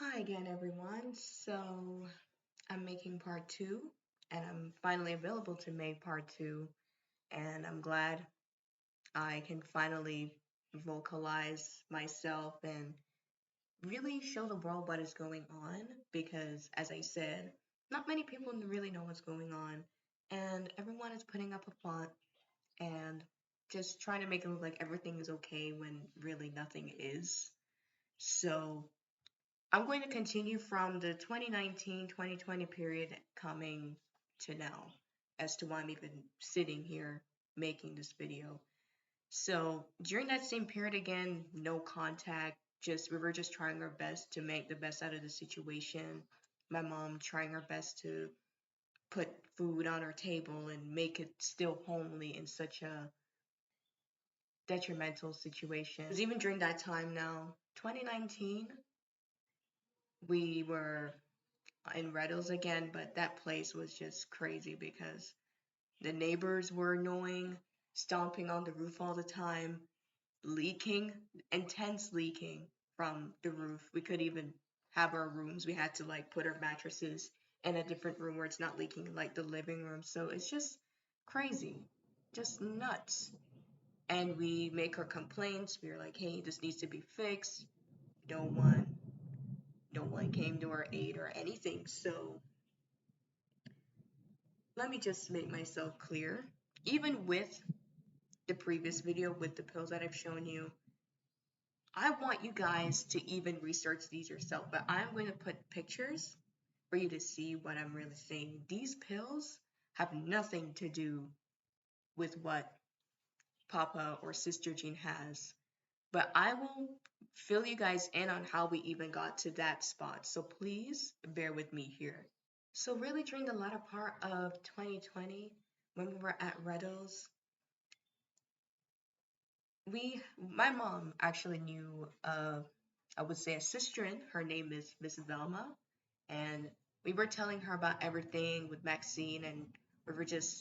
Hi again, everyone. So I'm making part two, and I'm finally available to make part two, and I'm glad I can finally vocalize myself and really show the world what is going on because, as I said, not many people really know what's going on, and everyone is putting up a front and just trying to make it look like everything is okay when really nothing is. So I'm going to continue from the 2019-2020 period coming to now as to why I'm even sitting here making this video. So during that same period again, no contact, just we were just trying our best to make the best out of the situation. My mom trying her best to put food on our table and make it still homely in such a detrimental situation. Because even during that time now, 2019, we were in Reddles again, but that place was just crazy because the neighbors were annoying, stomping on the roof all the time, leaking, intense leaking from the roof. We could even have our rooms. We had to like put our mattresses in a different room where it's not leaking like the living room. So it's just crazy, just nuts. And we make our complaints. We are like, hey, this needs to be fixed. No one, no one came to our aid or anything. So let me just make myself clear. Even with the previous video with the pills that I've shown you, I want you guys to even research these yourself, but I'm going to put pictures for you to see what I'm really saying. These pills have nothing to do with what Papa or Sister Jean has, but I will fill you guys in on how we even got to that spot. So please bear with me here. So really during the latter part of 2020, when we were at Reddles, my mom actually knew, I would say a sister in, her name is Miss Velma, and we were telling her about everything with Maxine, and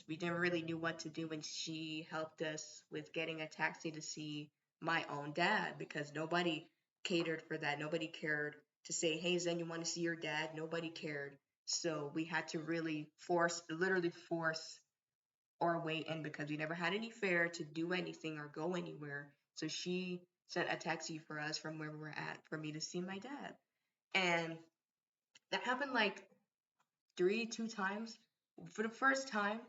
we didn't really knew what to do, and she helped us with getting a taxi to see my own dad because nobody catered for that. Nobody cared to say, hey, Zen, you want to see your dad? Nobody cared. So we had to really literally force or wait in because we never had any fare to do anything or go anywhere. So she sent a taxi for us from where we were at for me to see my dad. And that happened like two times. For the first time,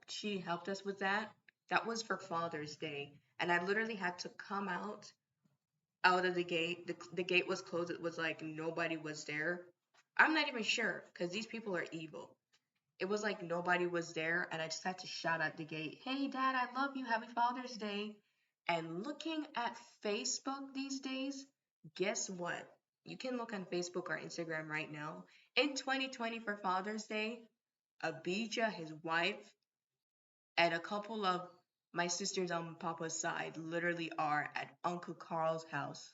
she helped us with that. That was for Father's Day. And I literally had to come out of the gate. The gate was closed. It was like nobody was there. I'm not even sure because these people are evil. It was like nobody was there, and I just had to shout at the gate, hey, Dad, I love you. Happy Father's Day. And looking at Facebook these days, guess what? You can look on Facebook or Instagram right now. In 2020 for Father's Day, Abijah, his wife, and a couple of my sisters on Papa's side literally are at Uncle Carl's house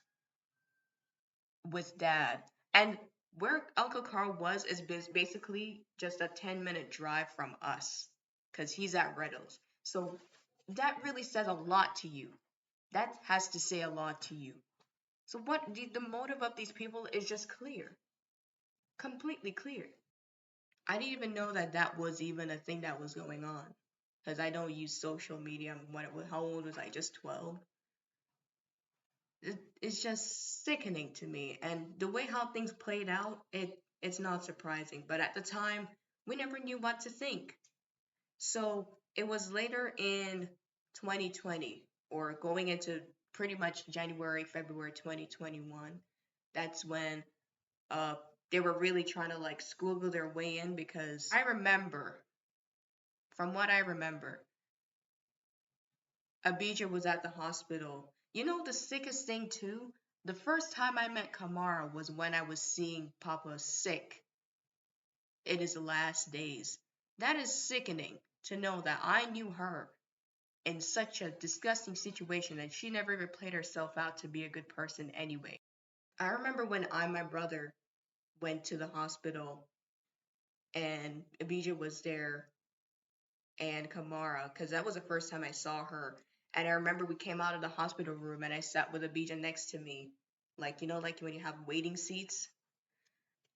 with Dad. And where Uncle Carl was is basically just a 10-minute drive from us because he's at Reddles. So that really says a lot to you. That has to say a lot to you. So what the motive of these people is just clear, completely clear. I didn't even know that that was even a thing that was going on because I don't use social media. How old was I? Just 12. It's just sickening to me. And the way how things played out, it's not surprising. But at the time, we never knew what to think. So it was later in 2020, or going into pretty much January, February 2021. That's when uh they were really trying to like squiggle their way in because I remember, from what I remember, Abijah was at the hospital. You know the sickest thing too? The first time I met Kamara was when I was seeing Papa sick in his last days. That is sickening to know that I knew her in such a disgusting situation and she never even played herself out to be a good person anyway. I remember when I and my brother went to the hospital and Abijah was there and Kamara, because that was the first time I saw her. And I remember we came out of the hospital room and I sat with Abijah next to me. Like, you know, like when you have waiting seats.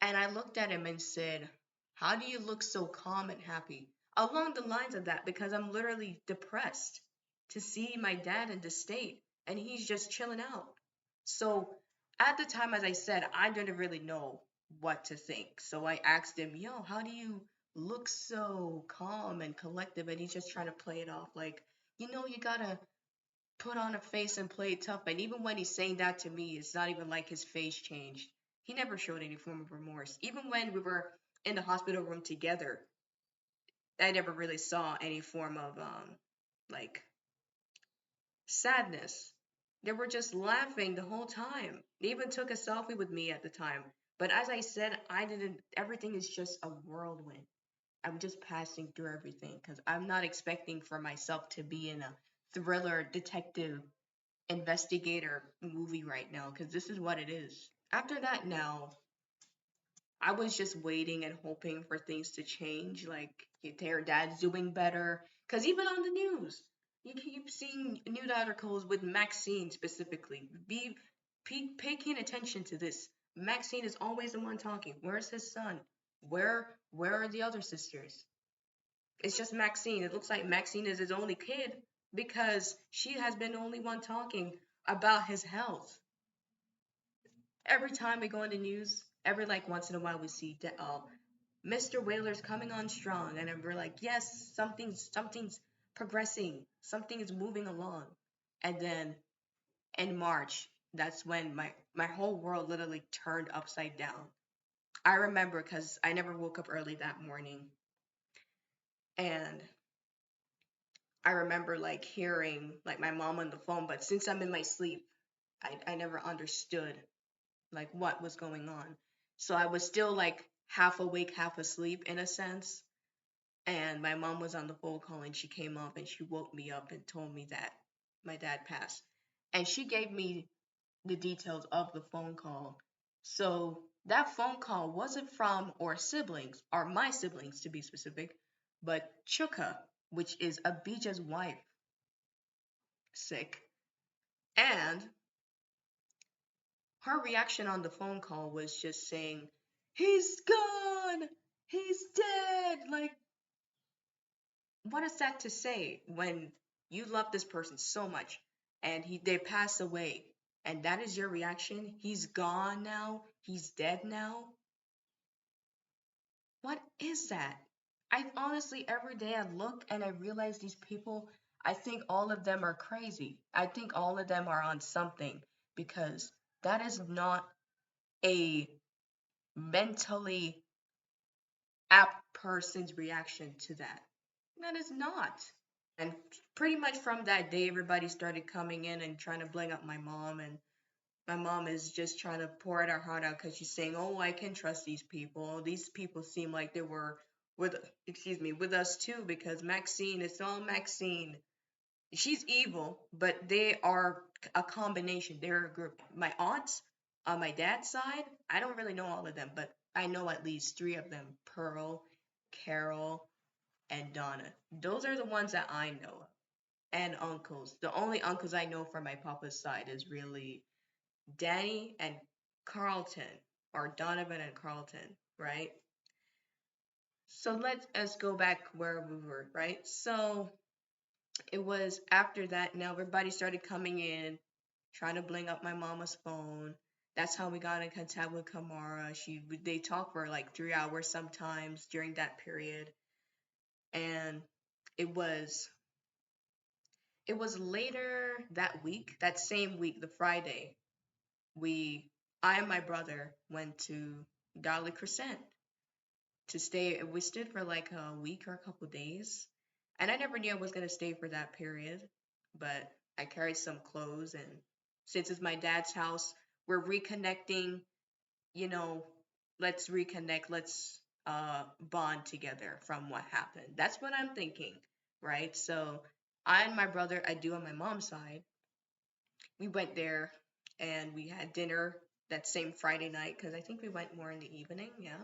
And I looked at him and said, how do you look so calm and happy? Along the lines of that, because I'm literally depressed to see my dad in this state and he's just chilling out. So at the time, as I said, I didn't really know what to think. So I asked him, yo, how do you look so calm and collective? And he's just trying to play it off like, you gotta put on a face and play it tough. And even when he's saying that to me, it's not even like his face changed. He never showed any form of remorse. Even when we were in the hospital room together, I never really saw any form of like sadness. They were just laughing the whole time. They even took a selfie with me at the time. But as I said, I didn't, everything is just a whirlwind. I'm just passing through everything because I'm not expecting for myself to be in a thriller detective investigator movie right now because this is what it is. After that, now I was just waiting and hoping for things to change, like their dad's doing better. Because even on the news, you keep seeing news articles with Maxine specifically. Pay keen attention to this. Maxine is always the one talking. Where's his son? Where are the other sisters? It's just Maxine. It looks like Maxine is his only kid because she has been the only one talking about his health. Every time we go in the news, every like once in a while we see Mr. Wailer's coming on strong, and then we're like, yes, something's progressing, something is moving along, and then in March, that's when my whole world literally turned upside down. I remember because I never woke up early that morning, and I remember like hearing like my mom on the phone, but since I'm in my sleep, I never understood like what was going on. So I was still like half awake, half asleep in a sense. And my mom was on the phone call and she came up and she woke me up and told me that my dad passed. And she gave me the details of the phone call. So that phone call wasn't from our siblings, or my siblings to be specific, but Chuka, which is Abijah's wife, sick. And her reaction on the phone call was just saying, he's gone, he's dead. Like, what is that to say when you love this person so much and they pass away and that is your reaction? He's gone now, he's dead now. What is that? I honestly, every day I look and I realize these people, I think all of them are crazy. I think all of them are on something because that is not a mentally apt person's reaction to that. That is not. And pretty much from that day, everybody started coming in and trying to bling up my mom. And my mom is just trying to pour out her heart out because she's saying, "Oh, I can trust these people. These people seem like they were with, excuse me, with us too." Because Maxine, it's all Maxine. She's evil, but they are a combination. They're a group. My aunts on my dad's side, I don't really know all of them, but I know at least three of them: Pearl, Carol, and Donna. Those are the ones that I know of. And uncles. The only uncles I know from my papa's side is really Danny and Carlton, or Donovan and Carlton, right? So let us go back where we were, right? So it was after that, now everybody started coming in, trying to bling up my mama's phone. That's how we got in contact with Kamara. They talked for like 3 hours sometimes during that period. And it was it was later that week, that same week, the Friday, we I and my brother went to Dolly Crescent to stay. We stayed for like a week or a couple days. And I never knew I was gonna stay for that period, but I carried some clothes and since it's my dad's house, we're reconnecting, you know, let's reconnect, let's bond together from what happened. That's what I'm thinking, right? So I and my brother, I do on my mom's side, we went there and we had dinner that same Friday night because I think we went more in the evening. Yeah.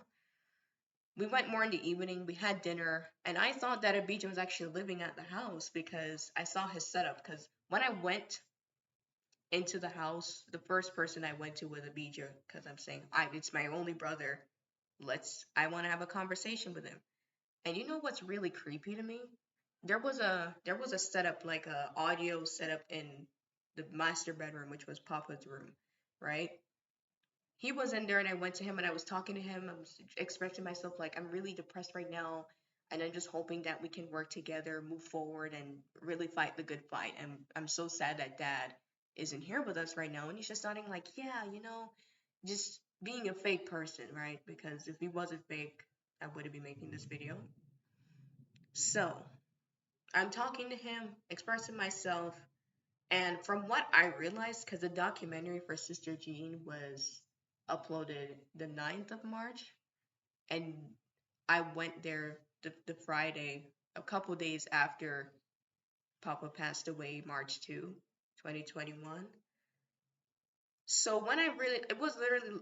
We went more in the evening. We had dinner, and I thought that Abijah was actually living at the house because I saw his setup. Because when I went into the house, the first person I went to was Abijah because I'm saying it's my only brother. I want to have a conversation with him. And you know what's really creepy to me? There was a setup, like a audio setup in the master bedroom, which was Papa's room, right? He was in there and I went to him and I was talking to him. I was expressing myself like I'm really depressed right now and I'm just hoping that we can work together, move forward and really fight the good fight. And I'm so sad that dad isn't here with us right now. And he's just nodding like, yeah, just being a fake person, right? Because if he wasn't fake, I wouldn't be making this video. So I'm talking to him, expressing myself, and from what I realized, because the documentary for Sister Jean was uploaded the 9th of March, and I went there the Friday, a couple days after Papa passed away, March 2, 2021. So when it was literally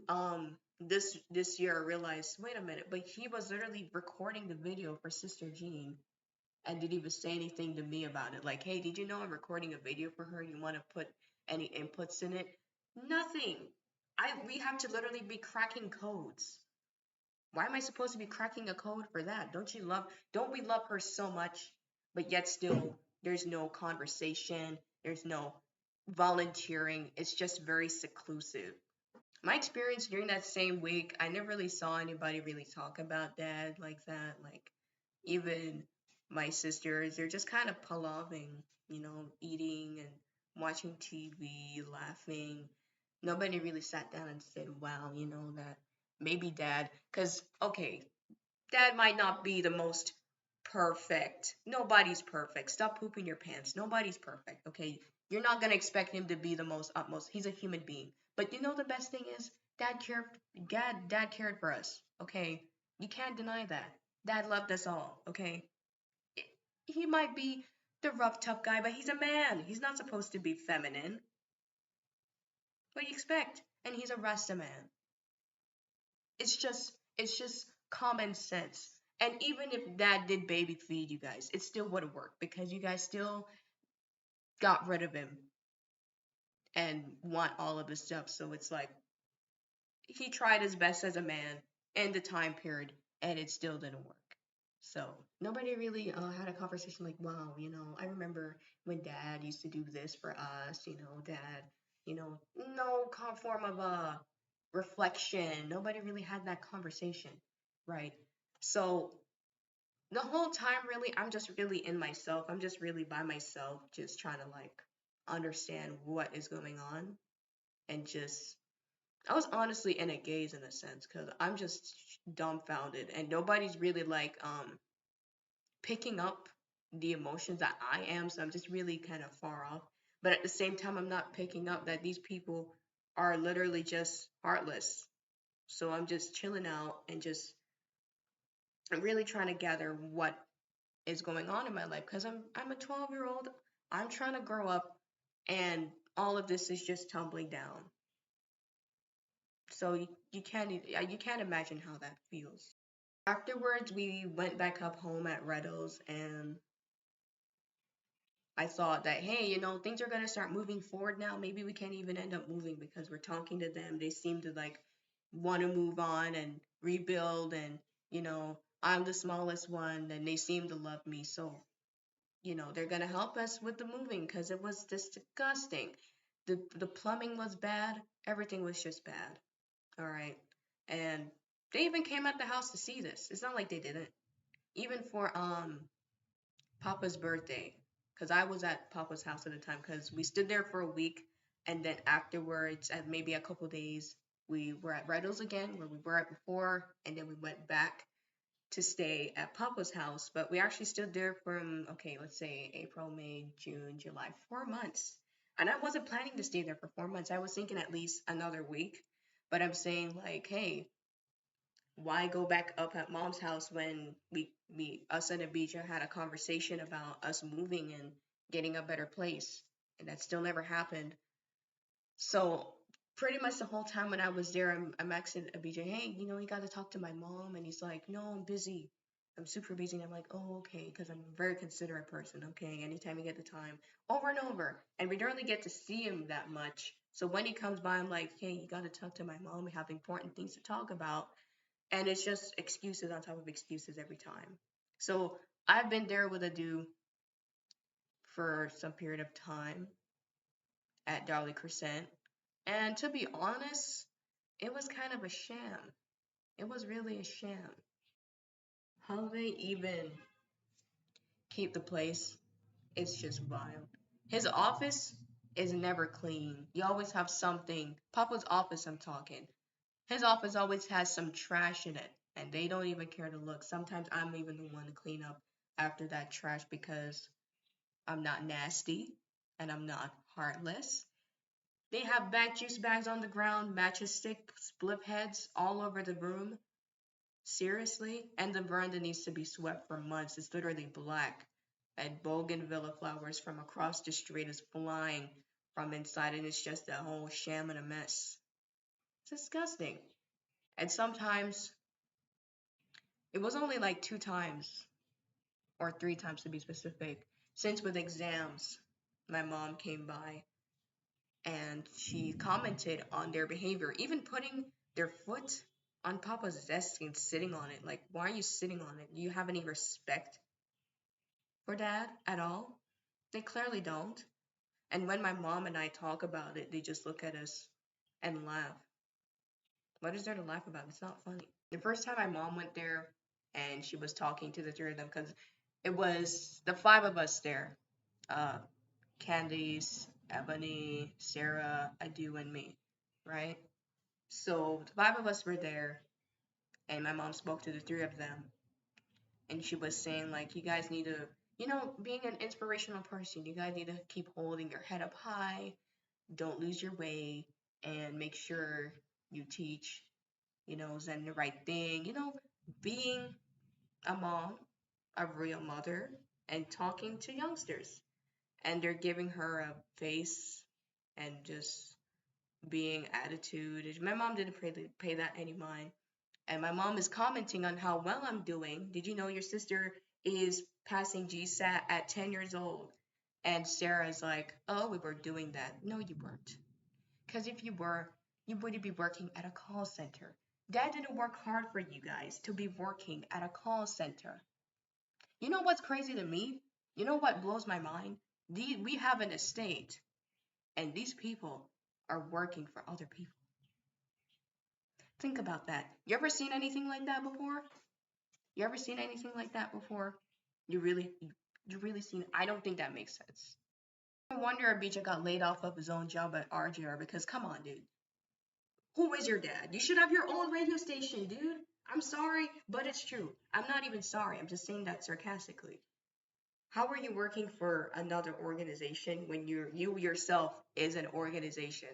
this year I realized, wait a minute, but he was literally recording the video for Sister Jean and didn't even say anything to me about it. Like, hey, did you know I'm recording a video for her? You want to put any inputs in it? Nothing. We have to literally be cracking codes. Why am I supposed to be cracking a code for that? Don't we love her so much, but yet still there's no conversation, there's no volunteering. It's just very seclusive. My experience during that same week, I never really saw anybody really talk about dad like that. Like, even my sisters, they're just kind of palaving, eating and watching TV, laughing. Nobody really sat down and said, wow, that maybe dad, because, okay, dad might not be the most perfect. Nobody's perfect. Stop pooping your pants. Nobody's perfect, okay? You're not gonna expect him to be the most utmost. He's a human being. But you know the best thing is, dad cared for us, okay? You can't deny that. Dad loved us all, okay? He might be the rough, tough guy, but he's a man. He's not supposed to be feminine. What do you expect? And he's a Rasta man. It's just common sense. And even if dad did baby feed you guys, it still wouldn't work because you guys still got rid of him and want all of his stuff. So it's like he tried his best as a man in the time period and it still didn't work. So nobody really had a conversation like, wow, I remember when dad used to do this for us, dad, no form of reflection. Nobody really had that conversation, right? So the whole time, really, I'm just really in myself. I'm just really by myself, just trying to like understand what is going on and just I was honestly in a gaze in a sense because I'm just dumbfounded and nobody's really like picking up the emotions that I am, so I'm just really kind of far off. But at the same time, I'm not picking up that these people are literally just heartless. So I'm just chilling out and just I'm really trying to gather what is going on in my life because I'm a 12-year-old. I'm trying to grow up and all of this is just tumbling down. So you can't imagine how that feels. Afterwards, we went back up home at Redo's and I thought that, hey, things are gonna start moving forward now. Maybe we can't even end up moving because we're talking to them. They seem to like want to move on and rebuild, and I'm the smallest one, and they seem to love me. So, they're gonna help us with the moving because it was disgusting. The plumbing was bad. Everything was just bad. All right, and they even came at the house to see this. It's not like they didn't. Even for Papa's birthday, because I was at Papa's house at the time, because we stood there for a week, and then afterwards, at maybe a couple days, we were at Reynolds again, where we were at before, and then we went back to stay at Papa's house. But we actually stood there from, okay, let's say April, May, June, July, 4 months. And I wasn't planning to stay there for 4 months. I was thinking at least another week. But I'm saying like, hey, why go back up at mom's house when us and Abija had a conversation about us moving and getting a better place, and that still never happened. So pretty much the whole time when I was there, I'm asking Abija, hey, you got to talk to my mom, and he's like, no, I'm busy. I'm super busy. And I'm like, oh, okay, because I'm a very considerate person. Okay, anytime you get the time, over and over. And we don't really get to see him that much. So when he comes by, I'm like, hey, you got to talk to my mom. We have important things to talk about. And it's just excuses on top of excuses every time. So I've been there with a dude for some period of time at Dolly Crescent. And to be honest, it was kind of a sham. It was really a sham. How they even keep the place, it's just wild. His office is never clean. You always have something. Papa's office, I'm talking. His office always has some trash in it, and they don't even care to look. Sometimes I'm even the one to clean up after that trash because I'm not nasty and I'm not heartless. They have bag juice bags on the ground, matches stick, split heads all over the room. Seriously? And the veranda needs to be swept for months. It's literally black. And bougainvillea flowers from across the street is flying from inside, and it's just a whole sham and a mess. It's disgusting. And sometimes, it was only like 2 times, or 3 times to be specific, since with exams, my mom came by and she commented on their behavior, even putting their foot on Papa's desk and sitting on it. Like, why are you sitting on it? Do you have any respect for Dad at all? They clearly don't. And when my mom and I talk about it, they just look at us and laugh. What is there to laugh about? It's not funny. The first time my mom went there and she was talking to the three of them, because it was the 5 of us there. Uh, Candice, Ebony, Sarah, Adu, and me, right? So the 5 of us were there, and my mom spoke to the three of them, and she was saying like, you guys need to, being an inspirational person, you guys need to keep holding your head up high, don't lose your way, and make sure you teach, Zen the right thing, being a mom, a real mother, and talking to youngsters. And they're giving her a face and just being attitude. My mom didn't pay that any mind. And my mom is commenting on how well I'm doing. Did you know your sister is passing GSAT at 10 years old? And Sarah's like, oh, we were doing that. No, you weren't. Because if you were, you wouldn't be working at a call center. Dad didn't work hard for you guys to be working at a call center. You know what's crazy to me? You know what blows my mind? We have an estate, and these people are working for other people. Think about that. You ever seen anything like that before? You ever seen anything like that before? You really seen? I don't think that makes sense. No wonder Abijah got laid off of his own job at RJR, because come on, dude. Who is your dad? You should have your own radio station, dude. I'm sorry, but it's true. I'm not even sorry. I'm just saying that sarcastically. How are you working for another organization when you yourself is an organization?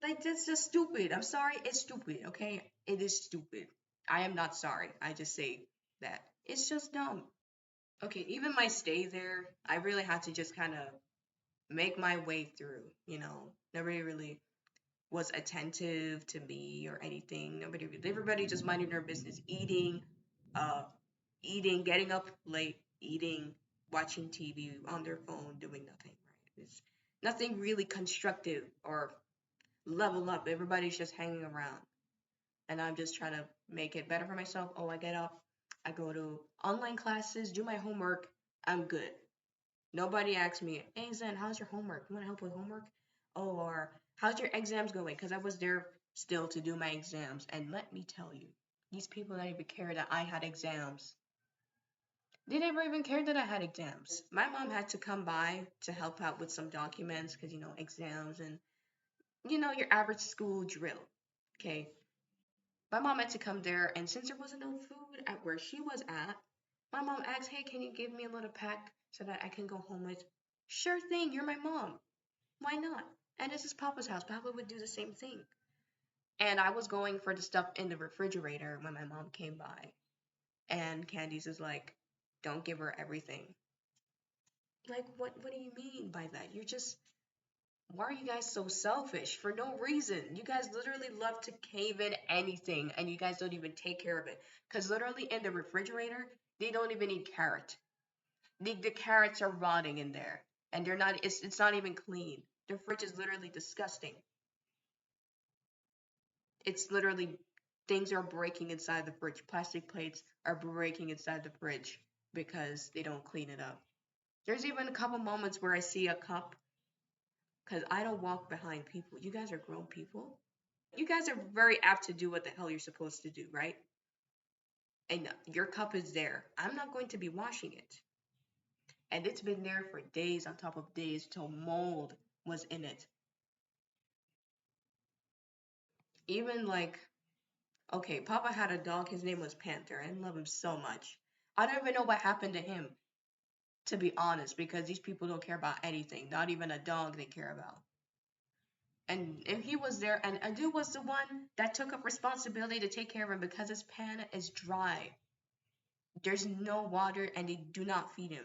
Like, that's just stupid. I'm sorry, it's stupid, okay? It is stupid. I am not sorry. I just say that. It's just dumb. Okay, even my stay there, I really had to just kind of make my way through, Nobody really was attentive to me or anything. Everybody just minding their business, uh, getting up late, eating, watching TV on their phone, doing nothing, right? It's nothing really constructive or level up. Everybody's just hanging around. And I'm just trying to make it better for myself. Oh, I get up, I go to online classes, do my homework, I'm good. Nobody asks me, hey Zen, how's your homework? You want to help with homework? Oh, or how's your exams going? Because I was there still to do my exams. And let me tell you, these people don't even care that I had exams. They never even cared that I had exams. My mom had to come by to help out with some documents because, exams and, your average school drill. Okay. My mom had to come there, and since there wasn't no food at where she was at, my mom asked, hey, can you give me a little pack so that I can go home with? Sure thing, you're my mom. Why not? And this is Papa's house. Papa would do the same thing. And I was going for the stuff in the refrigerator when my mom came by. And Candice is like, don't give her everything. Like, what do you mean by that? Why are you guys so selfish for no reason? You guys literally love to cave in anything, and you guys don't even take care of it. Because literally in the refrigerator, they don't even eat carrot. The carrots are rotting in there, and it's not even clean. The fridge is literally disgusting. It's literally things are breaking inside the fridge. Plastic plates are breaking inside the fridge because they don't clean it up. There's even a couple moments where I see a cup because I don't walk behind people. You guys are grown people. You guys are very apt to do what the hell you're supposed to do, right? And your cup is there. I'm not going to be washing it. And it's been there for days on top of days till mold was in it. Even like, okay, Papa had a dog. His name was Panther. I love him so much. I don't even know what happened to him, to be honest, because these people don't care about anything. Not even a dog they care about. And if he was there, and Adu was the one that took up responsibility to take care of him because his pen is dry. There's no water and they do not feed him.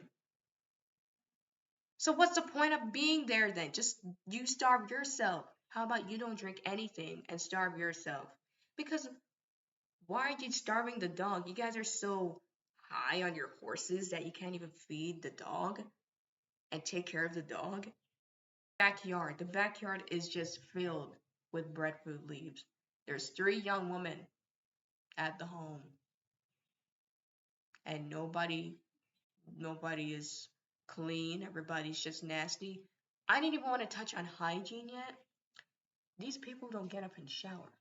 So what's the point of being there then? Just you starve yourself. How about you don't drink anything and starve yourself? Because why are you starving the dog? You guys are so high on your horses that you can't even feed the dog and take care of the dog. Backyard. The backyard is just filled with breadfruit leaves. There's 3 young women at the home and nobody is clean. Everybody's just nasty. I didn't even want to touch on hygiene yet. These people don't get up and shower.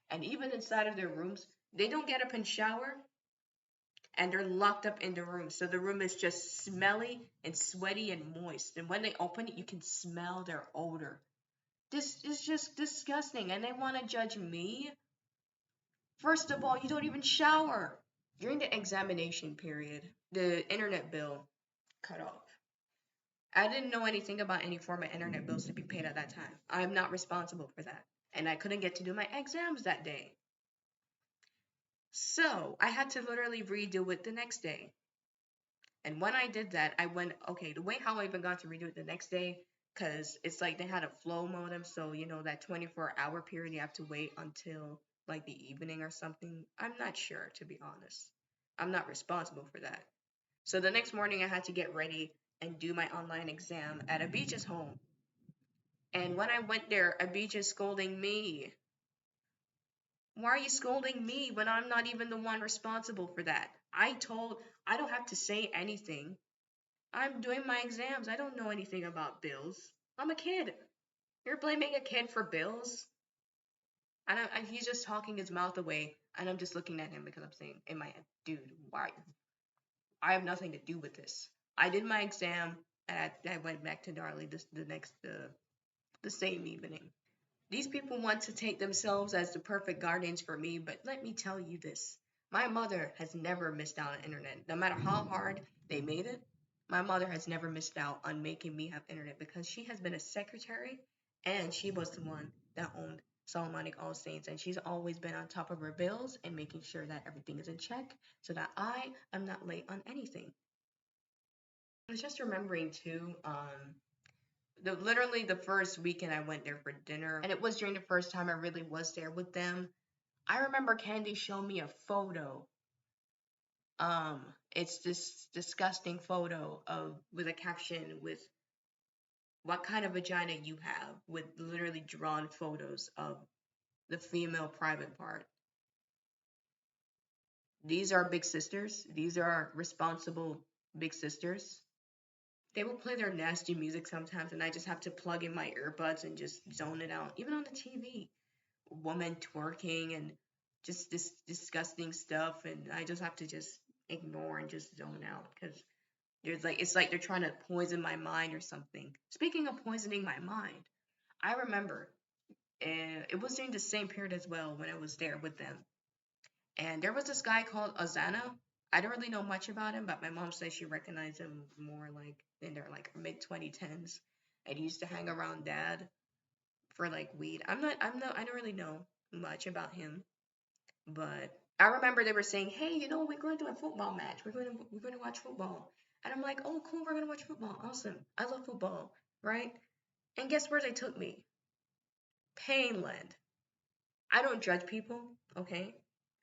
And even inside of their rooms, they don't get up and shower and they're locked up in the room. So the room is just smelly and sweaty and moist. And when they open it, you can smell their odor. This is just disgusting. And they want to judge me? First of all, you don't even shower. During the examination period, the internet bill cut off. I didn't know anything about any form of internet bills to be paid at that time. I'm not responsible for that. And I couldn't get to do my exams that day. So I had to literally redo it the next day. And when I did that, I went, okay, the way how I even got to redo it the next day, because it's like they had a flow modem. So, that 24-hour period, you have to wait until like the evening or something. I'm not sure, to be honest. I'm not responsible for that. So the next morning, I had to get ready and do my online exam at Abijah's home. And when I went there, Abijah's scolding me. Why are you scolding me when I'm not even the one responsible for that? I don't have to say anything. I'm doing my exams. I don't know anything about bills. I'm a kid. You're blaming a kid for bills? And he's just talking his mouth away, and I'm just looking at him because I'm saying in my head, dude, why? I have nothing to do with this. I did my exam, and I went back to Darley the same evening. These people want to take themselves as the perfect guardians for me, but let me tell you this. My mother has never missed out on internet. No matter how hard they made it, my mother has never missed out on making me have internet because she has been a secretary and she was the one that owned Solomonic All Saints, and she's always been on top of her bills and making sure that everything is in check so that I am not late on anything. I was just remembering too, literally the first weekend I went there for dinner, and it was during the first time I really was there with them. I remember Candy showed me a photo. It's this disgusting photo of with a caption with what kind of vagina you have, with literally drawn photos of the female private part. These are big sisters. These are responsible big sisters. They will play their nasty music sometimes, and I just have to plug in my earbuds and just zone it out. Even on the TV, woman twerking and just this disgusting stuff, and I just have to just ignore and just zone out because it's like they're trying to poison my mind or something. Speaking of poisoning my mind, I remember it was during the same period as well when I was there with them, and there was this guy called Ozana. I don't really know much about him, but my mom says she recognized him more like in their like mid 2010s, and he used to hang around dad for like weed. I don't really know much about him, but I remember they were saying, "Hey, we're going to a football match. We're going to watch football." And I'm like, "Oh, cool, we're going to watch football. Awesome. I love football." Right? And guess where they took me? Painland. I don't judge people, okay?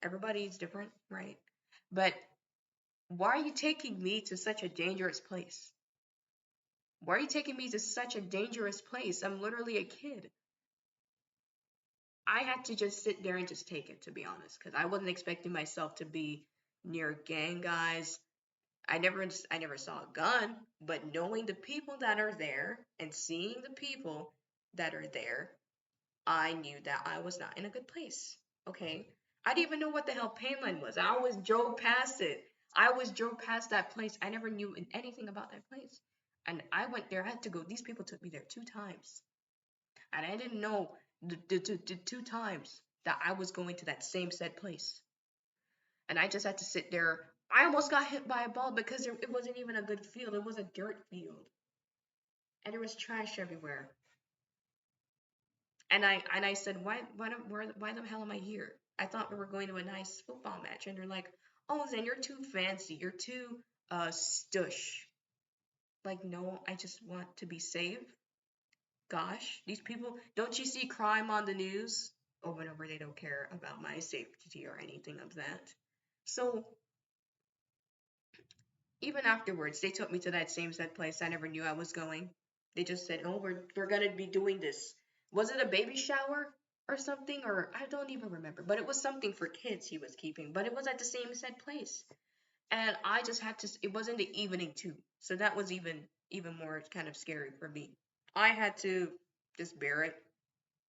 Everybody's different, right? But why are you taking me to such a dangerous place? Why are you taking me to such a dangerous place? I'm literally a kid. I had to just sit there and just take it, to be honest, because I wasn't expecting myself to be near gang guys. I never saw a gun, but knowing the people that are there and seeing the people that are there, I knew that I was not in a good place. Okay. I didn't even know what the hell Painland was. I always drove past it. I always drove past that place. I never knew anything about that place. And I went there. I had to go. These people took me there 2 times. And I didn't know the 2 times that I was going to that same said place. And I just had to sit there. I almost got hit by a ball because it wasn't even a good field. It was a dirt field. And there was trash everywhere. And I said, why the hell am I here? I thought we were going to a nice football match, and they're like, oh, Zen, you're too fancy, you're too stush. Like, no, I just want to be safe. Gosh, these people, don't you see crime on the news? Over and over, they don't care about my safety or anything of that. So even afterwards, they took me to that same set place. I never knew I was going. They just said, "Oh, we're gonna be doing this." Was it a baby shower or something? Or I don't even remember. But it was something for kids he was keeping. But it was at the same said place, and I just had to. It was in the evening too, so that was even more kind of scary for me. I had to just bear it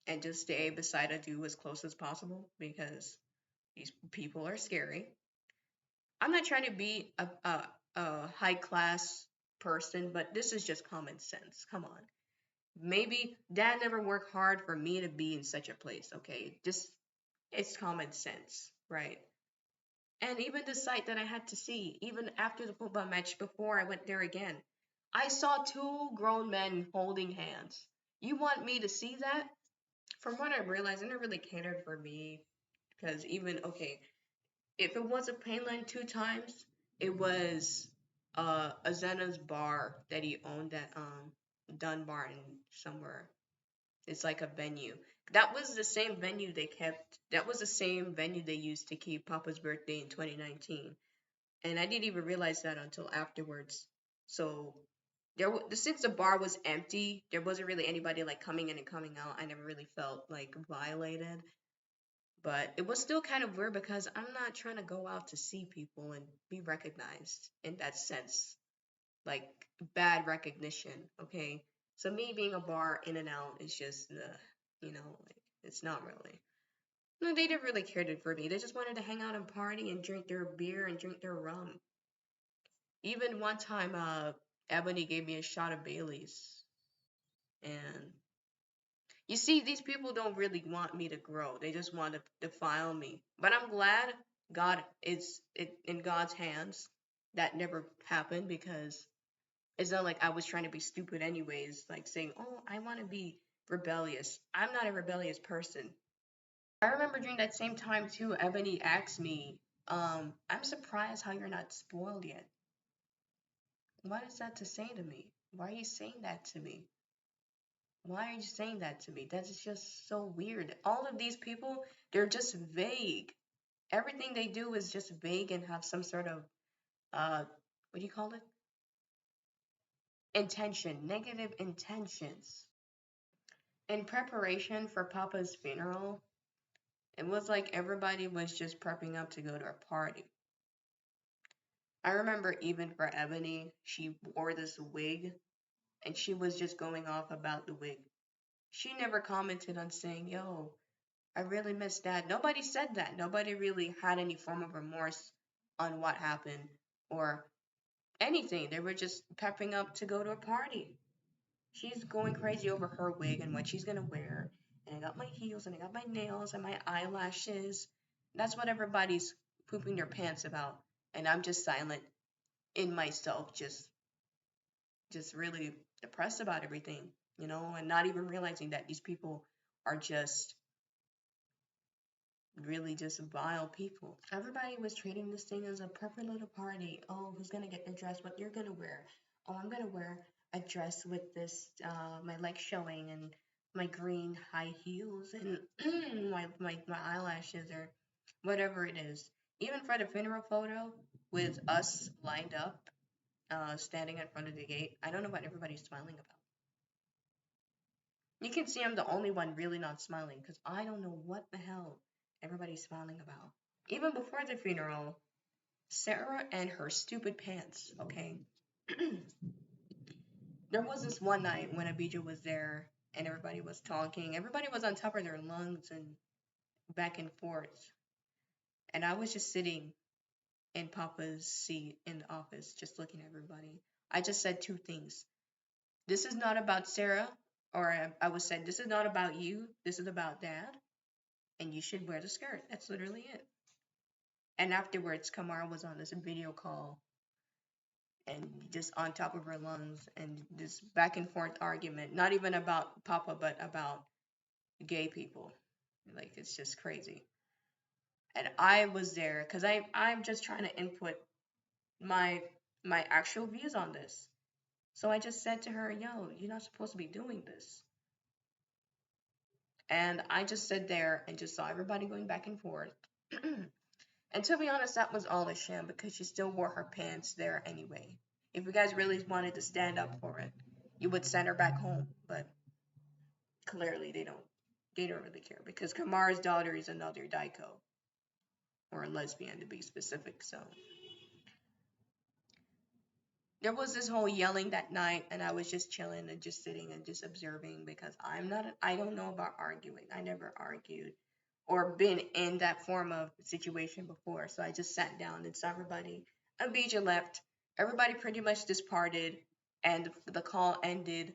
and just stay beside a dude as close as possible because these people are scary. I'm not trying to be a high class person, but this is just common sense. Come on. Maybe dad never worked hard for me to be in such a place, okay? Just it's common sense, right? And even the sight that I had to see, even after the football match before I went there again, I saw two grown men holding hands. You want me to see that? From what I realized, it never really catered for me because even okay, if it wasn't Painland 2 times, it was Azena's bar that he owned at Dunbarton somewhere. It's like a venue. That was the same venue they kept. That was the same venue they used to keep Papa's birthday in 2019. And I didn't even realize that until afterwards. So since the bar was empty, there wasn't really anybody like coming in and coming out. I never really felt like violated. But it was still kind of weird because I'm not trying to go out to see people and be recognized in that sense. Like bad recognition, okay? So me being a bar in and out is just, like it's not really. No, they didn't really care for me. They just wanted to hang out and party and drink their beer and drink their rum. Even one time, Ebony gave me a shot of Bailey's, and you see, these people don't really want me to grow. They just want to defile me. But I'm glad God is in God's hands. That never happened because it's not like I was trying to be stupid anyways, like saying, "Oh, I want to be rebellious." I'm not a rebellious person. I remember during that same time too, Ebony asked me, "I'm surprised how you're not spoiled yet." What is that to say to me? Why are you saying that to me? Why are you saying that to me? That is just so weird. All of these people, they're just vague. Everything they do is just vague and have some sort of what do you call it? Intention, negative intentions. In preparation for Papa's funeral, it was like everybody was just prepping up to go to a party. I remember even for Ebony, she wore this wig and she was just going off about the wig. She never commented on saying, yo, I really miss dad. Nobody said that. Nobody really had any form of remorse on what happened or anything. They were just pepping up to go to a party. She's going crazy over her wig and what she's gonna wear. And I got my heels and I got my nails and my eyelashes. That's what everybody's pooping their pants about. And I'm just silent in myself, just really depressed about everything, and not even realizing that these people are just really just vile people. Everybody was treating this thing as a proper little party. Oh, who's gonna get the dress? What you're gonna wear? Oh, I'm gonna wear a dress with this, my legs showing and my green high heels and my eyelashes or whatever it is. Even for the funeral photo with us lined up, standing in front of the gate, I don't know what everybody's smiling about. You can see I'm the only one really not smiling because I don't know what the hell everybody's smiling about. Even before the funeral, Sarah and her stupid pants, okay? There was this one night when Abijah was there and everybody was talking. Everybody was on top of their lungs and back and forth. And I was just sitting in Papa's seat in the office, just looking at everybody. I just said two things. This is not about Sarah, or I was said, this is not about you. This is about Dad, and you should wear the skirt. That's literally it. And afterwards, Kamara was on this video call and just on top of her lungs and this back and forth argument, not even about Papa, but about gay people. Like, it's just crazy. And I was there because I'm just trying to input my my actual views on this. So I just said to her, yo, you're not supposed to be doing this. And I just stood there and just saw everybody going back and forth. And to be honest, that was all a sham because she still wore her pants there anyway. If you guys really wanted to stand up for it, you would send her back home. But clearly they don't. They don't really care because Kamara's daughter is another Daiko, or a lesbian to be specific. So there was this whole yelling that night, and I was just chilling and just sitting and just observing because I don't know about arguing. I never argued or been in that form of situation before. So I just sat down and saw everybody. Abijah left. Everybody pretty much disparted, and the call ended.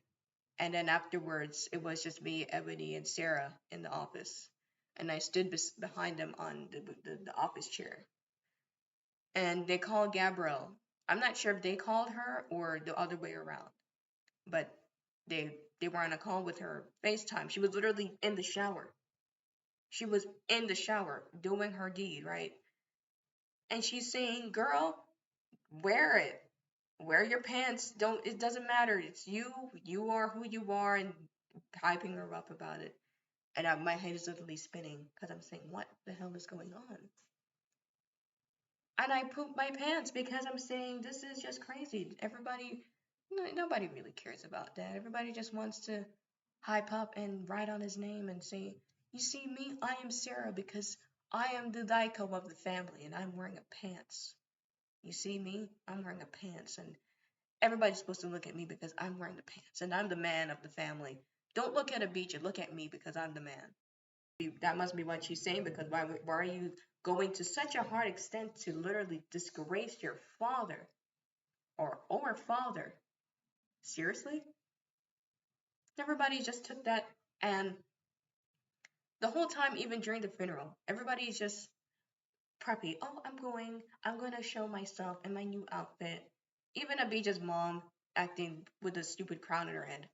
And then afterwards, it was just me, Ebony, and Sarah in the office. And I stood behind them on the office chair. And they called Gabrielle. I'm not sure if they called her or the other way around, but they were on a call with her FaceTime. She was literally in the shower. She was in the shower doing her deed, right? And she's saying, "Girl, wear it. Wear your pants. Don't. It doesn't matter. It's you. You are who you are," and hyping her up about it. And my head is literally spinning because I'm saying, "What the hell is going on?" And I pooped my pants because I'm saying this is just crazy. Everybody, nobody really cares about that. Everybody just wants to hype up and write on his name and say, "You see me? I am Sarah because I am the Daiko of the family and I'm wearing a pants. You see me? I'm wearing a pants and everybody's supposed to look at me because I'm wearing the pants and I'm the man of the family. Don't look at a beach and look at me because I'm the man." That must be what she's saying because why are you going to such a hard extent to literally disgrace your father or father? Seriously? Everybody just took that, and the whole time, even during the funeral, everybody's just preppy. Oh, I'm going to show myself in my new outfit. Even Abijah's mom acting with a stupid crown on her head.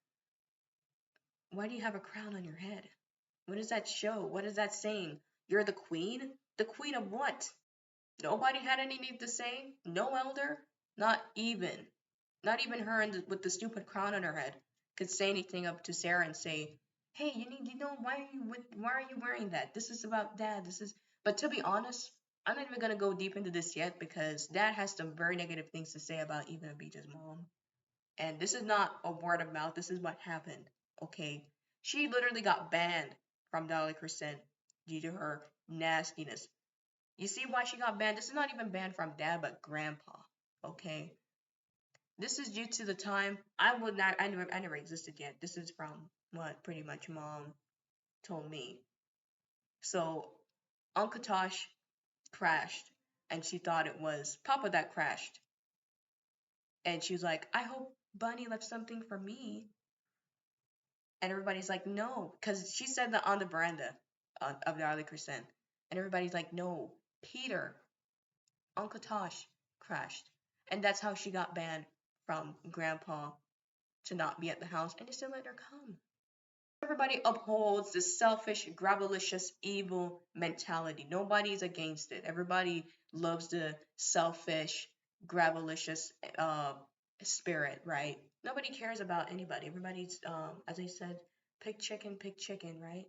Why do you have a crown on your head? What does that show? What is that saying? You're the queen? The queen of what? Nobody had anything to say. No elder, not even, not even her with the stupid crown on her head could say anything up to Sarah and say, "Hey, why are you wearing that? This is about Dad. This is." But to be honest, I'm not even gonna go deep into this yet because Dad has some very negative things to say about even Abijah's mom. And this is not a word of mouth. This is what happened. Okay, she literally got banned from Dolly Crescent due to her nastiness. You see why she got banned? This is not even banned from Dad, but Grandpa. Okay, this is due to the time I never existed yet. This is from what pretty much Mom told me. So Uncle Tosh crashed, and she thought it was Papa that crashed, and she was like, "I hope Bunny left something for me." And everybody's like, "No," because she said that on the veranda of the Arley Crescent, and everybody's like, "No, Peter, Uncle Tosh crashed," and that's how she got banned from Grandpa to not be at the house, and they still let her come. Everybody upholds this selfish, gravelicious, evil mentality. Nobody's against it. Everybody loves the selfish, gravelicious spirit, right? Nobody cares about anybody. Everybody's, as I said, pick chicken, right?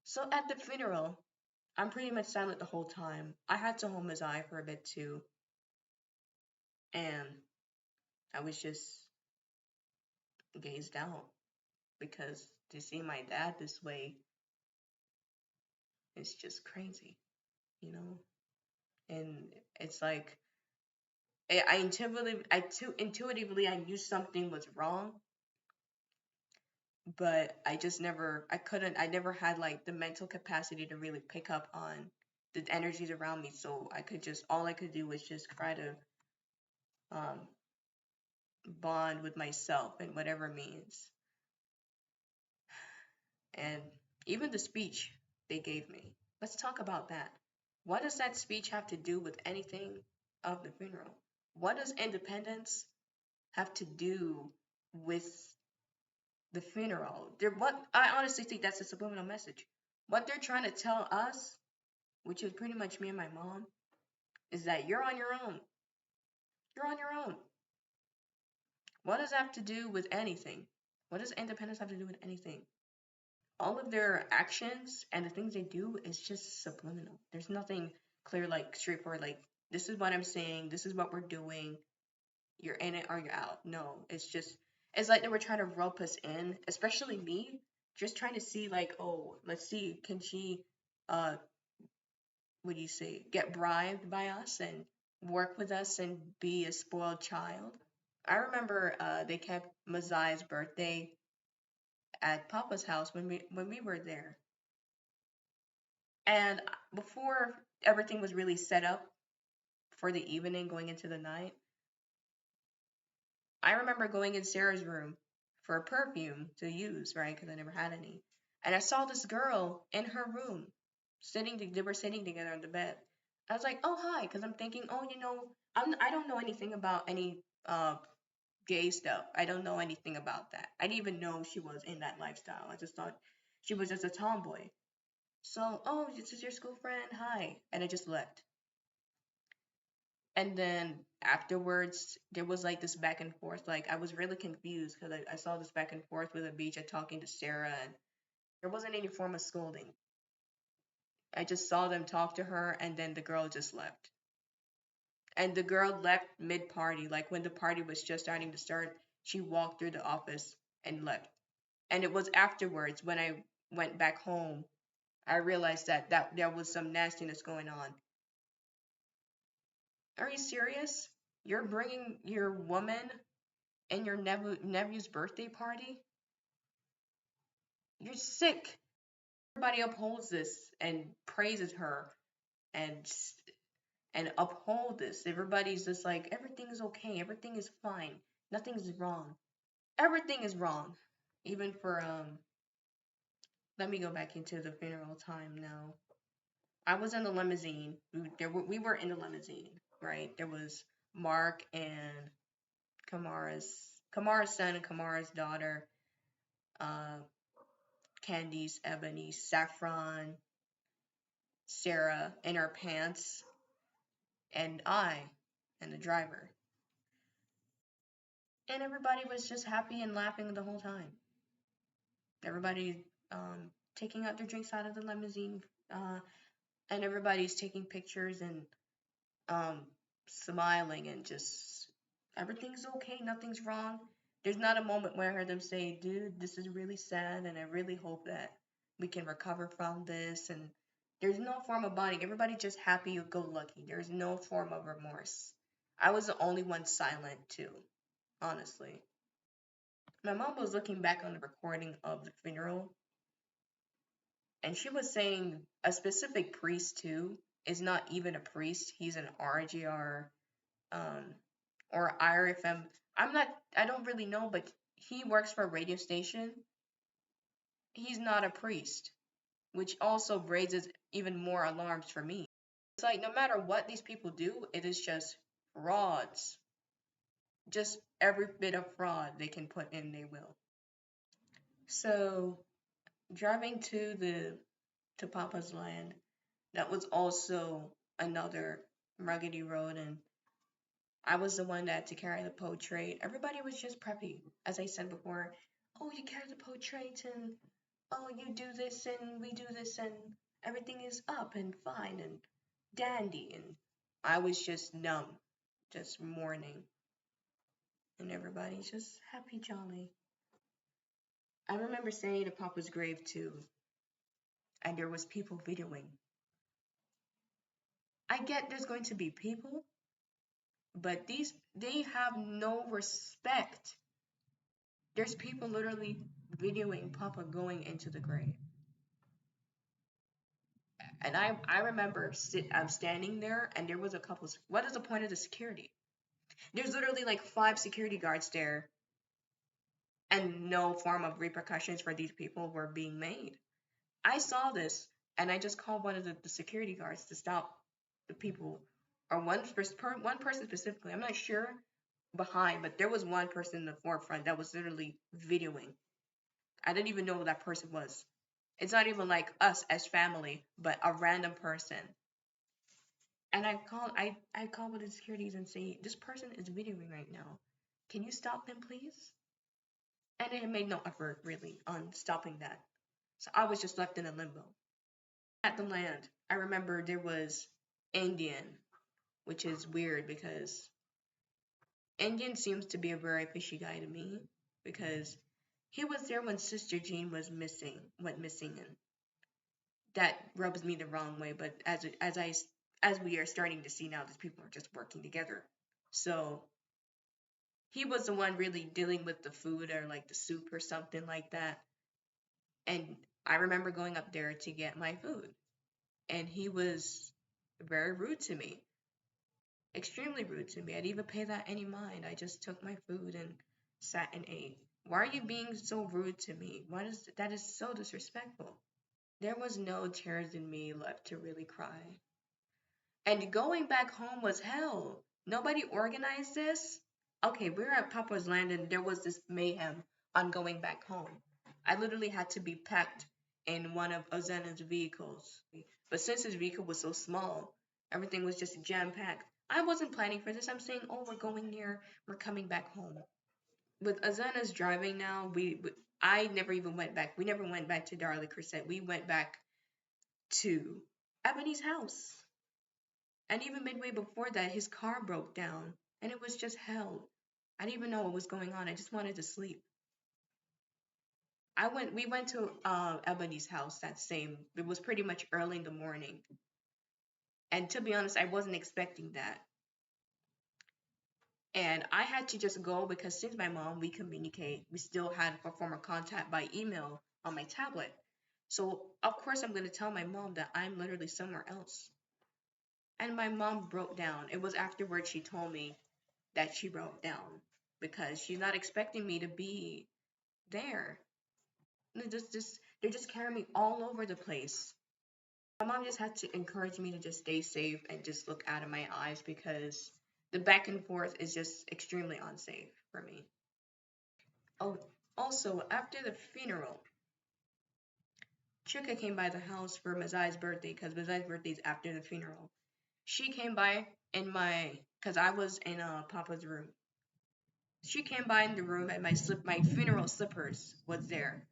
So at the funeral, I'm pretty much silent the whole time. I had to hold his eye for a bit too, and I was just gazed out because to see my dad this way is just crazy, you know? And it's like intuitively I knew something was wrong, but I just never I never had like the mental capacity to really pick up on the energies around me. So I could just all I could do was just try to um bond with myself in whatever means. And even the speech they gave me. Let's talk about that. What does that speech have to do with anything of the funeral? What does independence have to do with the funeral? What I honestly think that's a subliminal message. What they're trying to tell us, which is pretty much me and my mom, is that you're on your own. You're on your own. What does that have to do with anything? What does independence have to do with anything? All of their actions and the things they do is just subliminal. There's nothing clear, like straightforward, like this is what I'm saying, this is what we're doing, you're in it or you're out. No, it's like they were trying to rope us in, especially me, just trying to see like, oh, let's see, can she uh what do you say, get bribed by us and work with us and be a spoiled child. I remember they kept Mazai's birthday at Papa's house when we were there. And before everything was really set up for the evening going into the night, I remember going in Sarah's room for a perfume to use, right? Because I never had any. And I saw this girl in her room they were sitting together on the bed. I was like, oh, hi. Because I'm thinking, oh, I don't know anything about any gay stuff. I don't know anything about that. I didn't even know she was in that lifestyle. I just thought she was just a tomboy. So, oh, this is your school friend. Hi. And I just left. And then afterwards, there was like this back and forth. Like, I was really confused because I saw this back and forth with Abijah talking to Sarah, and there wasn't any form of scolding. I just saw them talk to her, and then the girl just left. And the girl left mid party. Like, when the party was just starting to start, she walked through the office and left. And it was afterwards when I went back home, I realized that there was some nastiness going on. Are you serious? You're bringing your woman and your nephew's birthday party? You're sick. Everybody upholds this and praises her and uphold this. Everybody's just like everything is okay, everything is fine, nothing's wrong. Everything is wrong. Even for let me go back into the funeral time now. I was in the limousine. We were in the limousine, right? There was Mark and Kamara's son and Kamara's daughter, uh, Candice, Ebony, Saffron, Sarah in her pants, and I, and the driver. And everybody was just happy and laughing the whole time. Everybody taking out their drinks out of the limousine, and everybody's taking pictures and um, smiling and just everything's okay, nothing's wrong. There's not a moment where I heard them say, dude, this is really sad, and I really hope that we can recover from this. And there's no form of bonding. Everybody just happy go lucky. There's no form of remorse. I was the only one silent, too, honestly. My mom was looking back on the recording of the funeral, and she was saying a specific priest, too, is not even a priest. He's an RGR um, or IRFM. I don't really know, but he works for a radio station. He's not a priest, which also raises even more alarms for me. It's like no matter what these people do, it is just frauds. Just every bit of fraud they can put in, they will. So driving to Papa's land, that was also another ruggedy road, and I was the one that had to carry the portrait. Everybody was just preppy, as I said before. Oh, you carry the portrait, and oh, you do this, and we do this, and everything is up and fine and dandy. And I was just numb, just mourning, and everybody's just happy, jolly. I remember staying at Papa's grave too, and there was people videoing. I get there's going to be people, but they have no respect. There's people literally videoing Papa going into the grave. And I remember I'm standing there and there was a couple. What is the point of the security? There's literally like 5 security guards there, and no form of repercussions for these people were being made. I saw this and I just called one of the security guards to stop the people, or one person specifically. I'm not sure behind, but there was one person in the forefront that was literally videoing. I didn't even know who that person was. It's not even like us as family, but a random person. And I called one of the securities and say, this person is videoing right now. Can you stop them, please? And it made no effort really on stopping that. So I was just left in a limbo. At the land, I remember there was Indian, which is weird because Indian seems to be a very fishy guy to me because he was there when Sister Jean went missing, and that rubs me the wrong way. But as we are starting to see now, these people are just working together. So he was the one really dealing with the food or like the soup or something like that. And I remember going up there to get my food, and he was very rude to me, extremely rude to me. I didn't even pay that any mind. I just took my food and sat and ate. Why are you being so rude to me? That is so disrespectful. There was no tears in me left to really cry. And going back home was hell. Nobody organized this. Okay, we were at Papa's Land and there was this mayhem on going back home. I literally had to be packed in one of Ozana's vehicles. But since his vehicle was so small, everything was just jam packed. I wasn't planning for this. I'm saying, oh, we're going here, we're coming back home. With Azana's driving now, I never even went back. We never went back to Darla Crescent. We went back to Ebony's house. And even midway before that, his car broke down and it was just hell. I didn't even know what was going on. I just wanted to sleep. We went to Ebony's house it was pretty much early in the morning. And to be honest, I wasn't expecting that. And I had to just go because since my mom, we communicate, we still had a form of contact by email on my tablet. So, of course, I'm going to tell my mom that I'm literally somewhere else. And my mom broke down. It was afterwards she told me that she broke down because she's not expecting me to be there. They're just carrying me all over the place. My mom just had to encourage me to just stay safe and just look out of my eyes because the back and forth is just extremely unsafe for me. Oh, also, after the funeral, Chika came by the house for Mazai's birthday because Mazai's birthday is after the funeral. She came by because I was in Papa's room. She came by in the room and my funeral slippers was there,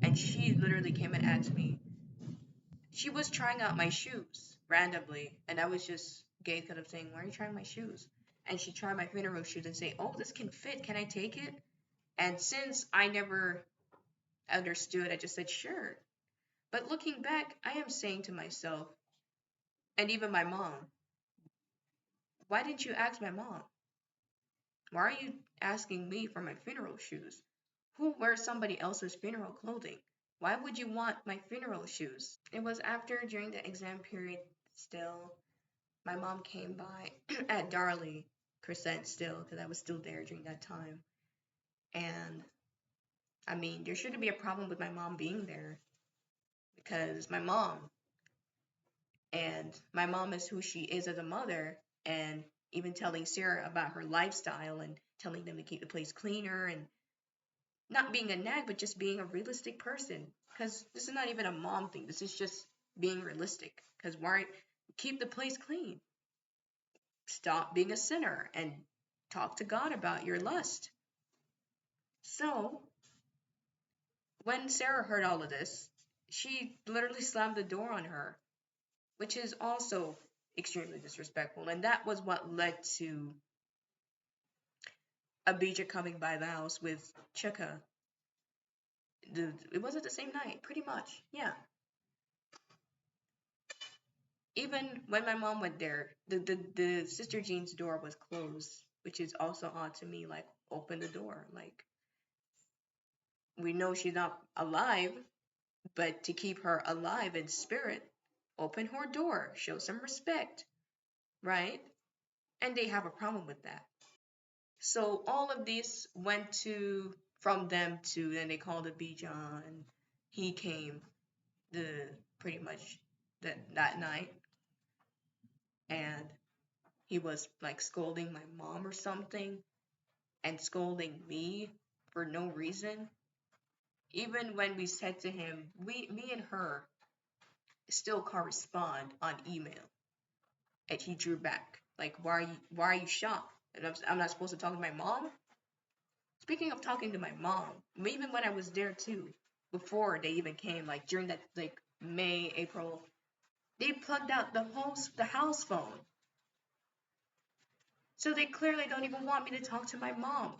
and she literally came and asked me. She was trying out my shoes randomly, and I was just gay because I'm saying, "Why are you trying my shoes?" And she tried my funeral shoes and say, "Oh, this can fit. Can I take it?" And since I never understood, I just said, "Sure." But looking back, I am saying to myself, and even my mom, why didn't you ask my mom? Why are you asking me for my funeral shoes? Who wears somebody else's funeral clothing? Why would you want my funeral shoes? It was after during the exam period still. My mom came by at Darley Crescent still because I was still there during that time. And I mean, there shouldn't be a problem with my mom being there because my mom is who she is as a mother, and even telling Sarah about her lifestyle and telling them to keep the place cleaner and not being a nag, but just being a realistic person. Because this is not even a mom thing. This is just being realistic. Because why keep the place clean? Stop being a sinner and talk to God about your lust. So when Sarah heard all of this, she literally slammed the door on her, which is also extremely disrespectful. And that was what led to Abijah coming by the house with Chika It was at the same night, pretty much. Yeah. Even when my mom went there, the Sister Jean's door was closed, which is also odd to me. Like, open the door. Like, we know she's not alive, but to keep her alive in spirit, open her door, show some respect, right? And they have a problem with that. So all of this went to from them to then they called it Bijan and he came the pretty much that night and he was like scolding my mom or something and scolding me for no reason. Even when we said to him, me and her still correspond on email, and he drew back. Like, why are you shocked? And I'm not supposed to talk to my mom? Speaking of talking to my mom, even when I was there too, before they even came, like during that like May, April, they plugged out the house phone. So they clearly don't even want me to talk to my mom.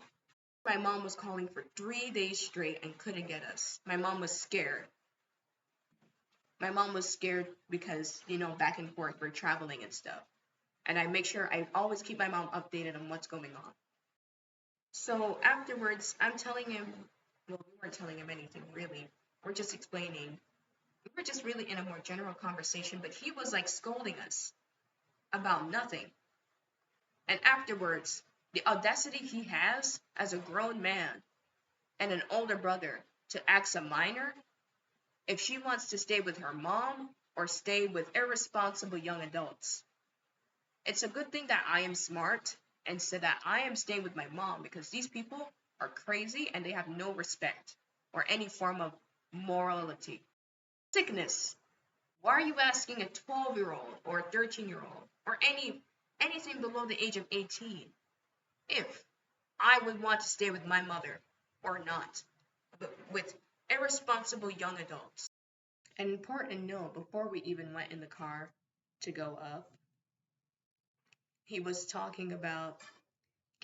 My mom was calling for 3 days straight and couldn't get us. My mom was scared. My mom was scared because, back and forth, we're traveling and stuff. And I make sure I always keep my mom updated on what's going on. So afterwards, I'm telling him, well, we weren't telling him anything really. We're just explaining. We were just really in a more general conversation, but he was like scolding us about nothing. And afterwards, the audacity he has as a grown man and an older brother to ask a minor if she wants to stay with her mom or stay with irresponsible young adults. It's a good thing that I am smart and so that I am staying with my mom because these people are crazy and they have no respect or any form of morality. Sickness. Why are you asking a 12-year-old or a 13-year-old or anything below the age of 18 if I would want to stay with my mother or not, but with irresponsible young adults? An important note before we even went in the car to go up, he was talking about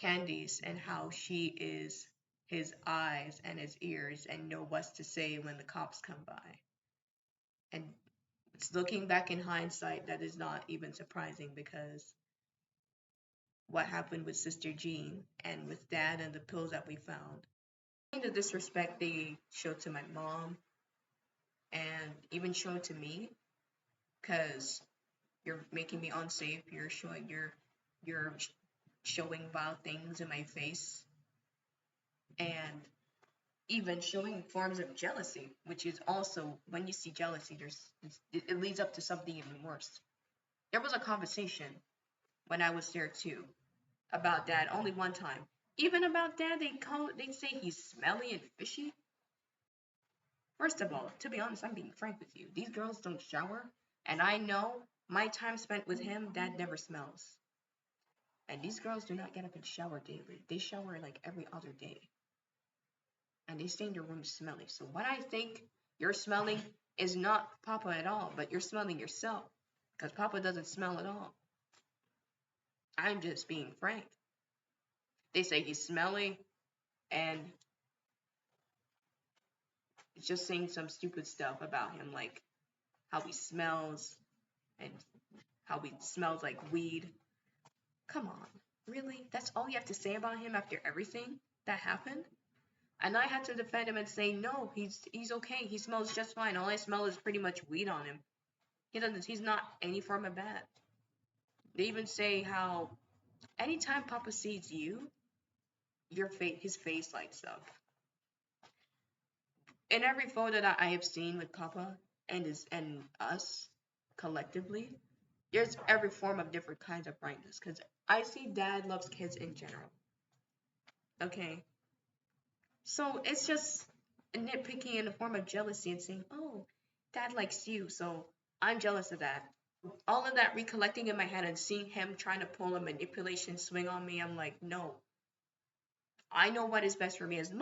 Candice and how she is his eyes and his ears and know what to say when the cops come by. And it's looking back in hindsight, that is not even surprising because what happened with Sister Jean and with Dad and the pills that we found. The disrespect they showed to my mom and even showed to me because you're making me unsafe. You're showing vile things in my face and even showing forms of jealousy, which is also when you see jealousy, it leads up to something even worse. There was a conversation when I was there too about Dad only one time. Even about Dad, they say he's smelly and fishy. First of all, to be honest, I'm being frank with you. These girls don't shower, and I know my time spent with him, Dad never smells. And these girls do not get up and shower daily. They shower like every other day. And they stay in their room smelly. So what I think you're smelling is not Papa at all, but you're smelling yourself. Because Papa doesn't smell at all. I'm just being frank. They say he's smelly and just saying some stupid stuff about him, like how he smells and how he smells like weed. Come on, really? That's all you have to say about him after everything that happened? And I had to defend him and say, no, he's okay. He smells just fine. All I smell is pretty much weed on him. He's not any form of bad. They even say how anytime Papa sees you, his face lights up. In every photo that I have seen with Papa and us collectively, there's every form of different kinds of brightness. Because I see Dad loves kids in general. Okay. So it's just nitpicking in the form of jealousy and saying, oh, Dad likes you, so I'm jealous of that. All of that recollecting in my head and seeing him trying to pull a manipulation swing on me, I'm like, no. I know what is best for me. As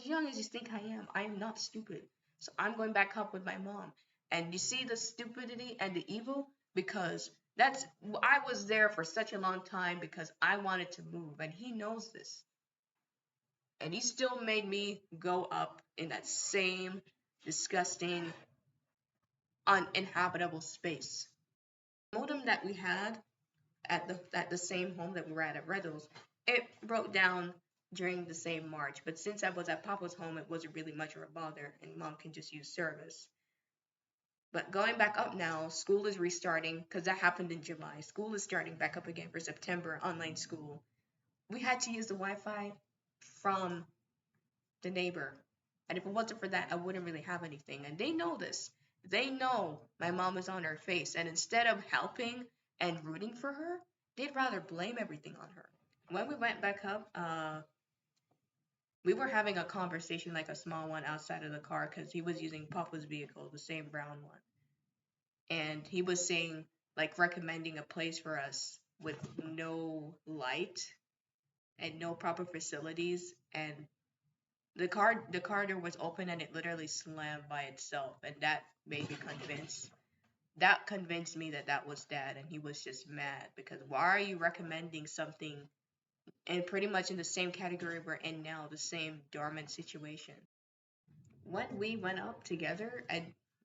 young as you think I am not stupid. So I'm going back up with my mom. And you see the stupidity and the evil? Because I was there for such a long time because I wanted to move, and he knows this. And he still made me go up in that same disgusting, uninhabitable space. The modem that we had at the same home that we were at Reynolds, it broke down during the same March. But since I was at Papa's home, it wasn't really much of a bother, and Mom can just use service. But going back up now, school is restarting because that happened in July. School is starting back up again for September, online school. We had to use the Wi-Fi from the neighbor. And if it wasn't for that, I wouldn't really have anything. And they know this. They know my mom is on her face. And instead of helping and rooting for her, they'd rather blame everything on her. When we went back up, we were having a conversation, like a small one, outside of the car because he was using Papa's vehicle, the same brown one. And he was saying, like, recommending a place for us with no light and no proper facilities. And the car door was open and it literally slammed by itself, and that convinced me that that was dad, and he was just mad because why are you recommending something and pretty much in the same category we're in now, the same dormant situation. When we went up together,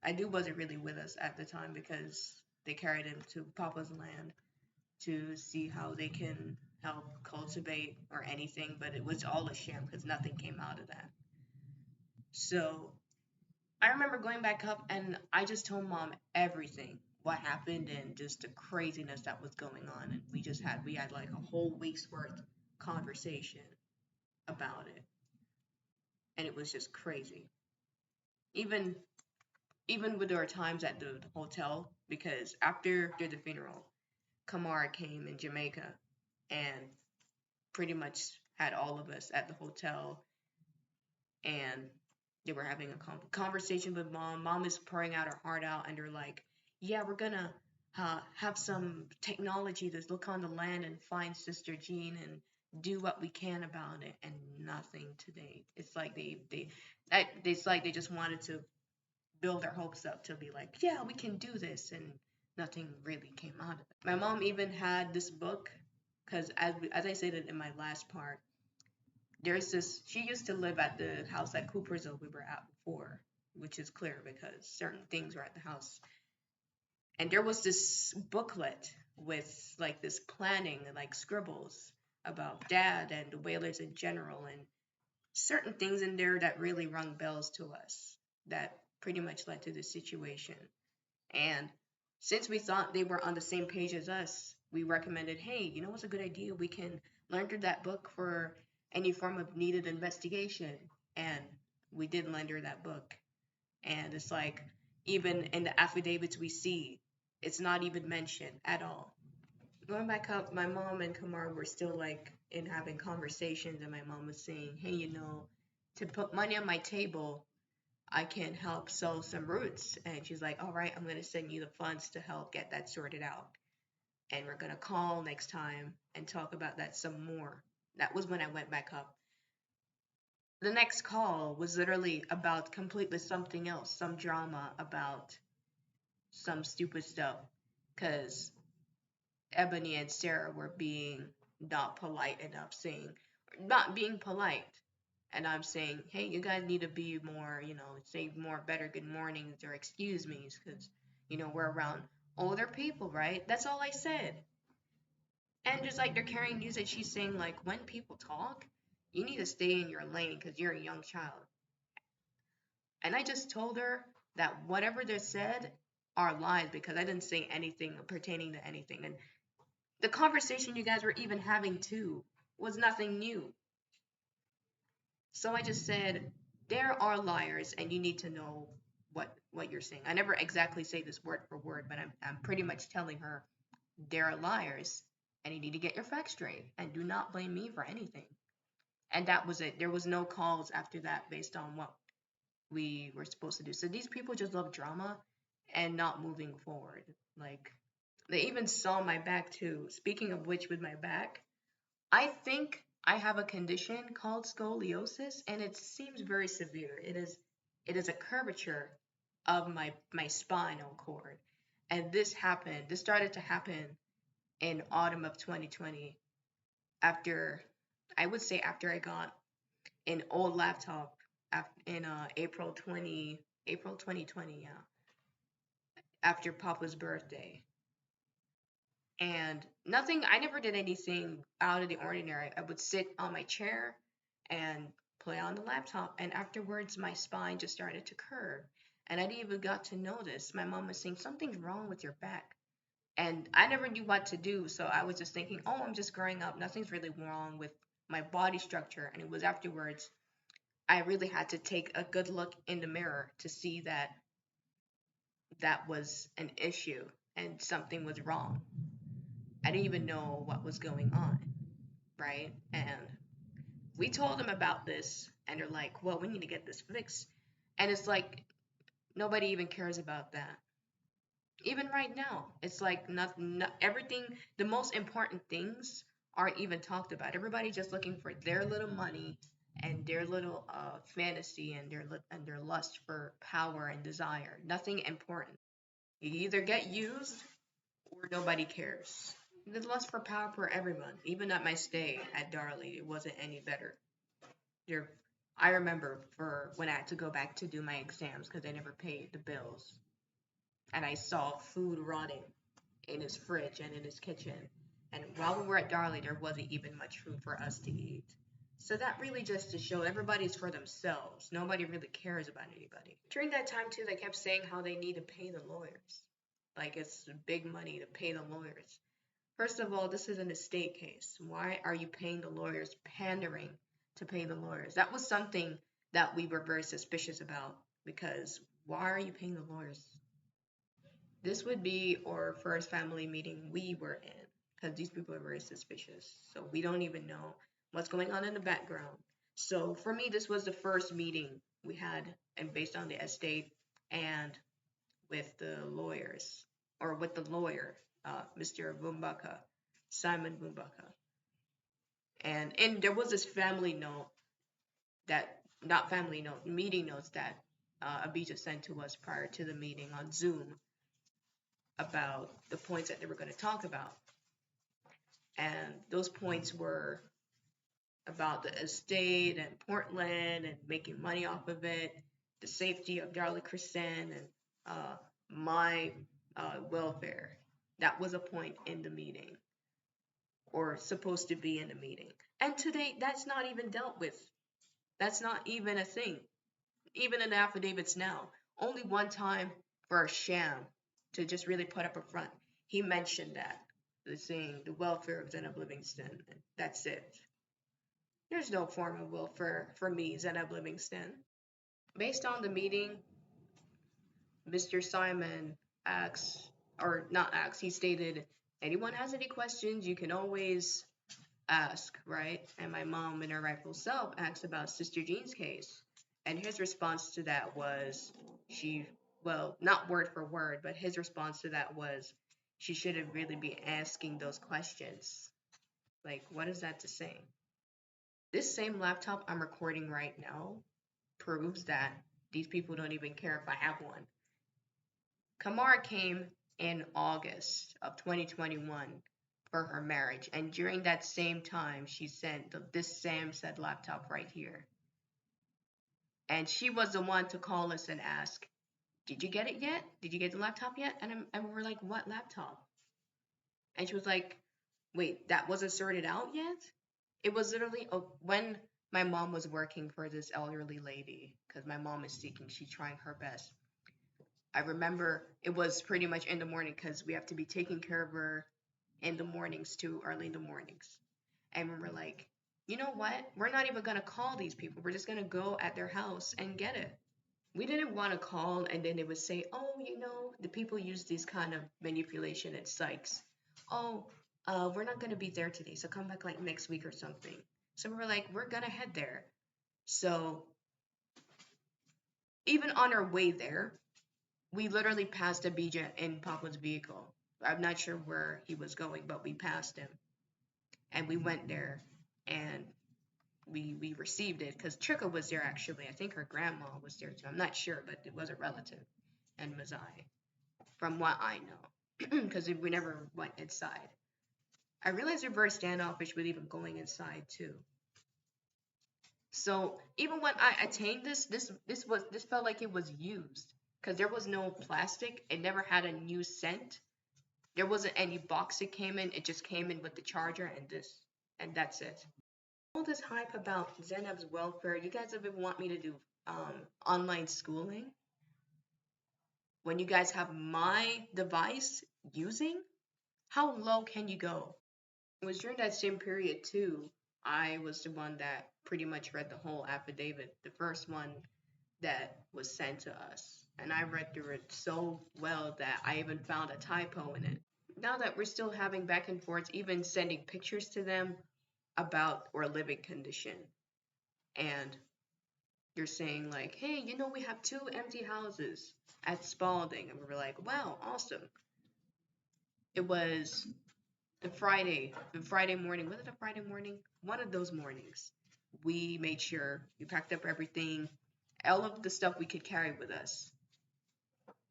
I do wasn't really with us at the time because they carried him to Papa's land to see how they can help cultivate or anything, but it was all a sham because nothing came out of that. So I remember going back up and I just told mom everything, what happened and just the craziness that was going on. And we had like a whole week's worth conversation about it. And it was just crazy. Even even with our times at the hotel, because after the funeral, Kamara came in Jamaica and pretty much had all of us at the hotel, and they were having a conversation with mom. Mom is pouring out her heart out, and they're like, "Yeah, we're gonna have some technology to look on the land and find Sister Jean and do what we can about it." And nothing today. It's like it's like they just wanted to build their hopes up to be like, "Yeah, we can do this," and nothing really came out of it. My mom even had this book, because as I said it in my last part, there's this she used to live at the house at Coopersville we were at before, which is clear because certain things were at the house. And there was this booklet with like this planning and like scribbles about dad and the Wailers in general, and certain things in there that really rung bells to us that pretty much led to this situation. And since we thought they were on the same page as us, we recommended, hey, you know what's a good idea? We can learn through that book for any form of needed investigation. And we did lend her that book. And it's like, even in the affidavits we see, it's not even mentioned at all. Going back up, my mom and Kamar were still like in having conversations, and my mom was saying, hey, to put money on my table, I can help sow some roots. And she's like, all right, I'm going to send you the funds to help get that sorted out. And we're going to call next time and talk about that some more. That was when I went back up. The next call was literally about completely something else, some drama about some stupid stuff. Because Ebony and Sarah were being not polite enough, not being polite. And I'm saying, hey, you guys need to be more, say more better good mornings or excuse me's because, we're around older people, right? That's all I said. And just like they're carrying news that she's saying, like, when people talk, you need to stay in your lane because you're a young child. And I just told her that whatever they said are lies because I didn't say anything pertaining to anything. And the conversation you guys were even having too was nothing new. So I just said, there are liars and you need to know what you're saying. I never exactly say this word for word, but I'm pretty much telling her there are liars and you need to get your facts straight and do not blame me for anything. And that was it. There was no calls after that based on what we were supposed to do. So these people just love drama and not moving forward. Like, they even saw my back too. Speaking of which, with my back, I think I have a condition called scoliosis, and it seems very severe. It is a curvature of my spinal cord. And this started to happen in autumn of 2020 after I would say after I got an old laptop in April 2020, yeah, after Papa's birthday. And nothing, I never did anything out of the ordinary. I would sit on my chair and play on the laptop, and afterwards my spine just started to curve. And I didn't even got to notice. My mom was saying, something's wrong with your back. And I never knew what to do, so I was just thinking, oh, I'm just growing up. Nothing's really wrong with my body structure. And it was afterwards I really had to take a good look in the mirror to see that that was an issue and something was wrong. I didn't even know what was going on, right? And we told them about this, and they're like, well, we need to get this fixed. And it's like, nobody even cares about that. Even right now, it's like everything, the most important things aren't even talked about. Everybody's just looking for their little money and their little fantasy and their lust for power and desire. Nothing important. You either get used or nobody cares. The lust for power for everyone. Even at my stay at Darley, it wasn't any better. There, I remember for when I had to go back to do my exams because I never paid the bills, and I saw food rotting in his fridge and in his kitchen. And while we were at Darley, there wasn't even much food for us to eat. So that really just to show everybody's for themselves. Nobody really cares about anybody. During that time too, they kept saying how they need to pay the lawyers. Like it's big money to pay the lawyers. First of all, this is an estate case. Why are you paying the lawyers, pandering to pay the lawyers? That was something that we were very suspicious about because why are you paying the lawyers? This would be our first family meeting we were in because these people are very suspicious. So we don't even know what's going on in the background. So for me, this was the first meeting we had, and based on the estate and with the lawyers, or with the lawyer, Mr. Bumbaka, Simon Bumbaka. And there was this family note that, not family note, meeting notes that Abija sent to us prior to the meeting on Zoom about the points that they were going to talk about. And those points were about the estate and Portland and making money off of it, the safety of Darley Crescent, and my welfare. That was a point in the meeting, or supposed to be in the meeting. And today, that's not even dealt with. That's not even a thing. Even in the affidavits now, only one time for a sham to just really put up a front. He mentioned that, the saying, the welfare of Zainab Livingston. And that's it. There's no form of welfare for me, Zainab Livingston. Based on the meeting, Mr. Simon asks, or not asks, he stated, anyone has any questions, you can always ask, right? And my mom, in her rightful self, asked about Sister Jean's case. And his response to that was, well, not word for word, but his response to that was, she shouldn't really be asking those questions. Like, what is that to say? This same laptop I'm recording right now proves that these people don't even care if I have one. Kamara came in August of 2021 for her marriage, and during that same time, she sent this same said laptop right here. And she was the one to call us and ask, did you get it yet? Did you get the laptop yet? And we're like, what laptop? And she was like, wait, that wasn't sorted out yet? It was literally when my mom was working for this elderly lady, because my mom is seeking, she's trying her best. I remember it was pretty much in the morning because we have to be taking care of her in the mornings too, early in the mornings. And we were like, you know what? We're not even going to call these people. We're just going to go at their house and get it. We didn't want to call and then they would say, oh, the people use these kind of manipulation and psychs. Oh, we're not going to be there today, so come back like next week or something. So we were like, we're going to head there. So even on our way there, we literally passed Abija in Papa's vehicle. I'm not sure where he was going, but we passed him. And we went there and we received it because Trika was there actually. I think her grandma was there too. I'm not sure, but it was a relative and Mazai, from what I know, because we never went inside. I realized they're very standoffish with even going inside too. So even when I attained this felt like it was used because there was no plastic. It never had a new scent. There wasn't any box it came in. It just came in with the charger and this, and that's it. All this hype about Zenab's welfare. You guys ever want me to do online schooling when you guys have my device using? How low can you go? It was during that same period too. I was the one that pretty much read the whole affidavit, the first one that was sent to us. And I read through it so well that I even found a typo in it. Now that we're still having back and forth, even sending pictures to them about our living condition, and you're saying like, hey, we have two empty houses at Spalding, and we were like, wow, awesome. It was the Friday morning. Was it a Friday morning? One of those mornings. We made sure we packed up everything, all of the stuff we could carry with us.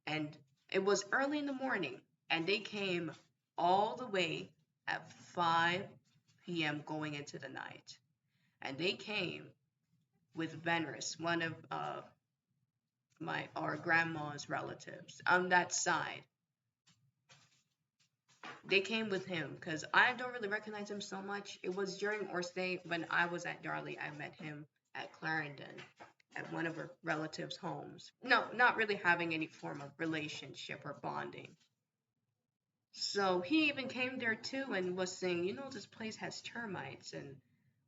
And it was early in the morning, and they came all the way at 5 p.m. going into the night. And they came with Venris, one of our grandma's relatives on that side. They came with him because I don't really recognize him so much. It was during our stay when I was at Darley. I met him at Clarendon at one of her relatives' homes. No, not really having any form of relationship or bonding. So he even came there too and was saying, this place has termites and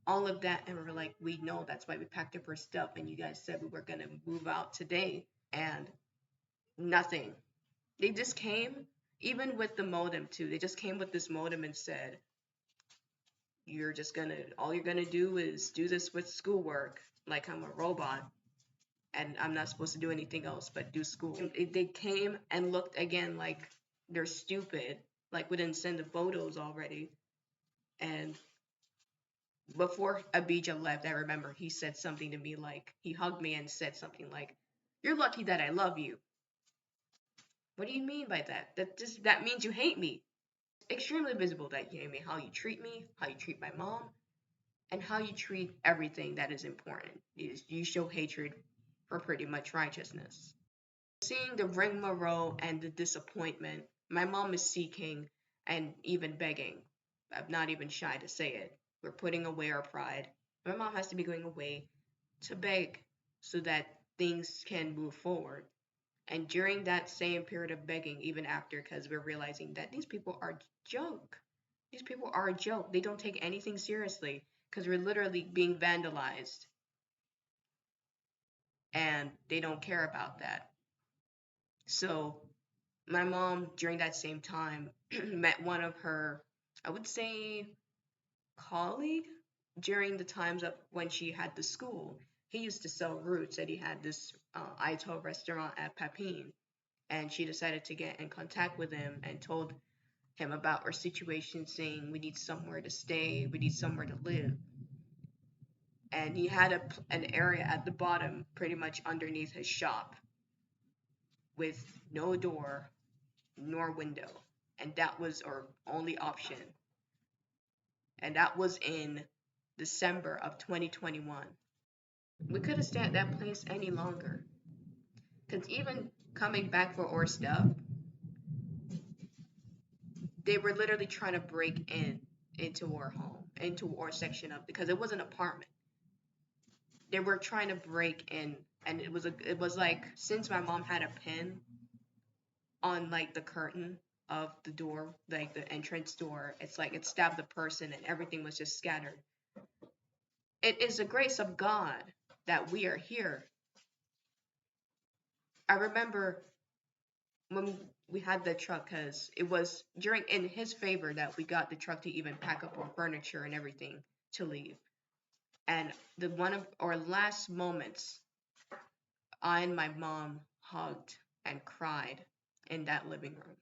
all of that. And we were like, we know, that's why we packed up our stuff. And you guys said we were going to move out today. And nothing. They just came, even with the modem too. They just came with this modem and said, all you're gonna do is do this with schoolwork, like I'm a robot, and I'm not supposed to do anything else but do school. They came and looked again like they're stupid, like we didn't send the photos already. And before Abijah left, I remember he said something to me like, he hugged me and said something like, "You're lucky that I love you." What do you mean by that? That means you hate me. Extremely visible that you hate me. How you treat me, how you treat my mom, and how you treat everything that is important. You show hatred for pretty much righteousness. Seeing the rigmarole and the disappointment, my mom is seeking and even begging. I'm not even shy to say it. We're putting away our pride. My mom has to be going away to beg so that things can move forward. And during that same period of begging, even after, because we're realizing that these people are junk. These people are a joke. They don't take anything seriously because we're literally being vandalized. And they don't care about that. So my mom, during that same time, met one of her, I would say, colleague during the times of when she had the school. He used to sell roots, and he had this Ito restaurant at Papine. And she decided to get in contact with him and told him about our situation, saying we need somewhere to stay, we need somewhere to live. And he had an area at the bottom, pretty much underneath his shop, with no door nor window. And that was our only option. And that was in December of 2021. We couldn't stay at that place any longer. Because even coming back for our stuff, they were literally trying to break into our home, into our section of, because it was an apartment. They were trying to break in, and it was like, since my mom had a pin on like the curtain of the door, like the entrance door, it's like it stabbed the person and everything was just scattered. It is the grace of God that we are here. I remember when we had the truck, because it was during in his favor that we got the truck to even pack up our furniture and everything to leave. And the one of our last moments, I and my mom hugged and cried in that living room.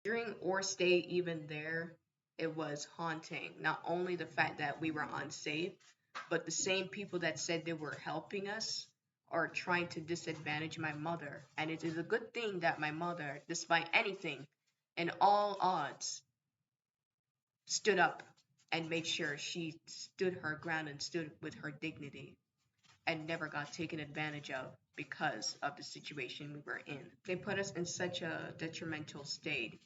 During our stay, even there, it was haunting. Not only the fact that we were unsafe, but the same people that said they were helping us are trying to disadvantage my mother. And it is a good thing that my mother, despite anything and all odds, stood up and made sure she stood her ground and stood with her dignity. and never got taken advantage of because of the situation we were in. They put us in such a detrimental state.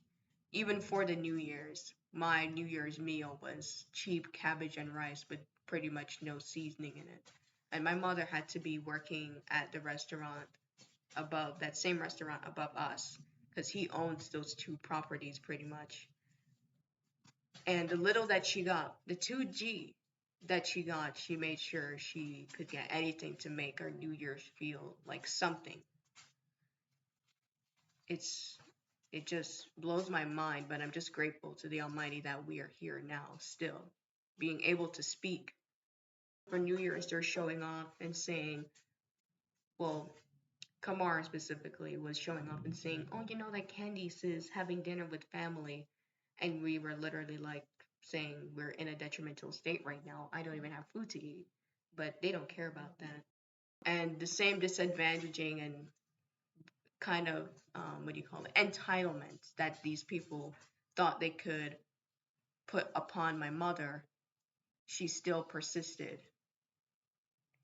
Even for the New Year's, my New Year's meal was cheap cabbage and rice with pretty much no seasoning in it. And my mother had to be working at the restaurant above, that same restaurant above us, because he owns those two properties pretty much. And the little that she got, the 2G that she got, she made sure she could get anything to make our New Year's feel like something. It just blows my mind, but I'm just grateful to the Almighty that we are here now, still being able to speak. For New Year's, they're showing off and saying, well, Kamar specifically was showing off and saying, oh, you know that Candice is having dinner with family. And we were literally like saying, we're in a detrimental state right now. I don't even have food to eat. But they don't care about that. And the same disadvantaging and kind of, entitlements that these people thought they could put upon my mother, she still persisted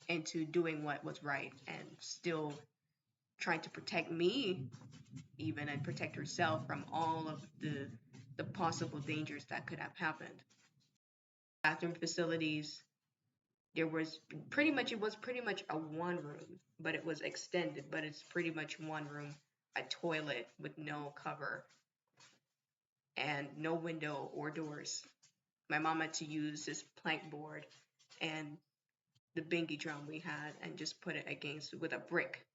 into doing what was right and still trying to protect me even and protect herself from all of the possible dangers that could have happened. Bathroom facilities, it was pretty much a one room, but it was extended, but it's pretty much one room, a toilet with no cover and no window or doors. My mom had to use this plank board and the bingy drum we had and just put it against with a brick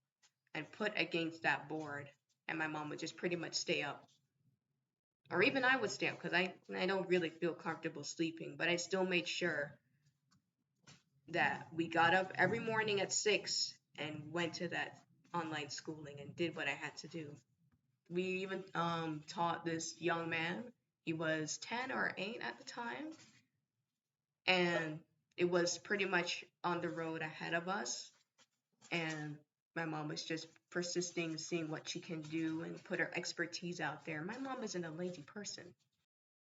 and put against that board, and my mom would just pretty much stay up. Or even I would stay up because I don't really feel comfortable sleeping, but I still made sure that we got up every morning at 6 and went to that online schooling and did what I had to do. We even taught this young man. He was 10 or 8 at the time, and it was pretty much on the road ahead of us. And my mom was just persisting, seeing what she can do and put her expertise out there. My mom isn't a lazy person.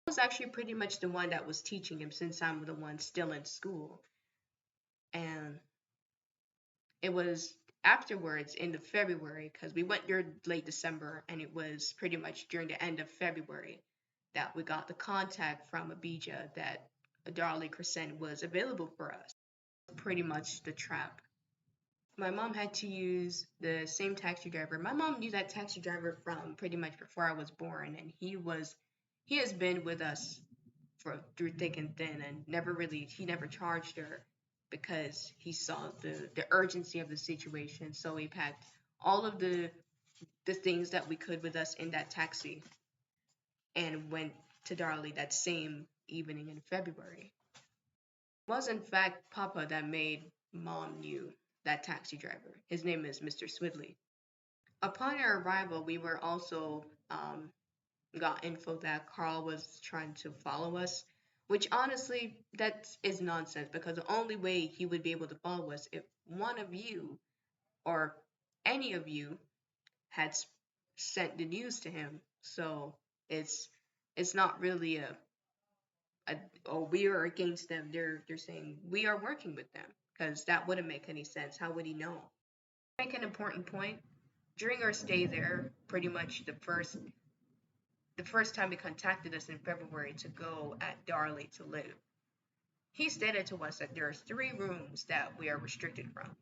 I was actually pretty much the one that was teaching him since I'm the one still in school. And it was afterwards in the February, because we went during late December, and it was pretty much during the end of February that we got the contact from Abijah that a Darley Crescent was available for us. Pretty much the trap. My mom had to use the same taxi driver. My mom knew that taxi driver from pretty much before I was born, and he has been with us through thick and thin, and he never charged her because he saw the urgency of the situation. So he packed all of the things that we could with us in that taxi and went to Darley that same evening in February. It was in fact Papa that made Mom knew that taxi driver. His name is Mr. Swidley. Upon our arrival, we were also got info that Carl was trying to follow us, which honestly, that is nonsense because the only way he would be able to follow us if one of you or any of you had sent the news to him. So it's not really oh, we are against them. They're saying we are working with them because that wouldn't make any sense. How would he know? Make an important point. During our stay there, pretty much the first time he contacted us in February to go at Darley to live, he stated to us that there are 3 rooms that we are restricted from: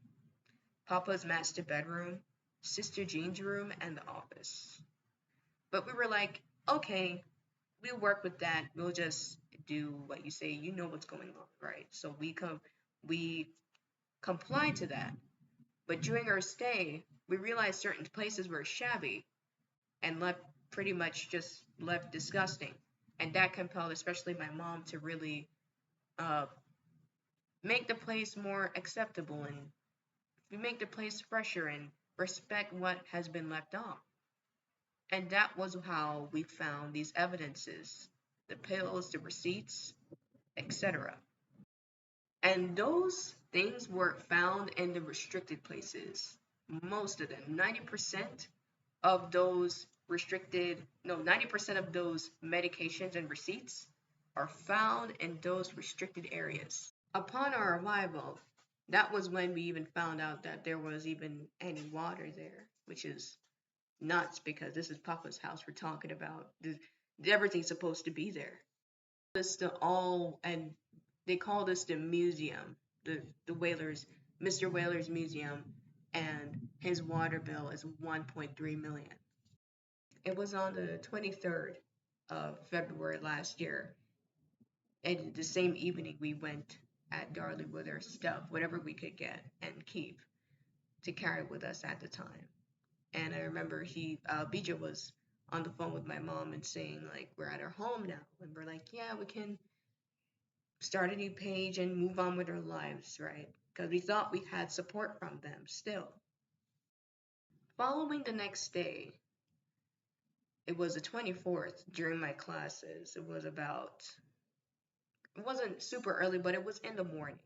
Papa's master bedroom, Sister Jean's room, and the office. But we were like, okay, we'll work with that. We'll just do what you say. You know what's going on, right? So we complied to that. But during our stay, we realized certain places were shabby and left disgusting. And that compelled especially my mom to really uh, make the place more acceptable and make the place fresher and respect what has been left off. And that was how we found these evidences: the pills, the receipts, etc. And those things were found in the restricted places. Most of them, 90% of those 90% of those medications and receipts are found in those restricted areas. Upon our arrival, That was when we even found out that there was even any water there, which is nuts because this is Papa's house we're talking about. Everything's supposed to be there. This the all and they call this the museum, the Whalers, Mr. Whaler's museum, and his water bill is 1.3 million. It was on the 23rd of February last year, and the same evening we went at Darley with our stuff, whatever we could get and keep to carry with us at the time. And I remember Bija was on the phone with my mom and saying like we're at our home now, and we're like, yeah, we can start a new page and move on with our lives, right? Because we thought we had support from them still. Following the next day, it was the 24th during my classes. It wasn't super early, but it was in the morning.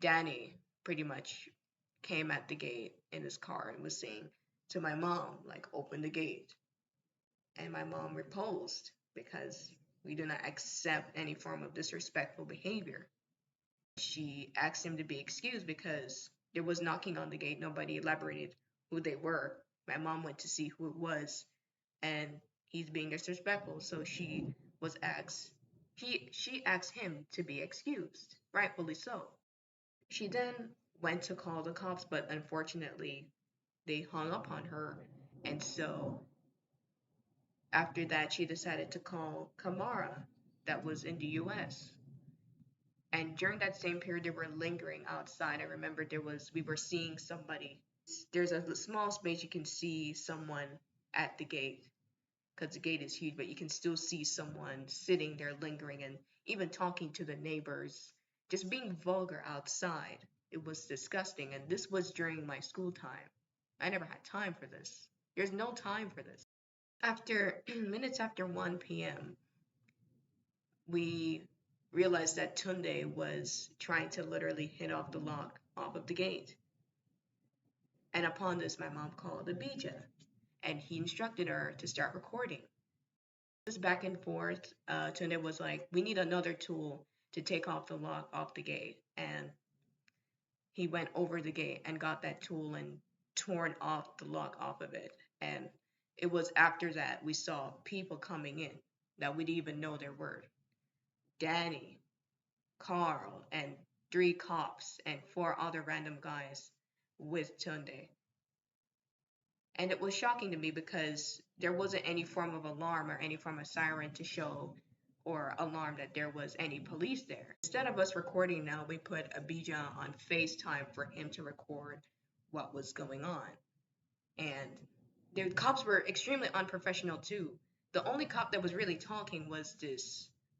Danny pretty much came at the gate in his car and was saying to my mom, like, open the gate. And my mom repulsed because we do not accept any form of disrespectful behavior. She asked him to be excused because there was knocking on the gate. Nobody elaborated who they were. My mom went to see who it was, and he's being disrespectful. So she asked him to be excused, rightfully so. She then went to call the cops, but unfortunately, they hung up on her. And so after that, she decided to call Kamara, that was in the US. And during that same period, they were lingering outside. I remember we were seeing somebody. There's a small space you can see someone at the gate because the gate is huge, but you can still see someone sitting there lingering and even talking to the neighbors, just being vulgar outside. It was disgusting. And this was during my school time. I never had time for this. There's no time for this. After minutes after 1 p.m., we realized that Tunde was trying to literally hit off the lock off of the gate. And upon this, my mom called Abijah, and he instructed her to start recording. This back and forth, Tunde was like, "We need another tool to take off the lock off the gate," and he went over the gate and got that tool and torn off the lock off of it. And it was after that we saw people coming in that we didn't even know their word. Danny, Carl, and 3 cops and 4 other random guys with Tunde. And it was shocking to me because there wasn't any form of alarm or any form of siren to show or alarm that there was any police there. Instead of us recording now, we put Abijah on FaceTime for him to record what was going on. And the cops were extremely unprofessional too. The only cop that was really talking was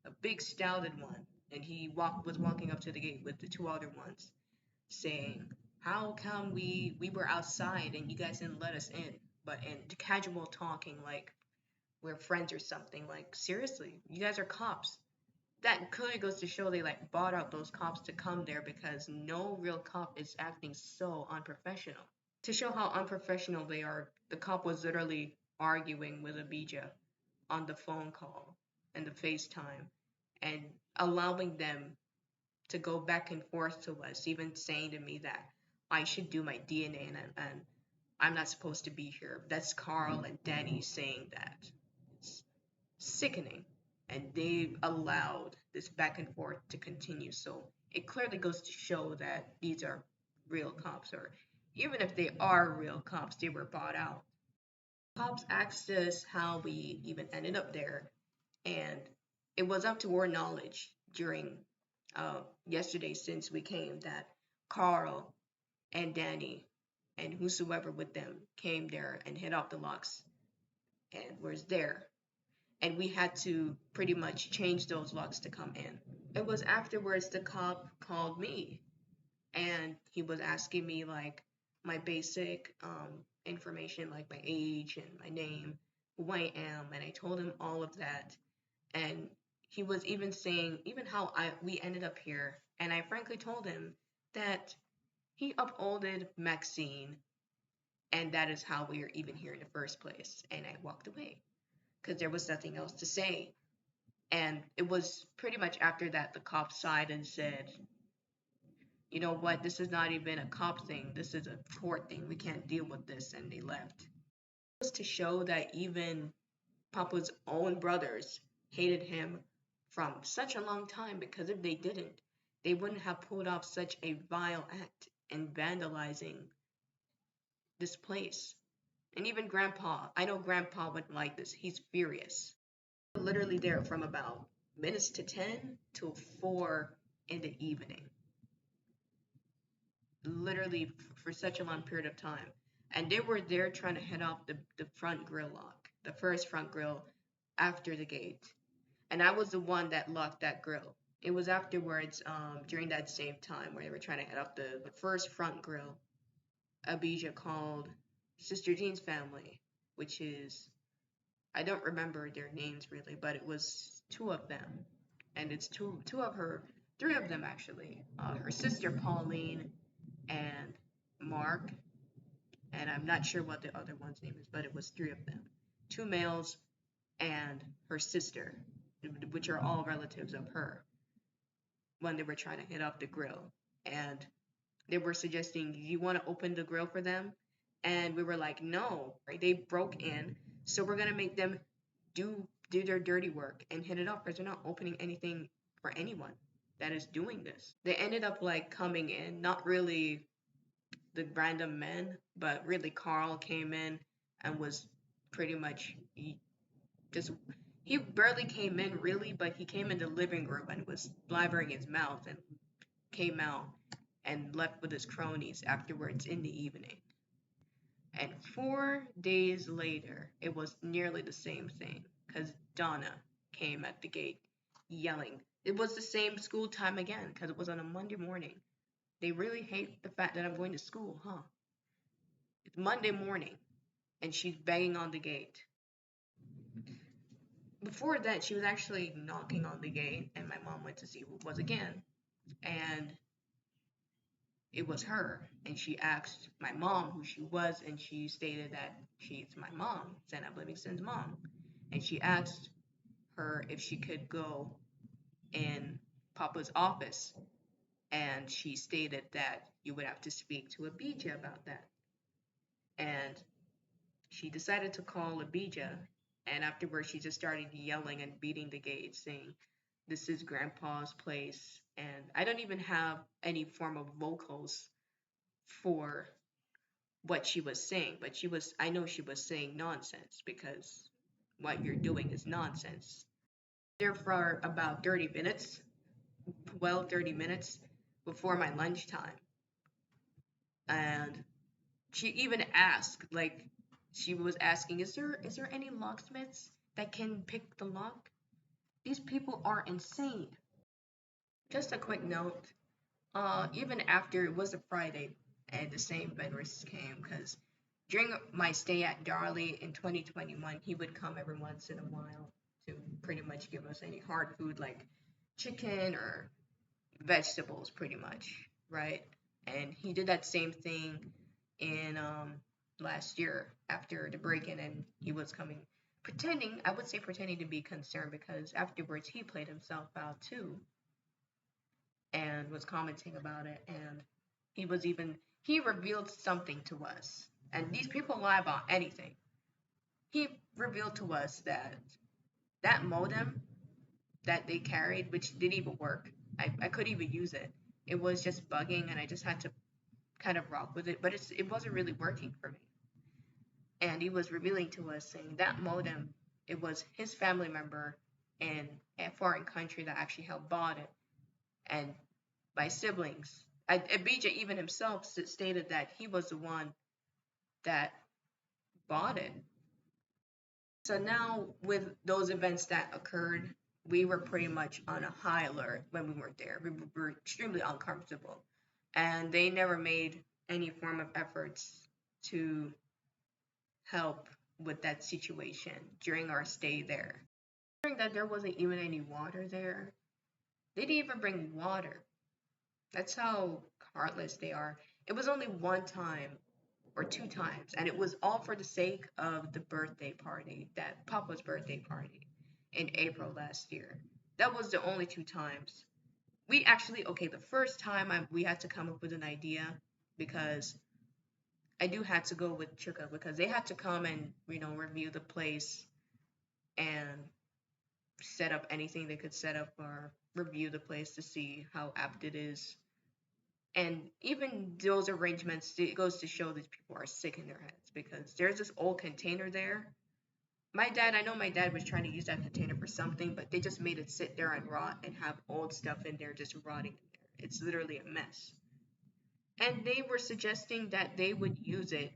a big stouted one, and he was walking up to the gate with the 2 other ones, saying, "How come we were outside and you guys didn't let us in?" But in casual talking, like we're friends or something. Like seriously, you guys are cops. That clearly goes to show they like bought out those cops to come there because no real cop is acting so unprofessional. To show how unprofessional they are, the cop was literally arguing with Abijah on the phone call and the FaceTime and allowing them to go back and forth to us, even saying to me that I should do my DNA and I'm not supposed to be here. That's Carl and Danny saying that. It's sickening. And they allowed this back and forth to continue. So it clearly goes to show that these are real cops, or even if they are real cops, they were bought out. Cops asked us how we even ended up there, and it was up to our knowledge during yesterday since we came that Carl and Danny and whosoever with them came there and hit off the locks and was there. And we had to pretty much change those locks to come in. It was afterwards the cop called me and he was asking me like my basic information, like my age and my name, who I am, and I told him all of that. And he was even saying even how we ended up here, and I frankly told him that he upholded Maxine, and that is how we are even here in the first place. And I walked away because there was nothing else to say. And it was pretty much after that the cop sighed and said, you know what, this is not even a cop thing, this is a court thing, we can't deal with this, and they left. It was to show that even Papa's own brothers hated him from such a long time, because if they didn't, they wouldn't have pulled off such a vile act and vandalizing this place. And even Grandpa, I know Grandpa wouldn't like this. He's furious. Literally there from about minutes to 10 till 4 in the evening. Literally for such a long period of time. And they were there trying to head off the front grill lock, the first front grill after the gate. And I was the one that locked that grill. It was afterwards, during that same time where they were trying to head off the first front grill, Abijah called Sister Jean's family, which is, I don't remember their names really, but it was two of them. And it's two of her, three of them actually. Her sister Pauline and Mark, and I'm not sure what the other one's name is, but it was three of them. Two males and her sister, which are all relatives of her, when they were trying to hit up the grill. And they were suggesting, you want to open the grill for them? And we were like, no, right? They broke in, so we're gonna make them do their dirty work and hit it up, because they're not opening anything for anyone that is doing this. They ended up like coming in, not really the random men, but really Carl came in and was pretty much just, he barely came in really, but he came in the living room and was blabbering his mouth and came out and left with his cronies afterwards in the evening. And 4 days later, it was nearly the same thing, because Donna came at the gate yelling. It was the same school time again, because it was on a Monday morning. They really hate the fact that I'm going to school, huh? It's Monday morning, and she's banging on the gate. Before that, she was actually knocking on the gate, and my mom went to see who it was again. And it was her, and she asked my mom who she was, and she stated that she's my mom, Zainab Livingston's mom. And she asked her if she could go in Papa's office, and she stated that you would have to speak to Abijah about that. And she decided to call Abijah, and afterwards she just started yelling and beating the gate, saying, this is Grandpa's place, and I don't even have any form of vocals for what she was saying, but I know she was saying nonsense, because what you're doing is nonsense. There for about 30 minutes, 30 minutes before my lunchtime. And she even asked, like, she was asking, is there any locksmiths that can pick the lock? These people are insane. Just a quick note, even after it was a Friday and the same vendors came, because during my stay at Darley in 2021, he would come every once in a while to pretty much give us any hard food like chicken or vegetables, pretty much, right? And he did that same thing in last year after the break-in, and he was coming, pretending to be concerned, because afterwards he played himself out too and was commenting about it, and he revealed something to us, and these people lie about anything. He revealed to us that that modem that they carried, which didn't even work, I couldn't even use it. It was just bugging, and I just had to kind of rock with it, but it wasn't really working for me. And he was revealing to us, saying that modem, it was his family member in a foreign country that actually helped bought it, and my siblings. Abijah even himself stated that he was the one that bought it. So now, with those events that occurred, we were pretty much on a high alert when we were there. We were extremely uncomfortable, and they never made any form of efforts to help with that situation during our stay there. During that, there wasn't even any water there. They didn't even bring water. That's how heartless they are. It was only one time or two times, and it was all for the sake of the birthday party, that Papa's birthday party in April last year. That was the only two times we actually, okay, the first time we had to come up with an idea because I do had to go with Chuka because they had to come and, review the place and set up anything they could set up or review the place to see how apt it is. And even those arrangements, it goes to show these people are sick in their heads because there's this old container there. I know my dad was trying to use that container for something, but they just made it sit there and rot and have old stuff in there just rotting in there. It's literally a mess. And they were suggesting that they would use it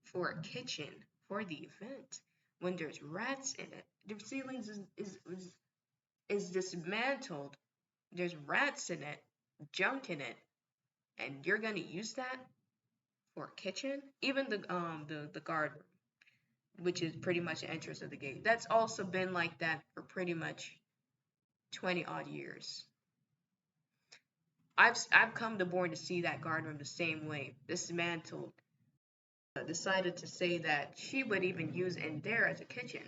for a kitchen for the event when there's rats in it. The ceilings is dismantled. There's rats in it, junk in it, and you're gonna use that for a kitchen? Even the guard room, which is pretty much the entrance of the gate. That's also been like that for pretty much 20 odd years. I've come to board to see that guard room the same way, dismantled. Decided to say that she would even use in there as a kitchen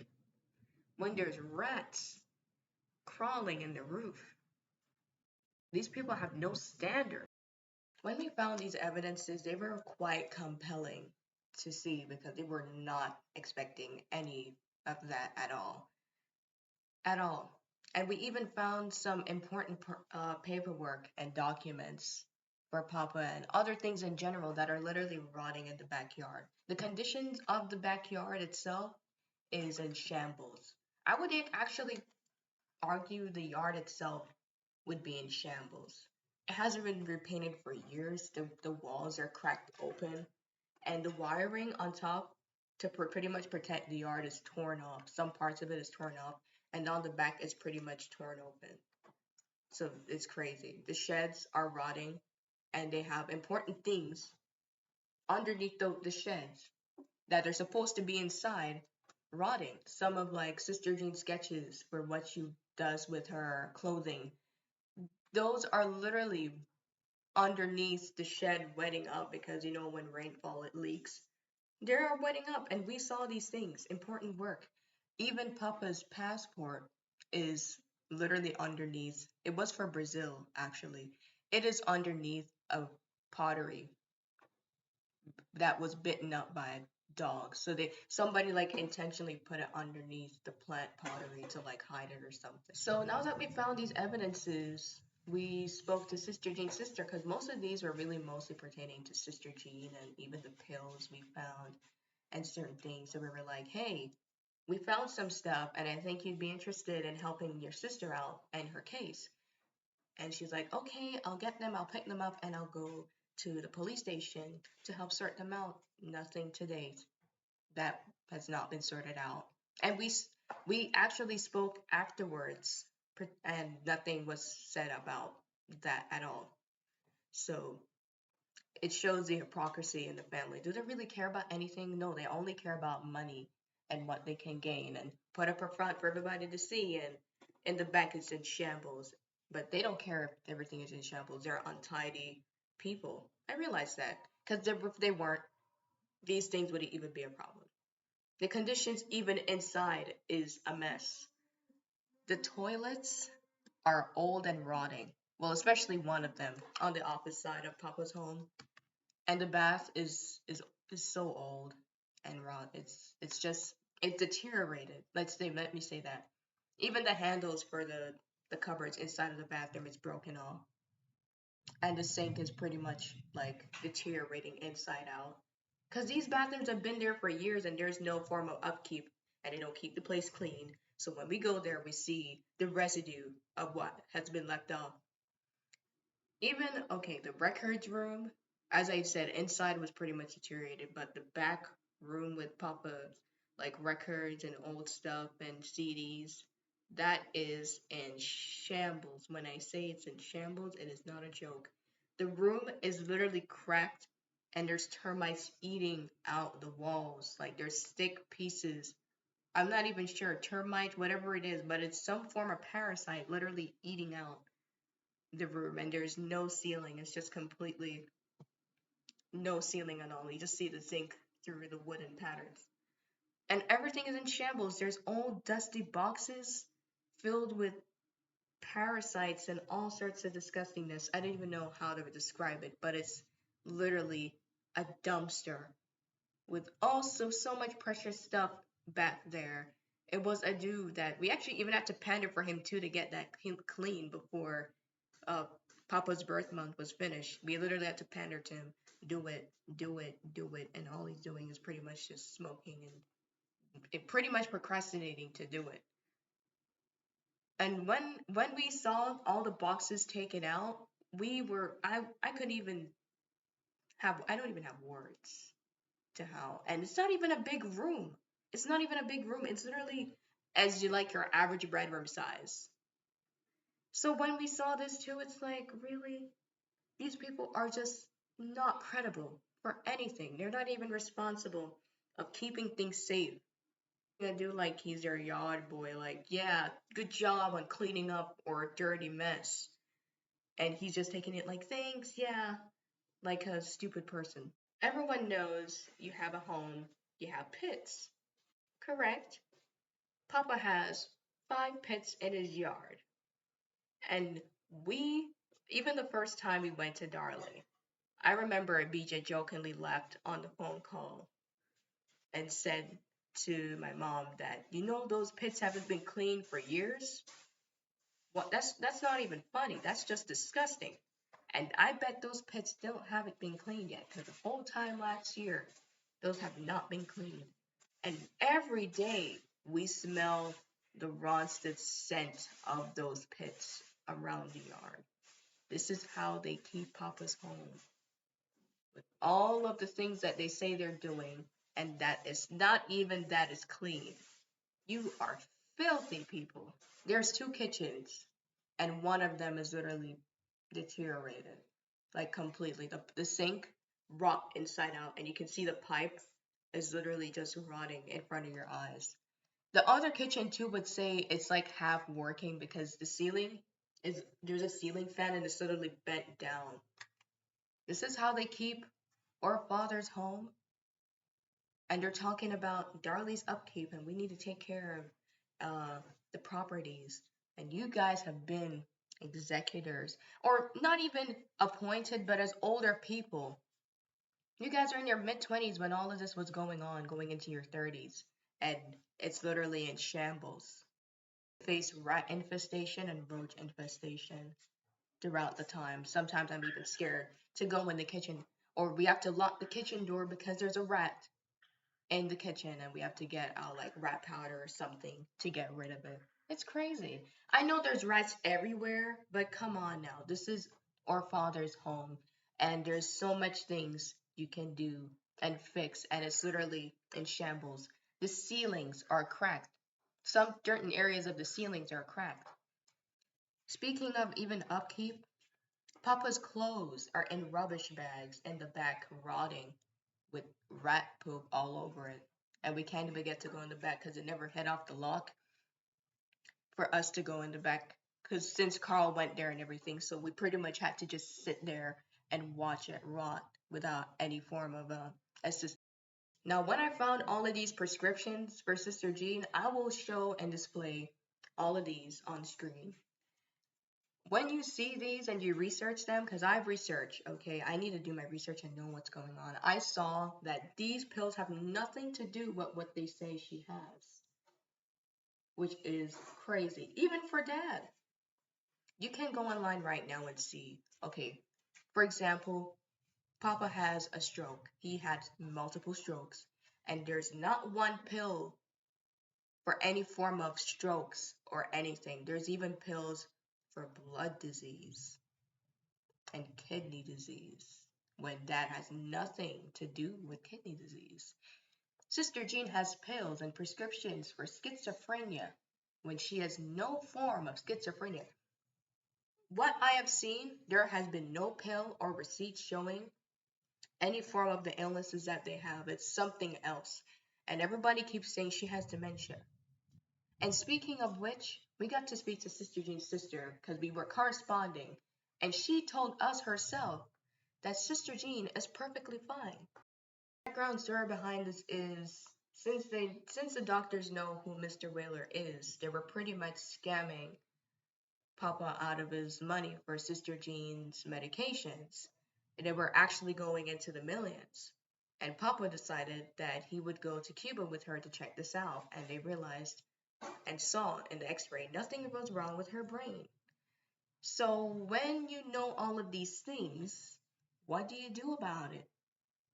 when there's rats crawling in the roof. These people have no standard. When we found these evidences, they were quite compelling to see because they were not expecting any of that at all. At all. And we even found some important paperwork and documents for Papa and other things in general that are literally rotting in the backyard. The conditions of the backyard itself is in shambles. I would actually argue the yard itself would be in shambles. It hasn't been repainted for years. The walls are cracked open, and the wiring on top to pretty much protect the yard is torn off. Some parts of it is torn off, and on the back is pretty much torn open. So it's crazy. The sheds are rotting, and they have important things underneath the sheds that are supposed to be inside rotting. Some of like Sister Jean's sketches for what she does with her clothing, those are literally underneath the shed wetting up because when rainfall it leaks. They are wetting up, and we saw these things. Important work. Even Papa's passport is literally underneath. It was for Brazil, actually. It is underneath a pottery that was bitten up by a dog. So somebody like intentionally put it underneath the plant pottery to like hide it or something. So now that we found these evidences, we spoke to Sister Jean's sister because most of these were really mostly pertaining to Sister Jean and even the pills we found and certain things. So we were like, hey, we found some stuff and I think you'd be interested in helping your sister out and her case. And she's like, okay, I'll get them, I'll pick them up, and I'll go to the police station to help sort them out. Nothing to date. That has not been sorted out. And we actually spoke afterwards, and nothing was said about that at all. So it shows the hypocrisy in the family. Do they really care about anything? No, they only care about money and what they can gain and put up a front for everybody to see. And in the back, it's in shambles. But they don't care if everything is in shambles. They're untidy people. I realize that because if they weren't, these things wouldn't even be a problem. The conditions, even inside, is a mess. The toilets are old and rotting. Well, especially one of them on the opposite side of Papa's home. And the bath is so old and rot. It's just it deteriorated. Let me say that. Even the handles for the cupboards inside of the bathroom is broken off. And the sink is pretty much like deteriorating inside out. Because these bathrooms have been there for years and there's no form of upkeep and they don't keep the place clean. So when we go there, we see the residue of what has been left off. Even, okay, the records room, as I said, inside was pretty much deteriorated, but the back room with Papa's like records and old stuff and CDs, that is in shambles. When I say it's in shambles, it is not a joke. The room is literally cracked and there's termites eating out the walls. Like there's thick pieces. I'm not even sure, termites, whatever it is, but it's some form of parasite literally eating out the room, and there's no ceiling. It's just completely no ceiling at all. You just see the zinc through the wooden patterns. And everything is in shambles. There's old dusty boxes filled with parasites and all sorts of disgustingness. I don't even know how to describe it, but it's literally a dumpster with also so much precious stuff back there. It was a dude that we actually even had to pander for him too to get that clean before uh Papa's birth month was finished. We literally had to pander to him, do it, do it, do it, and all he's doing is pretty much just smoking and pretty much procrastinating to do it. And when we saw all the boxes taken out, we were I couldn't even have I don't even have words to how. And it's not even a big room. It's not even a big room. It's literally as you like your average bedroom size. So when we saw this too, it's like, really? These people are just not credible for anything. They're not even responsible of keeping things safe. Gonna do like he's your yard boy, like, yeah, good job on cleaning up or a dirty mess. And he's just taking it like, thanks, yeah, like a stupid person. Everyone knows you have a home, you have pets. Correct. Papa has 5 pets in his yard. And we, even the first time we went to Darley, I remember BJ jokingly left on the phone call and said to my mom that, those pits haven't been cleaned for years? Well, that's not even funny. That's just disgusting. And I bet those pits still haven't been cleaned yet because the whole time last year, those have not been cleaned. And every day we smell the rancid scent of those pits around the yard. This is how they keep Papa's home with all of the things that they say they're doing, and that is not even that is clean. You are filthy people. There's 2 kitchens, and one of them is literally deteriorated, like completely. The sink rot inside out, and you can see the pipe is literally just rotting in front of your eyes. The other kitchen too would say it's like half working because the ceiling is there's a ceiling fan and it's literally bent down. This is how they keep our father's home, and they're talking about Darley's upkeep and we need to take care of the properties. And you guys have been executors, or not even appointed, but as older people. You guys are in your mid 20s when all of this was going on, going into your 30s, and it's literally in shambles. Face rat infestation and roach infestation throughout the time. Sometimes I'm even scared to go in the kitchen, or we have to lock the kitchen door because there's a rat in the kitchen and we have to get out like rat powder or something to get rid of it. It's crazy. I know there's rats everywhere, but come on now. This is our father's home and there's so much things you can do and fix, and it's literally in shambles. The ceilings are cracked. Some certain areas of the ceilings are cracked. Speaking of even upkeep, Papa's clothes are in rubbish bags in the back rotting with rat poop all over it. And we can't even get to go in the back because it never hit off the lock for us to go in the back. Because since Carl went there and everything, so we pretty much had to just sit there and watch it rot without any form of assistance. Now, when I found all of these prescriptions for Sister Jean, I will show and display all of these on screen. When you see these and you research them, because I've researched, okay, I need to do my research and know what's going on. I saw that these pills have nothing to do with what they say she has, which is crazy. Even for Dad, you can go online right now and see, okay, for example, Papa has a stroke. He had multiple strokes, and there's not one pill for any form of strokes or anything. There's even pills for blood disease and kidney disease when that has nothing to do with kidney disease. Sister Jean has pills and prescriptions for schizophrenia when she has no form of schizophrenia. What I have seen, there has been no pill or receipt showing any form of the illnesses that they have. It's something else. And everybody keeps saying she has dementia. And speaking of which, we got to speak to Sister Jean's sister because we were corresponding, and she told us herself that Sister Jean is perfectly fine. The background story behind this is since the doctors know who Mr. Wailer is, they were pretty much scamming Papa out of his money for Sister Jean's medications. And they were actually going into the millions. And Papa decided that he would go to Cuba with her to check this out. And they realized and saw in the x-ray nothing was wrong with her brain. So when you know all of these things, what do you do about it?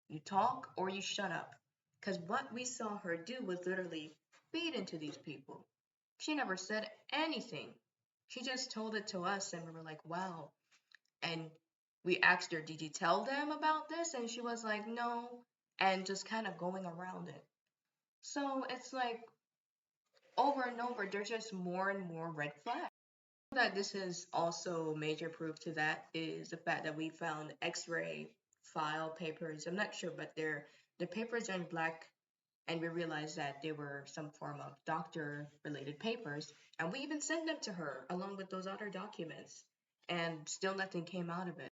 You talk or you shut up. Because what we saw her do was literally feed into these people. She never said anything. She just told it to us, and we were like, wow. And we asked her, did you tell them about this? And she was like, no, and just kind of going around it. So it's like over and over, there's just more and more red flags. That this is also major proof to that is the fact that we found x-ray file papers. I'm not sure, but the papers are in black, and we realized that they were some form of doctor related papers, and we even sent them to her along with those other documents, and still nothing came out of it.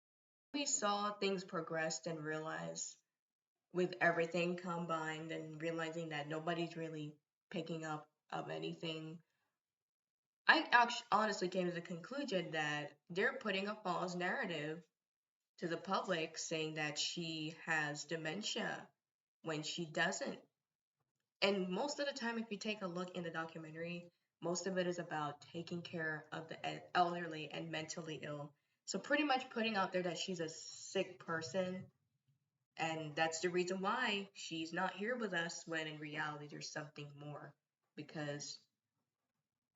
We saw things progressed and realized with everything combined and realizing that nobody's really picking up of anything, I actually honestly came to the conclusion that they're putting a false narrative to the public saying that she has dementia when she doesn't. And most of the time, if you take a look in the documentary, most of it is about taking care of the elderly and mentally ill. So pretty much putting out there that she's a sick person, and that's the reason why she's not here with us, when in reality there's something more. Because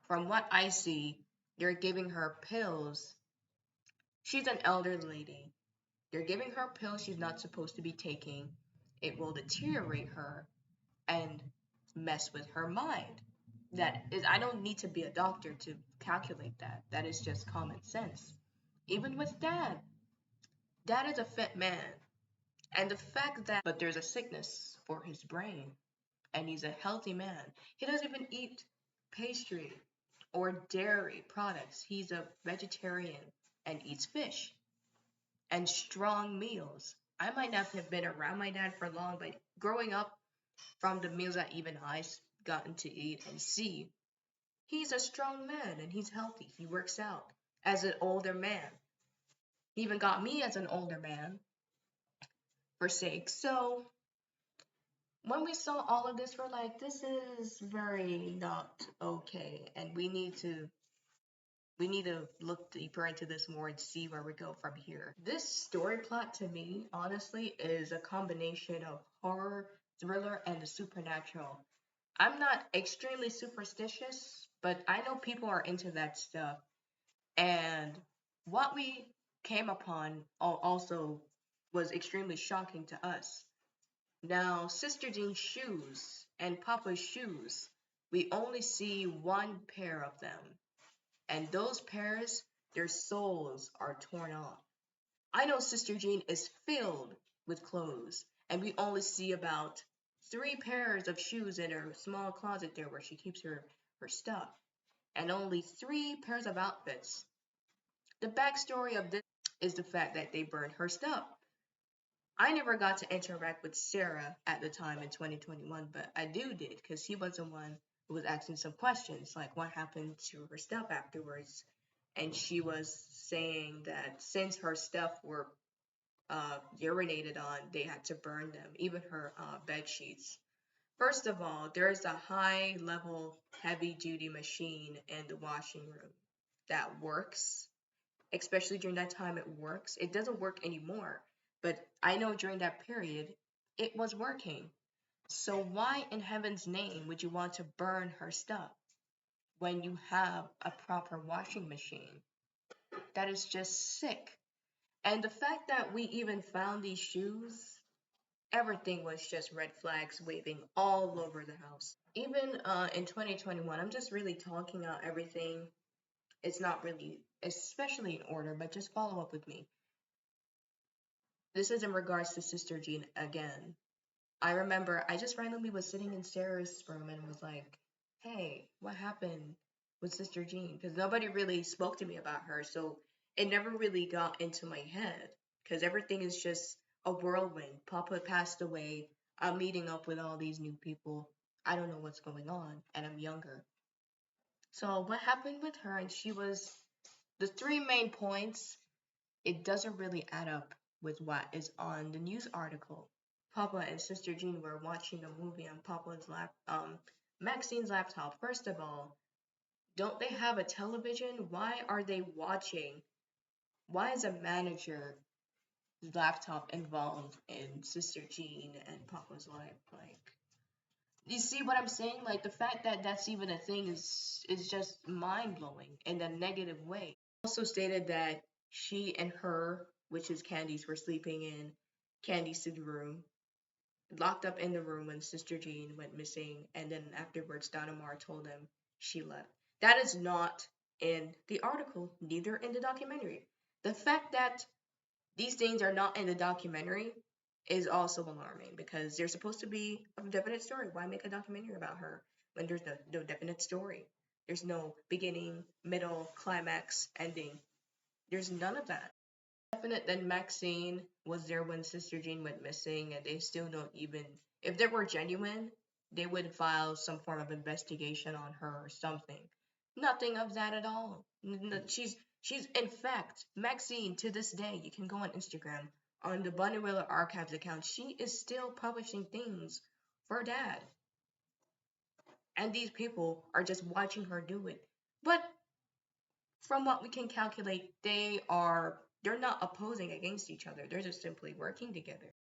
from what I see, they're giving her pills. She's an elderly lady. They're giving her pills she's not supposed to be taking. It will deteriorate her and mess with her mind. That is, I don't need to be a doctor to calculate that. That is just common sense. Even with dad, dad is a fit man. And the fact that, but there's a sickness for his brain, and he's a healthy man. He doesn't even eat pastry or dairy products. He's a vegetarian and eats fish and strong meals. I might not have been around my dad for long, but growing up, from the meals that even I've gotten to eat and see, he's a strong man and he's healthy. He works out as an older man. He even got me as an older man for sake. So when we saw all of this, we're like, this is very not okay, and we need to look deeper into this more and see where we go from here. This story plot to me, honestly, is a combination of horror, thriller, and the supernatural. I'm not extremely superstitious, but I know people are into that stuff. And what we came upon also was extremely shocking to us. Now, Sister Jean's shoes and Papa's shoes, we only see one pair of them. And those pairs, their soles are torn off. I know Sister Jean is filled with clothes, and we only see about three pairs of shoes in her small closet there where she keeps her stuff, and only three pairs of outfits. The backstory of this is the fact that they burned her stuff. I never got to interact with Sarah at the time in 2021, but I did because she was the one who was asking some questions, like what happened to her stuff afterwards. And she was saying that since her stuff were urinated on, they had to burn them, even her bed sheets. First of all, there's a high level, heavy duty machine in the washing room that works, especially during that time it works. It doesn't work anymore, but I know during that period it was working. So why in heaven's name would you want to burn her stuff when you have a proper washing machine? That is just sick. And the fact that we even found these shoes, everything was just red flags waving all over the house. Even in 2021, I'm just really talking out everything. It's not really, especially in order, but just follow up with me. This is in regards to Sister Jean again. I remember I just randomly was sitting in Sarah's room and was like, hey, what happened with Sister Jean? Because nobody really spoke to me about her. So it never really got into my head because everything is just a whirlwind. Papa passed away. I'm meeting up with all these new people. I don't know what's going on, and I'm younger. So what happened with her? And she was the three main points, it doesn't really add up with what is on the news article. Papa and Sister Jean were watching a movie on Maxine's laptop. First of all, don't they have a television? Why are they watching? Why is a manager laptop involved in Sister Jean and Papa's life? Like, you see what I'm saying? Like, the fact that that's even a thing is just mind blowing in a negative way. Also stated that she and her, which is Candice, were sleeping in Candice's room, locked up in the room when Sister Jean went missing, and then afterwards Donna Maar told them she left. That is not in the article, neither in the documentary. The fact that these things are not in the documentary is also alarming because there's supposed to be a definite story. Why make a documentary about her when there's no definite story? There's no beginning, middle, climax, ending. There's none of that. Definite that Maxine was there when Sister Jean went missing, and they still don't even. If they were genuine, they would file some form of investigation on her or something. Nothing of that at all. She's in fact Maxine to this day. You can go on Instagram on the Bunny Wailer Archives account. She is still publishing things for Dad, and these people are just watching her do it. But from what we can calculate, they're not opposing against each other. They're just simply working together.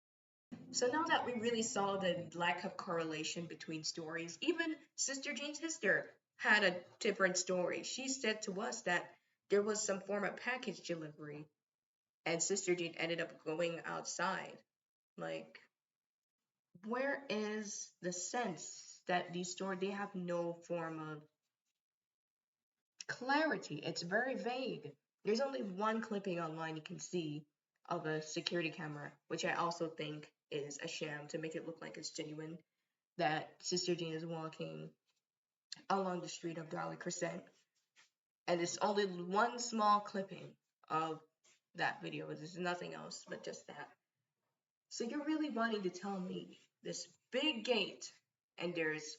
So now that we really saw the lack of correlation between stories, even Sister Jean's sister had a different story. She said to us that there was some form of package delivery, and Sister Jean ended up going outside. Like, where is the sense that these stories, they have no form of clarity? It's very vague. There's only one clipping online you can see of a security camera, which I also think is a sham to make it look like it's genuine. That Sister Jean is walking along the street of Darley Crescent, and it's only one small clipping of that video. There's nothing else but just that. So you're really wanting to tell me this big gate, and there's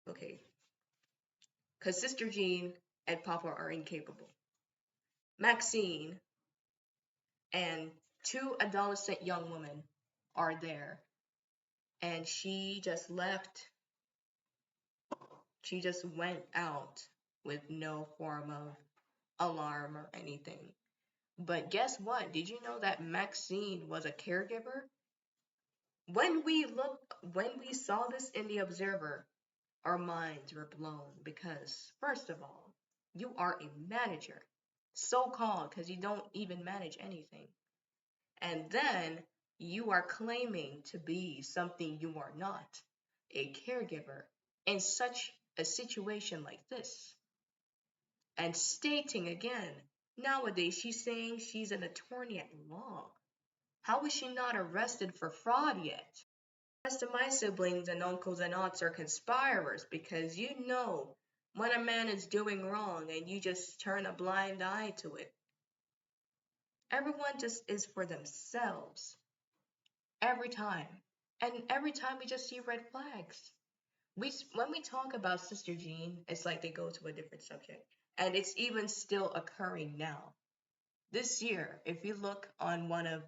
okay, because Sister Jean and Papa are incapable. Maxine and two adolescent young women are there, and she just left. She just went out with no form of alarm or anything. But guess what? Did you know that Maxine was a caregiver? When we saw this in the Observer, our minds were blown because, first of all, you are a manager, so called, because you don't even manage anything. And then you are claiming to be something you are not, a caregiver, in such a situation like this. And stating again, nowadays she's saying she's an attorney at law. How is she not arrested for fraud yet? The rest of my siblings and uncles and aunts are conspirators because you know when a man is doing wrong and you just turn a blind eye to it. Everyone just is for themselves. Every time. And every time we just see red flags. When we talk about Sister Jean, it's like they go to a different subject. And it's even still occurring now. This year, if you look on one of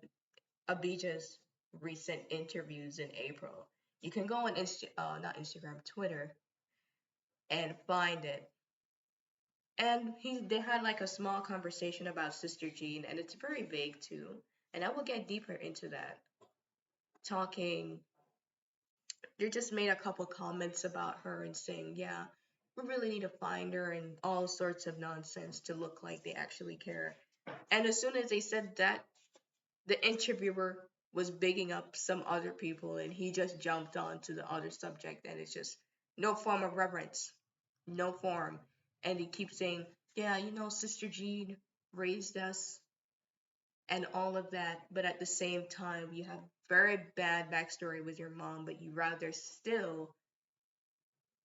Abijah's recent interviews in April, you can go on not Instagram, Twitter, and find it. And they had like a small conversation about Sister Jean, and it's very vague too. And I will get deeper into that. Talking, they just made a couple comments about her and saying, yeah, we really need to find her and all sorts of nonsense to look like they actually care. And as soon as they said that, the interviewer was bigging up some other people and he just jumped on to the other subject, and it's just no form of reverence, no form. And he keeps saying, yeah, Sister Jean raised us and all of that, but at the same time you have very bad backstory with your mom, but you rather still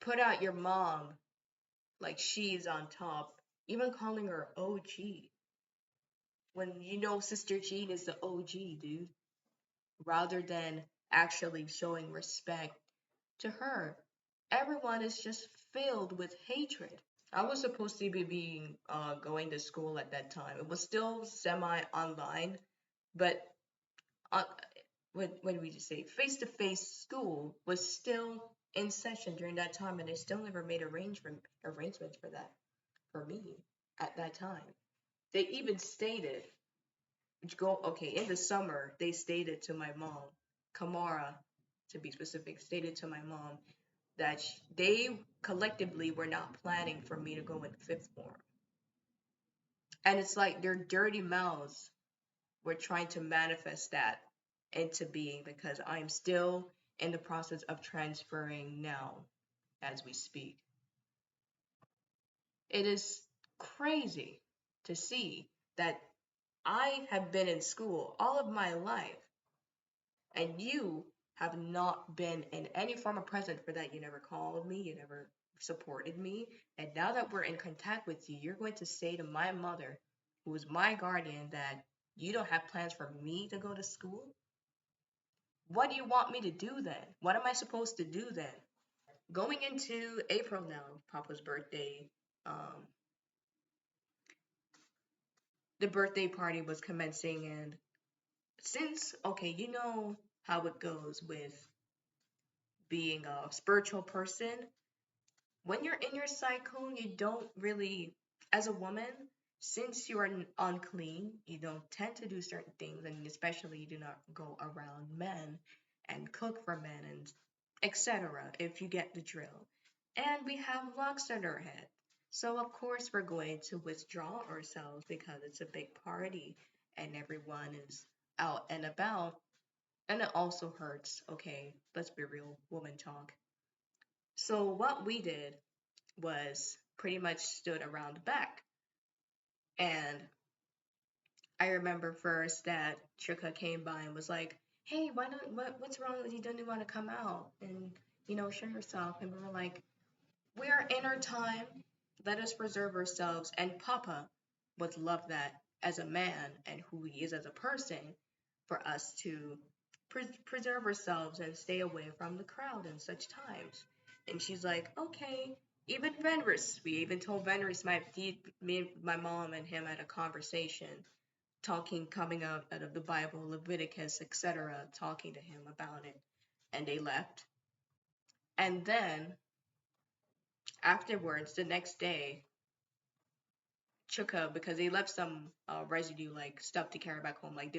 put out your mom like she's on top, even calling her OG when Sister Jean is the OG, dude, rather than actually showing respect to her. Everyone is just filled with hatred. I was supposed to be being going to school at that time. It was still semi online, but uh, when we say face to face school was still in session during that time, and they still never made arrangements for that for me at that time. They even stated go okay in the summer. They stated to my mom, Kamara, to be specific, stated to my mom that they collectively were not planning for me to go in fifth form. And it's like their dirty mouths were trying to manifest that into being because I'm still in the process of transferring now as we speak. It is crazy to see that I have been in school all of my life and you have not been in any form of present for that. You never called me, you never supported me. And now that we're in contact with you, you're going to say to my mother, who is my guardian, that you don't have plans for me to go to school? What do you want me to do then? What am I supposed to do then? Going into April now, Papa's birthday, um, the birthday party was commencing, and since, okay, you know how it goes with being a spiritual person, when you're in your cycle, you don't really, as a woman, since you are unclean, you don't tend to do certain things, and especially you do not go around men and cook for men and etc. If you get the drill. And we have locks on our head. So of course we're going to withdraw ourselves because it's a big party and everyone is out and about. And it also hurts, okay? Let's be real, woman talk. So what we did was pretty much stood around the back. And I remember first that Trika came by and was like, "Hey, why not? What's wrong with you? Don't you want to come out and show yourself?" And we were like, "We are in our time. Let us preserve ourselves." And Papa would love that as a man and who he is as a person, for us to preserve ourselves and stay away from the crowd in such times. And she's like, "Okay." Even Venris, we even told Venris, my mom and him had a conversation, talking, coming out of the Bible, Leviticus, etc., talking to him about it. And they left. And then afterwards, the next day, Chuka, because they left some residue, like stuff to carry back home. Like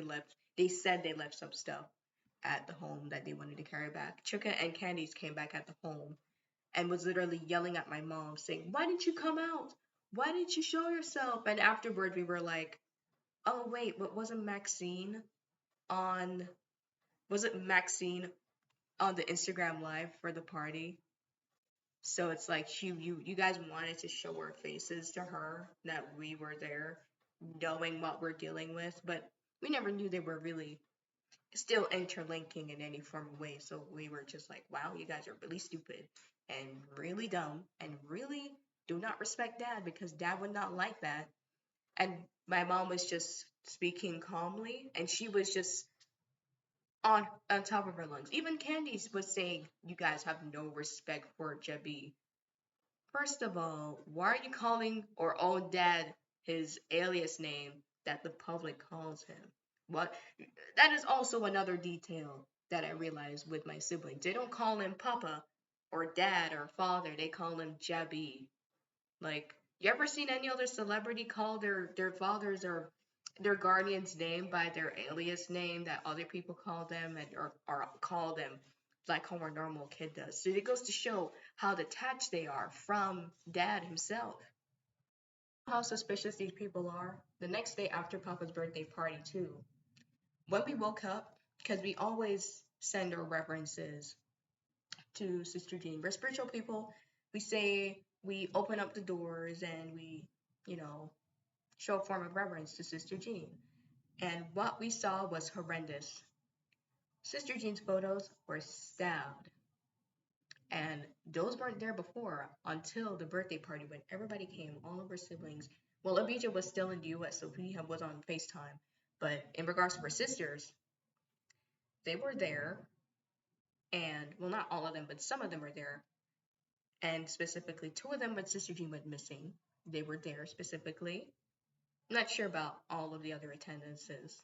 they said they left some stuff at the home that they wanted to carry back. Chuka and Candice came back at the home and was literally yelling at my mom, saying, "Why didn't you come out? Why didn't you show yourself?" And afterward, we were like, "Oh wait, but on was it Maxine on the Instagram live for the party?" So it's like you guys wanted to show our faces to her that we were there, knowing what we're dealing with, but we never knew they were really still interlinking in any form of way. So we were just like, wow, you guys are really stupid and really dumb and really do not respect dad because dad would not like that. And my mom was just speaking calmly and she was just on top of her lungs. Even Candice was saying, "You guys have no respect for Jebby." First of all, why are you calling our own dad his alias name that the public calls him? What? That is also another detail that I realized with my siblings. They don't call him Papa or Dad or Father. They call him Jabby. Like, you ever seen any other celebrity call their fathers or their guardian's name by their alias name that other people call them or call them like how a normal kid does? So it goes to show how detached they are from dad himself. How suspicious these people are. The next day after Papa's birthday party too, when we woke up, because we always send our references to Sister Jean. We're spiritual people. We say we open up the doors and we, you know, show a form of reverence to Sister Jean. And what we saw was horrendous. Sister Jean's photos were stabbed. And those weren't there before until the birthday party when everybody came, all of her siblings. Well, Abijah was still in the US, so he was on FaceTime. But in regards to her sisters, they were there. And, well, not all of them, but some of them were there. and specifically two of them when Sister Jean went missing. They were there specifically. I'm not sure about all of the other attendances,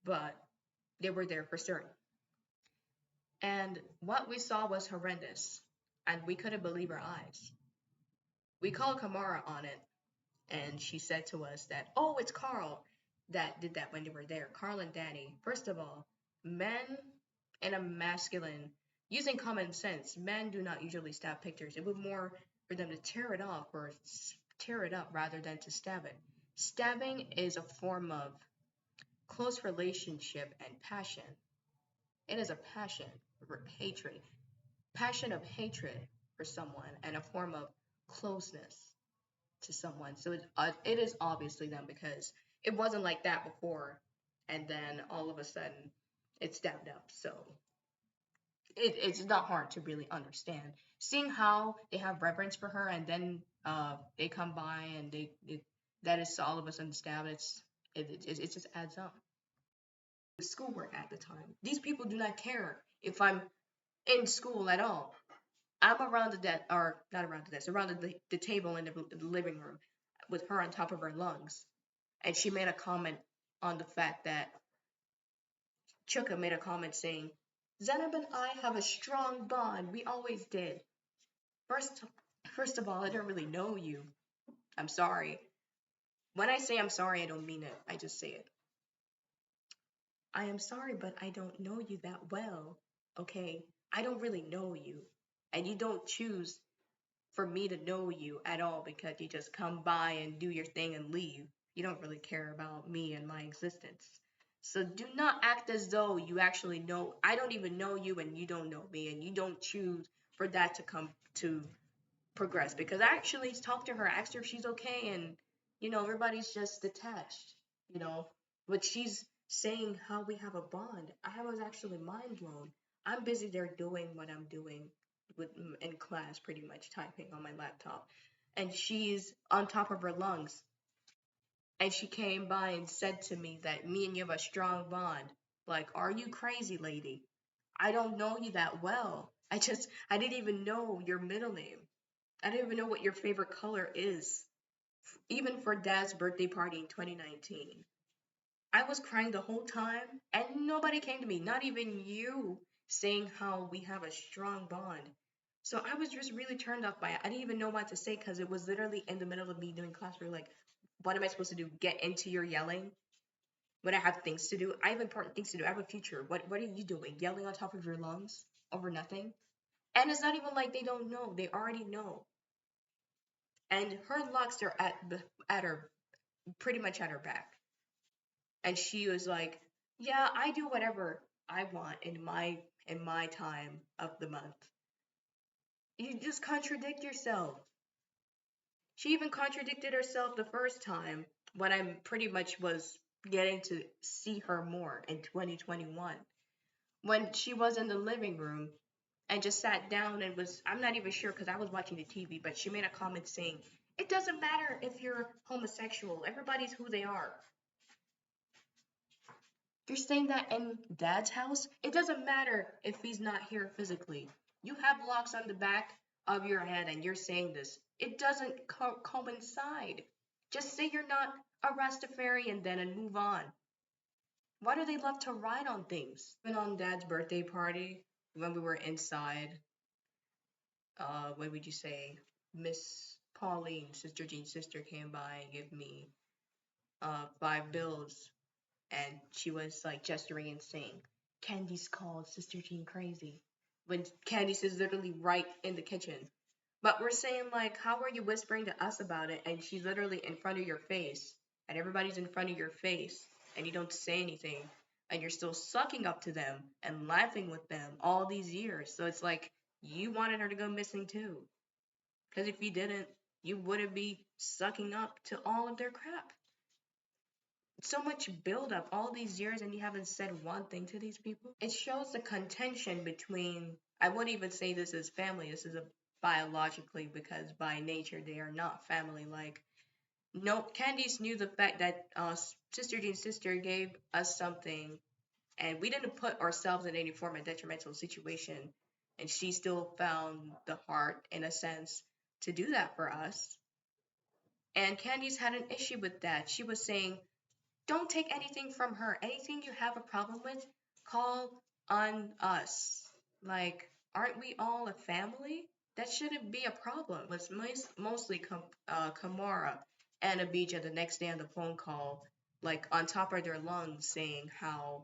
but they were there for certain. And what we saw was horrendous, and we couldn't believe our eyes. We called Kamara on it, and she said to us that, oh, it's Carl that did that when they were there. Carl and Danny. First of all, men in a masculine, using common sense, men do not usually stab pictures. It would more for them to tear it off or tear it up rather than to stab it. Stabbing is a form of close relationship and passion. It is a passion, hatred, passion of hatred for someone, and a form of closeness to someone. So it is obviously them because it wasn't like that before, and then all of a sudden it stabbed up. So it's not hard to really understand. Seeing how they have reverence for her, and then they come by and that is all of a sudden stabbed. It just adds up. The schoolwork at the time. These people do not care if I'm in school at all. I'm around the desk, or not around the desk, around the table in the living room with her on top of her lungs. And she made a comment on the fact that Chuka made a comment saying, Zenab and I have a strong bond. We always did. First, first of all, I don't really know you. I'm sorry. When I say I'm sorry, I don't mean it. I just say it. I am sorry, but I don't know you that well. Okay? I don't really know you. And you don't choose for me to know you at all because you just come by and do your thing and leave. You don't really care about me and my existence. So do not act as though you actually know. I don't even know you and you don't know me and you don't choose for that to come to progress because I actually talked to her, asked her if she's okay, and everybody's just detached, you know. But she's saying how we have a bond. I was actually mind blown. I'm busy there doing what I'm doing with in class, pretty much typing on my laptop, and she's on top of her lungs. And she came by and said to me that me and you have a strong bond. Like, are you crazy, lady? I don't know you that well. I didn't even know your middle name. I don't even know what your favorite color is, even for Dad's birthday party in 2019. I was crying the whole time, and nobody came to me, not even you, saying how we have a strong bond. So I was just really turned off by it. I didn't even know what to say because it was literally in the middle of me doing class. We are like, what am I supposed to do? Get into your yelling? When I have things to do? I have important things to do. I have a future. What are you doing? Yelling on top of your lungs over nothing? And it's not even like they don't know. They already know. And her locks are at her pretty much at her back. And she was like, "Yeah, I do whatever I want in my time of the month." You just contradict yourself. She even contradicted herself the first time when I pretty much was getting to see her more in 2021 when she was in the living room and just sat down and I'm not even sure because I was watching the TV, but she made a comment saying, it doesn't matter if you're homosexual, everybody's who they are. You're saying that in Dad's house? It doesn't matter if he's not here physically. You have locks on the back of your head and you're saying this. It doesn't coincide. Just say you're not a Rastafarian then and move on. Why do they love to ride on things? Even on Dad's birthday party, when we were inside, what would you say? Miss Pauline, Sister Jean's sister, came by and gave me 5 bills, and she was like gesturing and saying, "Candice called Sister Jean crazy," when Candice is literally right in the kitchen. But we're saying like, how are you whispering to us about it? And she's literally in front of your face, and everybody's in front of your face, and you don't say anything, and you're still sucking up to them and laughing with them all these years. So it's like you wanted her to go missing too. Because if you didn't, you wouldn't be sucking up to all of their crap. So much build up all these years and you haven't said one thing to these people. It shows the contention between, I wouldn't even say this is family, this is a biologically because by nature they are not family. Like, no, Candice knew the fact that Sister Jean's sister gave us something and we didn't put ourselves in any form of detrimental situation And she still found the heart, in a sense, to do that for us. And Candice had an issue with that. She was saying, don't take anything from her. Anything you have a problem with, call on us. Like, aren't we all a family? That shouldn't be a problem. It was mostly Kamara and Abijah the next day on the phone call, like on top of their lungs, saying how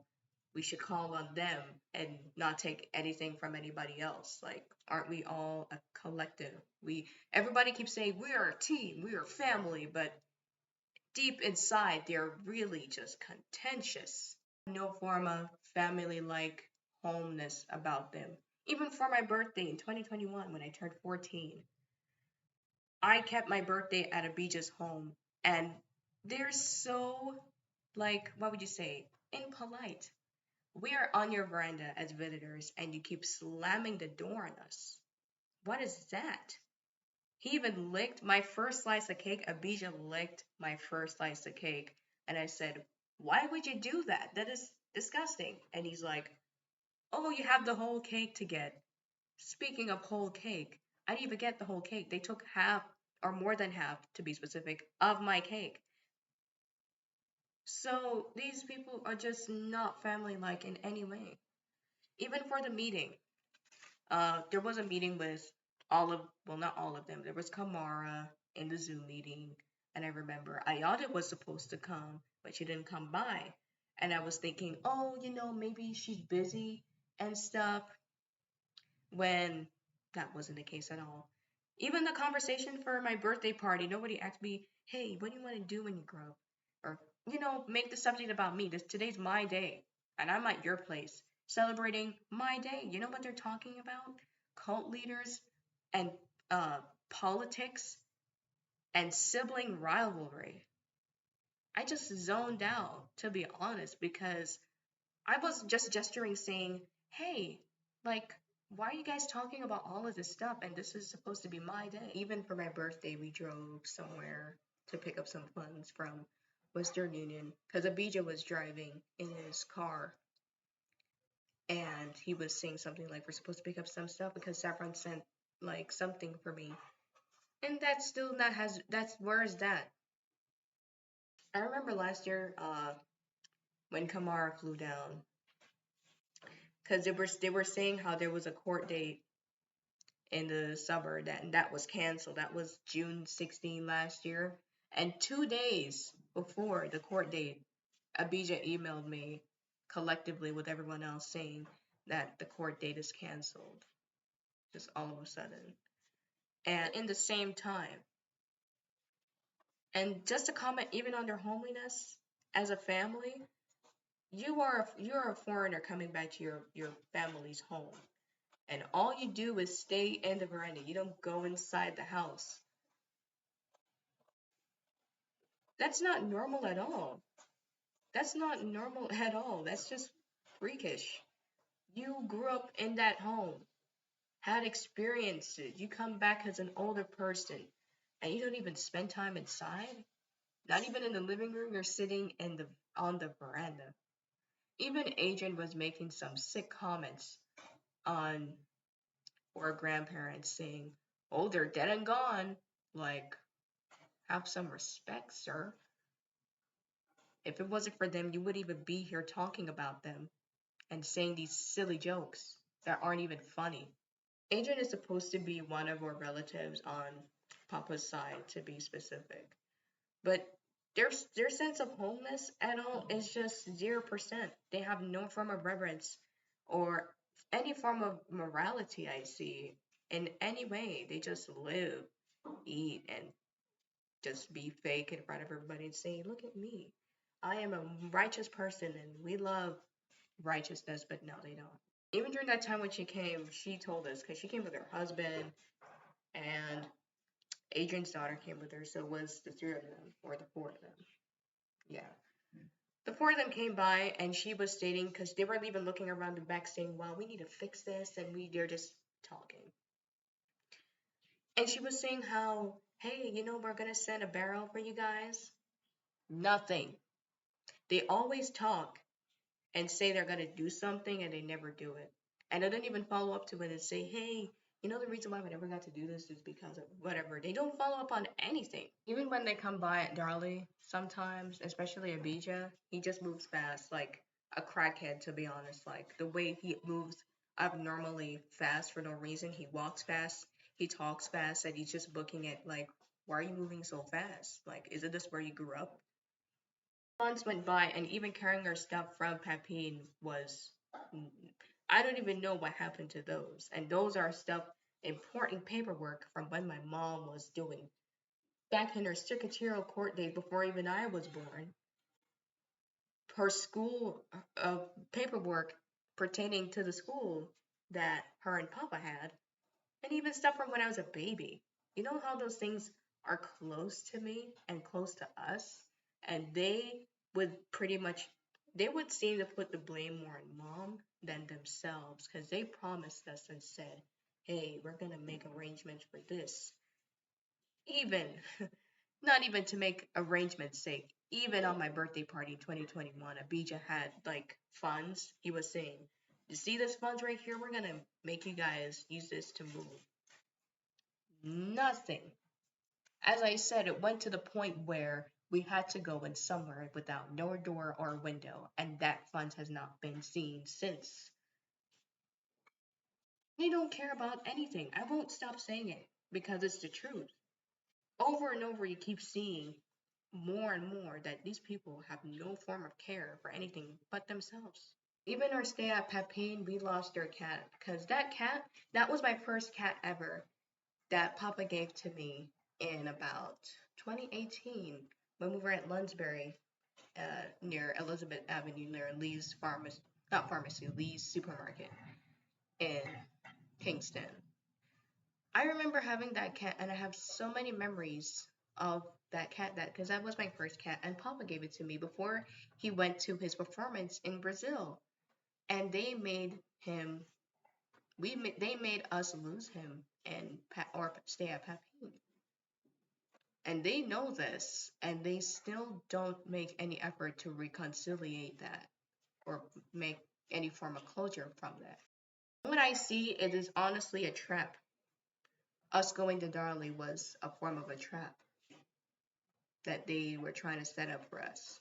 we should call on them and not take anything from anybody else. Like, aren't we all a collective? Everybody keeps saying we are a team, we are family, but deep inside, they're really just contentious. No form of family like homeness about them. Even for my birthday in 2021, when I turned 14, I kept my birthday at Abijah's home, and they're so, like, what would you say, impolite. We are on your veranda as visitors, and you keep slamming the door on us. What is that? He even licked my first slice of cake. Abijah licked my first slice of cake. And I said, why would you do that? That is disgusting. And he's like, oh, you have the whole cake to get. Speaking of whole cake, I didn't even get the whole cake. They took half, or more than half, to be specific, of my cake. So these people are just not family like in any way. Even for the meeting, there was a meeting with all of, well, not all of them. There was Kamara in the Zoom meeting, and I remember Ayada was supposed to come, but she didn't come by. And I was thinking, oh, maybe she's busy and stuff, when that wasn't the case at all. Even the conversation for my birthday party, nobody asked me, hey, what do you want to do when you grow up? Or, make the subject about me. Today's my day, and I'm at your place celebrating my day. You know what they're talking about? Cult leaders and politics and sibling rivalry. I just zoned out, to be honest, because I was just gesturing saying, hey, like, why are you guys talking about all of this stuff? And this is supposed to be my day. Even for my birthday, we drove somewhere to pick up some funds from Western Union because Abijah was driving in his car, and he was saying something like, we're supposed to pick up some stuff because Saffron sent like something for me. And that's still not where is that? I remember last year, when Kamara flew down, because they were saying how there was a court date in the suburb that was canceled. That was June 16 last year. And 2 days before the court date, Abijah emailed me collectively with everyone else saying that the court date is canceled. Just all of a sudden. And in the same time. And just to comment even on their homeliness as a family, you're a foreigner coming back to your family's home. And all you do is stay in the veranda. You don't go inside the house. That's not normal at all. That's not normal at all. That's just freakish. You grew up in that home, had experiences. You come back as an older person, and you don't even spend time inside. Not even in the living room. You're sitting on the veranda. Even Adrian was making some sick comments on our grandparents, saying, "Oh, they're dead and gone." Like, have some respect, sir. If it wasn't for them, you wouldn't even be here talking about them and saying these silly jokes that aren't even funny. Adrian is supposed to be one of our relatives on Papa's side, to be specific. But their sense of homeness at all is just 0%. They have no form of reverence or any form of morality, I see, in any way. They just live, eat, and just be fake in front of everybody and say, look at me. I am a righteous person and we love righteousness, but no, they don't. Even during that time when she came, she told us, because she came with her husband and Adrian's daughter came with her, so it was the three of them, or the four of them. Yeah. The four of them came by and she was stating, because they weren't even looking around the back saying, well, we need to fix this, and they're just talking. And she was saying how, hey, we're going to send a barrel for you guys. Nothing. They always talk and say they're going to do something and they never do it. And I didn't even follow up to it and say, hey, you know the reason why we never got to do this is because of whatever. They don't follow up on anything. Even when they come by at Darley, sometimes, especially Abijah, he just moves fast, like a crackhead, to be honest. Like the way he moves abnormally fast for no reason. He walks fast, he talks fast, and he's just booking it like, why are you moving so fast? Like, isn't this where you grew up? Months went by, and even carrying our stuff from Papine was, I don't even know what happened to those. And those are stuff, important paperwork from when my mom was doing back in her secretarial court days before even I was born. Her school paperwork pertaining to the school that her and Papa had, and even stuff from when I was a baby. You know how those things are close to me and close to us, and they would pretty much they would seem to put the blame more on mom than themselves because they promised us and said, "Hey, we're gonna make arrangements for this." Even not even to make arrangements sake. Even on my birthday party 2021, Abijah had like funds. He was saying, "You see this funds right here? We're gonna make you guys use this to move." Nothing. As I said, it went to the point where we had to go in somewhere without no door or window, and that fund has not been seen since. They don't care about anything. I won't stop saying it because it's the truth. Over and over, you keep seeing more and more that these people have no form of care for anything but themselves. Even our stay at Pepin, we lost our cat because that cat, that was my first cat ever that Papa gave to me in about 2018 when we were at Lunsbury near Elizabeth Avenue near Lee's pharmacy, not pharmacy, Lee's supermarket in Kingston. I remember having that cat, and I have so many memories of that cat that because that was my first cat, and Papa gave it to me before he went to his performance in Brazil, and they made him. They made us lose him and or stay at Papine. And they know this, and they still don't make any effort to reconciliate that or make any form of closure from that. What I see, it is honestly a trap. Us going to Darley was a form of a trap that they were trying to set up for us.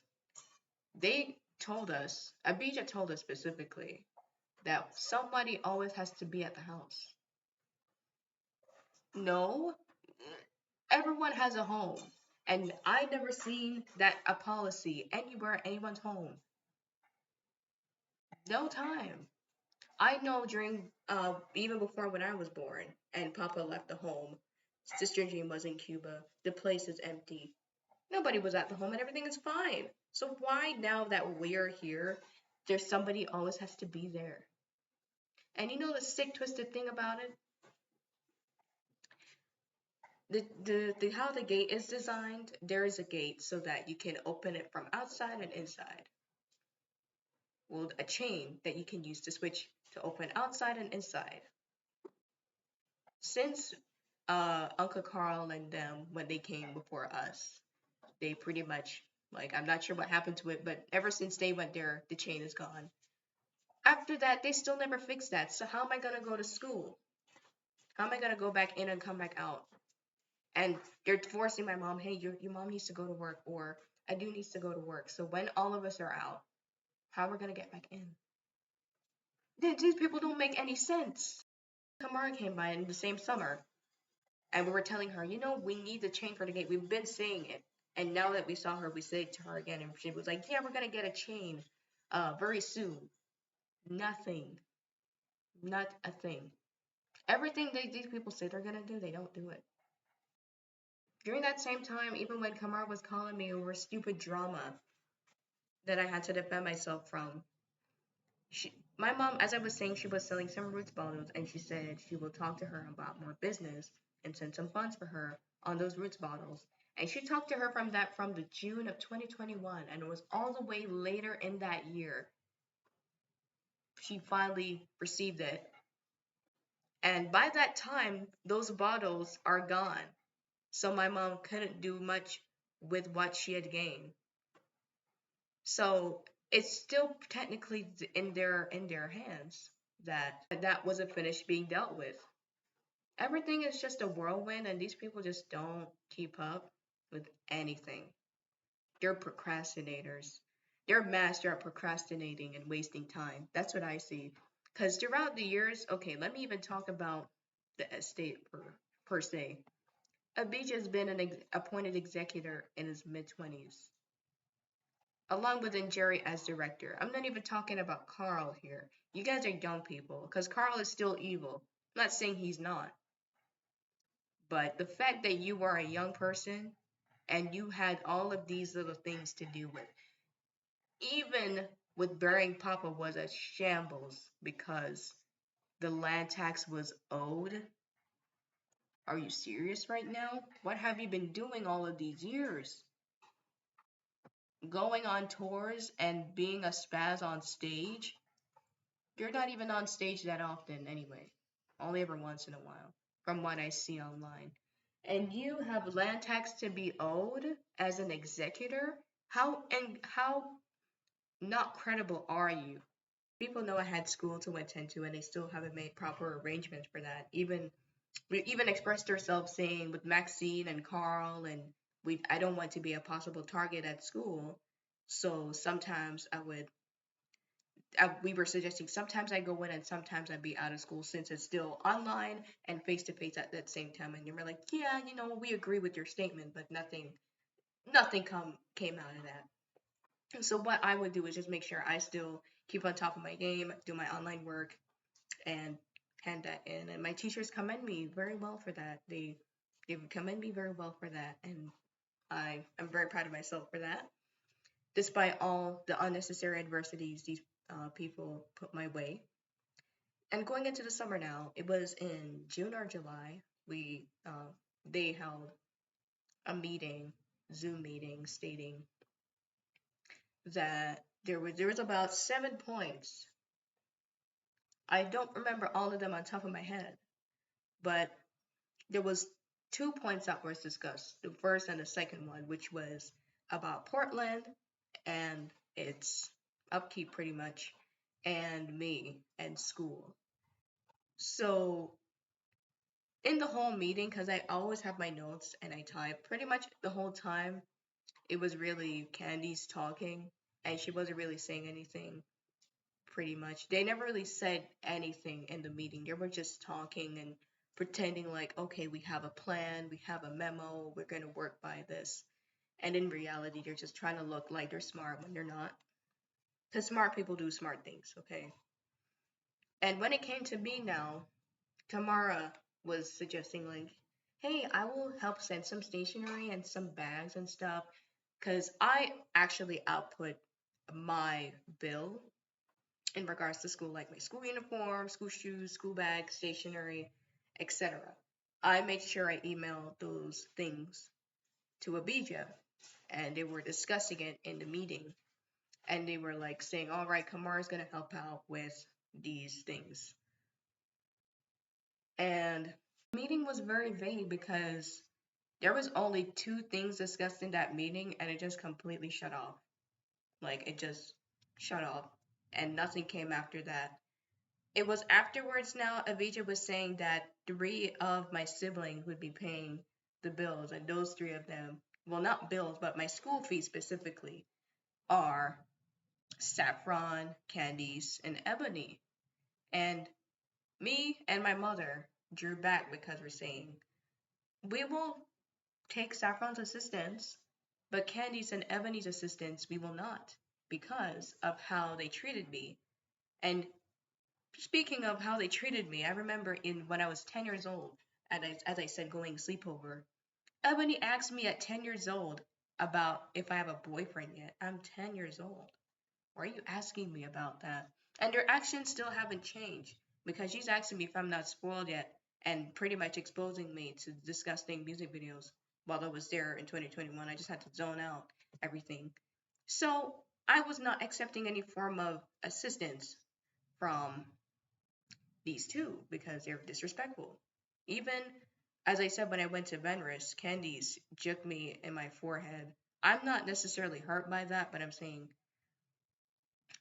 They told us, Abijah told us specifically, that somebody always has to be at the house. No, everyone has a home. And I never seen that a policy anywhere anyone's home. No time. I know during even before when I was born and Papa left the home, Sister Jean was in Cuba. The place is empty. Nobody was at the home and everything is fine. So why now that we're here, there's somebody always has to be there. And you know the sick twisted thing about it? The how the gate is designed, there is a gate so that you can open it from outside and inside. Well, a chain that you can use to switch to open outside and inside. Since Uncle Carl and them, when they came before us, they pretty much, like, I'm not sure what happened to it, but ever since they went there, the chain is gone. After that, they still never fixed that. So how am I gonna go to school? How am I gonna go back in and come back out? And they're forcing my mom, hey, your mom needs to go to work, or I do needs to go to work. So when all of us are out, how are we gonna get back in? These people don't make any sense. Kamara came by in the same summer, and we were telling her, you know, we need the chain for the gate. We've been saying it. And now that we saw her, we said it to her again, and she was like, yeah, we're gonna get a chain very soon. Nothing. Not a thing. Everything these people say they're gonna do, they don't do it. During that same time, even when Kamar was calling me over stupid drama that I had to defend myself from, my mom, as I was saying, she was selling some roots bottles, and she said she will talk to her about more business and send some funds for her on those roots bottles. And she talked to her from the June of 2021, and it was all the way later in that year she finally received it. And by that time, those bottles are gone. So my mom couldn't do much with what she had gained. So it's still technically in their hands. that wasn't finished being dealt with. Everything is just a whirlwind, and these people just don't keep up with anything. They're procrastinators. They're master at procrastinating and wasting time. That's what I see. Because throughout the years, okay, let me even talk about the estate per se. Abijah has been an appointed executor in his mid 20s, along with Jerry as director. I'm not even talking about Carl here. You guys are young people, because Carl is still evil. I'm not saying he's not, but the fact that you are a young person and you had all of these little things to do with, even with burying Papa was a shambles because the land tax was owed. Are you serious right now? What have you been doing all of these years? Going on tours and being a spaz on stage? You're not even on stage that often anyway. Only every once in a while, from what I see online. And you have land tax to be owed as an executor? How not credible are you? People know I had school to attend to, and they still haven't made proper arrangements for that. We even expressed ourselves saying with Maxine and Carl, and I don't want to be a possible target at school. So sometimes we were suggesting sometimes I go in and sometimes I'd be out of school since it's still online and face to face at that same time. And you were like, yeah, we agree with your statement, but nothing came out of that. So what I would do is just make sure I still keep on top of my game, do my online work, and hand that in. And my teachers commend me very well for that. They commend me very well for that, and I am very proud of myself for that, despite all the unnecessary adversities these people put my way. And going into the summer now, it was in June or July. They held a meeting, Zoom meeting, stating that there was about 7 points. I don't remember all of them on top of my head, but there was 2 points that were discussed, the first and the second one, which was about Portland and its upkeep pretty much, and me and school. So in the whole meeting, because I always have my notes and I type pretty much the whole time, it was really Candy's talking, and she wasn't really saying anything pretty much. They never really said anything in the meeting. They were just talking and pretending like, okay, we have a plan, we have a memo, we're going to work by this. And in reality, they're just trying to look like they're smart when they're not. Because smart people do smart things, okay? And when it came to me now, Tamara was suggesting, like, hey, I will help send some stationery and some bags and stuff. Because I actually output my bill in regards to school, like my school uniform, school shoes, school bag, stationery, etc. I made sure I emailed those things to Abijah, and they were discussing it in the meeting, and they were like saying, "All right, Kamara's gonna help out with these things." And the meeting was very vague because there was only two things discussed in that meeting, and it just completely shut off. Like it just shut off, and nothing came after that. It was afterwards now, Avija was saying that three of my siblings would be paying the bills, and those three of them, well, not bills, but my school fees specifically, are Saffron, Candice, and Ebony. And me and my mother drew back because we're saying, we will take Saffron's assistance, but Candice and Ebony's assistance, we will not because of how they treated me. And speaking of how they treated me, I remember in when I was 10 years old, as I said, going sleepover. Ebony asked me at 10 years old about if I have a boyfriend yet. I'm 10 years old. Why are you asking me about that? And her actions still haven't changed because she's asking me if I'm not spoiled yet and pretty much exposing me to disgusting music videos while I was there in 2021. I just had to zone out everything. So I was not accepting any form of assistance from these two because they're disrespectful. Even as I said when I went to Venris, Candice jerked me in my forehead. I'm not necessarily hurt by that, but I'm saying,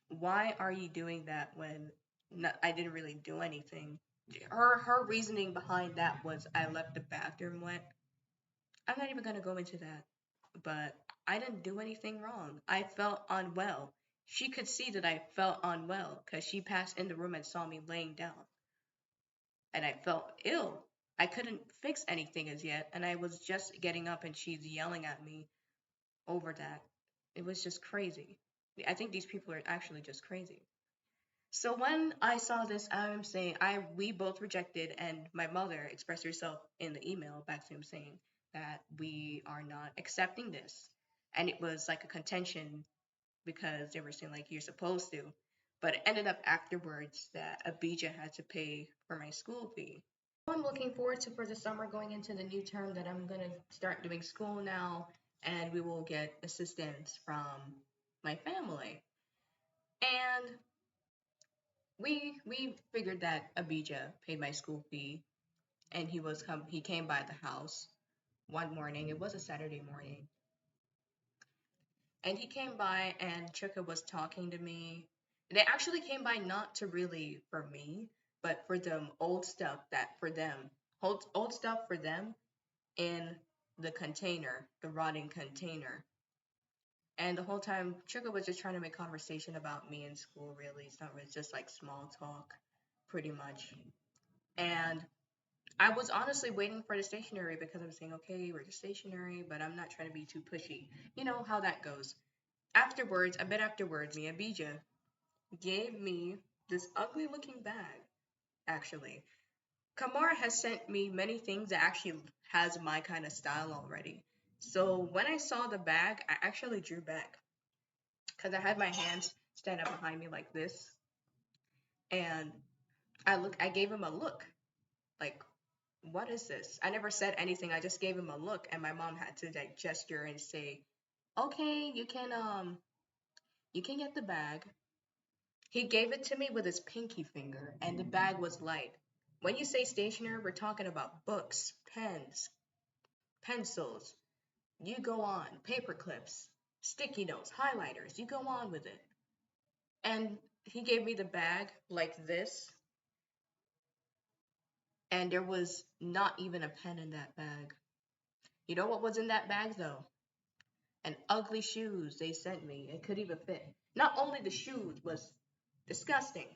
why are you doing that when I didn't really do anything. Her reasoning behind that was I left the bathroom wet. I'm not even gonna go into that, but I didn't do anything wrong. I felt unwell. She could see that I felt unwell because she passed in the room and saw me laying down, and I felt ill. I couldn't fix anything as yet, and I was just getting up, and she's yelling at me over that. It was just crazy. I think these people are actually just crazy. So when I saw this, I'm saying we both rejected, and my mother expressed herself in the email back to him saying that we are not accepting this, and it was like a contention because they were saying like you're supposed to, but it ended up afterwards that Abijah had to pay for my school fee. I'm looking forward to for the summer going into the new term that I'm gonna start doing school now, and we will get assistance from my family. And we figured that Abijah paid my school fee, and he came by the house one morning. It was a Saturday morning, and he came by, and Chuka was talking to me. They actually came by not to really for me, but for them old stuff that for them old stuff for them in the container, the rotting container. And the whole time, Chuka was just trying to make conversation about me in school. Really, it's not. It's just like small talk, pretty much. And I was honestly waiting for the stationery because I'm saying, okay, we're the stationery, but I'm not trying to be too pushy. You know how that goes. Afterwards, a bit afterwards, me and Bija gave me this ugly looking bag, actually. Kamara has sent me many things that actually has my kind of style already. So when I saw the bag, I actually drew back because I had my hands stand up behind me like this, and I gave him a look, like, what is this? I never said anything. I just gave him a look, and my mom had to like gesture and say, "Okay, you can get the bag." He gave it to me with his pinky finger, and the bag was light. When you say stationery, we're talking about books, pens, pencils. You go on, paper clips, sticky notes, highlighters. You go on with it. And he gave me the bag like this, and there was not even a pen in that bag. You know what was in that bag though? And ugly shoes they sent me. It could even fit. Not only the shoes was disgusting,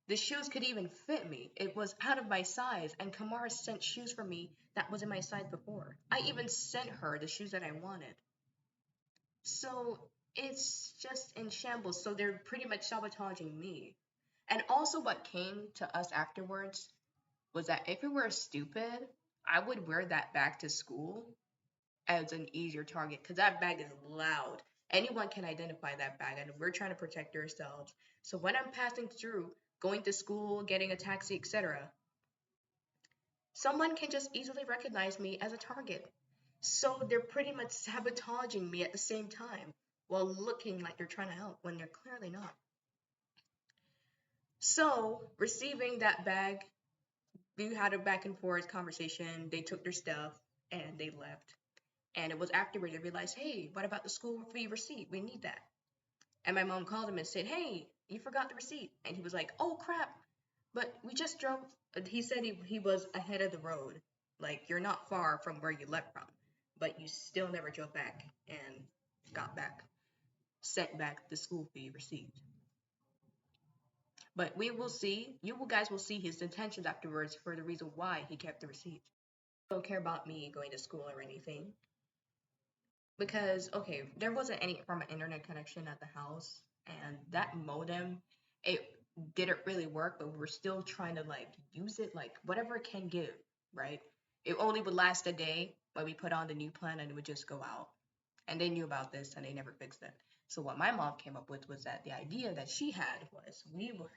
the shoes could even fit me. It was out of my size, and Kamara sent shoes for me that was in my size before. I even sent her the shoes that I wanted. So it's just in shambles. So they're pretty much sabotaging me. And also, what came to us afterwards was that if we were stupid, I would wear that back to school as an easier target because that bag is loud. Anyone can identify that bag, and we're trying to protect ourselves. So when I'm passing through, going to school, getting a taxi, etc., someone can just easily recognize me as a target. So they're pretty much sabotaging me at the same time while looking like they're trying to help when they're clearly not. So receiving that bag, we had a back and forth conversation. They took their stuff and they left. And it was afterwards I realized, hey, what about the school fee receipt? We need that. And my mom called him and said, hey, you forgot the receipt. And he was like, oh, crap. But we just drove. He said he was ahead of the road. Like, you're not far from where you left from. But you still never drove back and got back, sent back the school fee receipt. But we will see, guys will see his intentions afterwards for the reason why he kept the receipt. Don't care about me going to school or anything. Because okay, there wasn't any from an internet connection at the house, and that modem, it didn't really work, but we were still trying to like use it like whatever it can give, right? It only would last a day, but we put on the new plan and it would just go out. And they knew about this and they never fixed it. So what my mom came up with was that the idea that she had was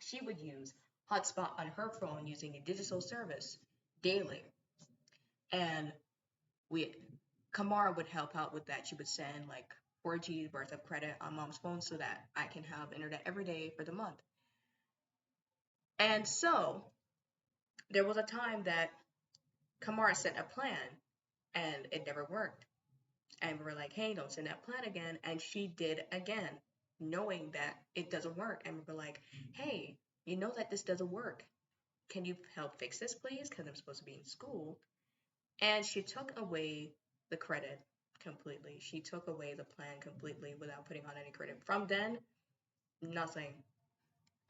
she would use hotspot on her phone using a digital service daily, and we Kamara would help out with that. She would send like 4G worth of credit on mom's phone so that I can have internet every day for the month. And so there was a time that Kamara sent a plan and it never worked. And we were like, hey, don't send that plan again. And she did again, knowing that it doesn't work. And we were like, hey, You know that this doesn't work. Can you help fix this, please? Because I'm supposed to be in school. And she took away the credit completely. She took away the plan completely without putting on any credit. From then, nothing.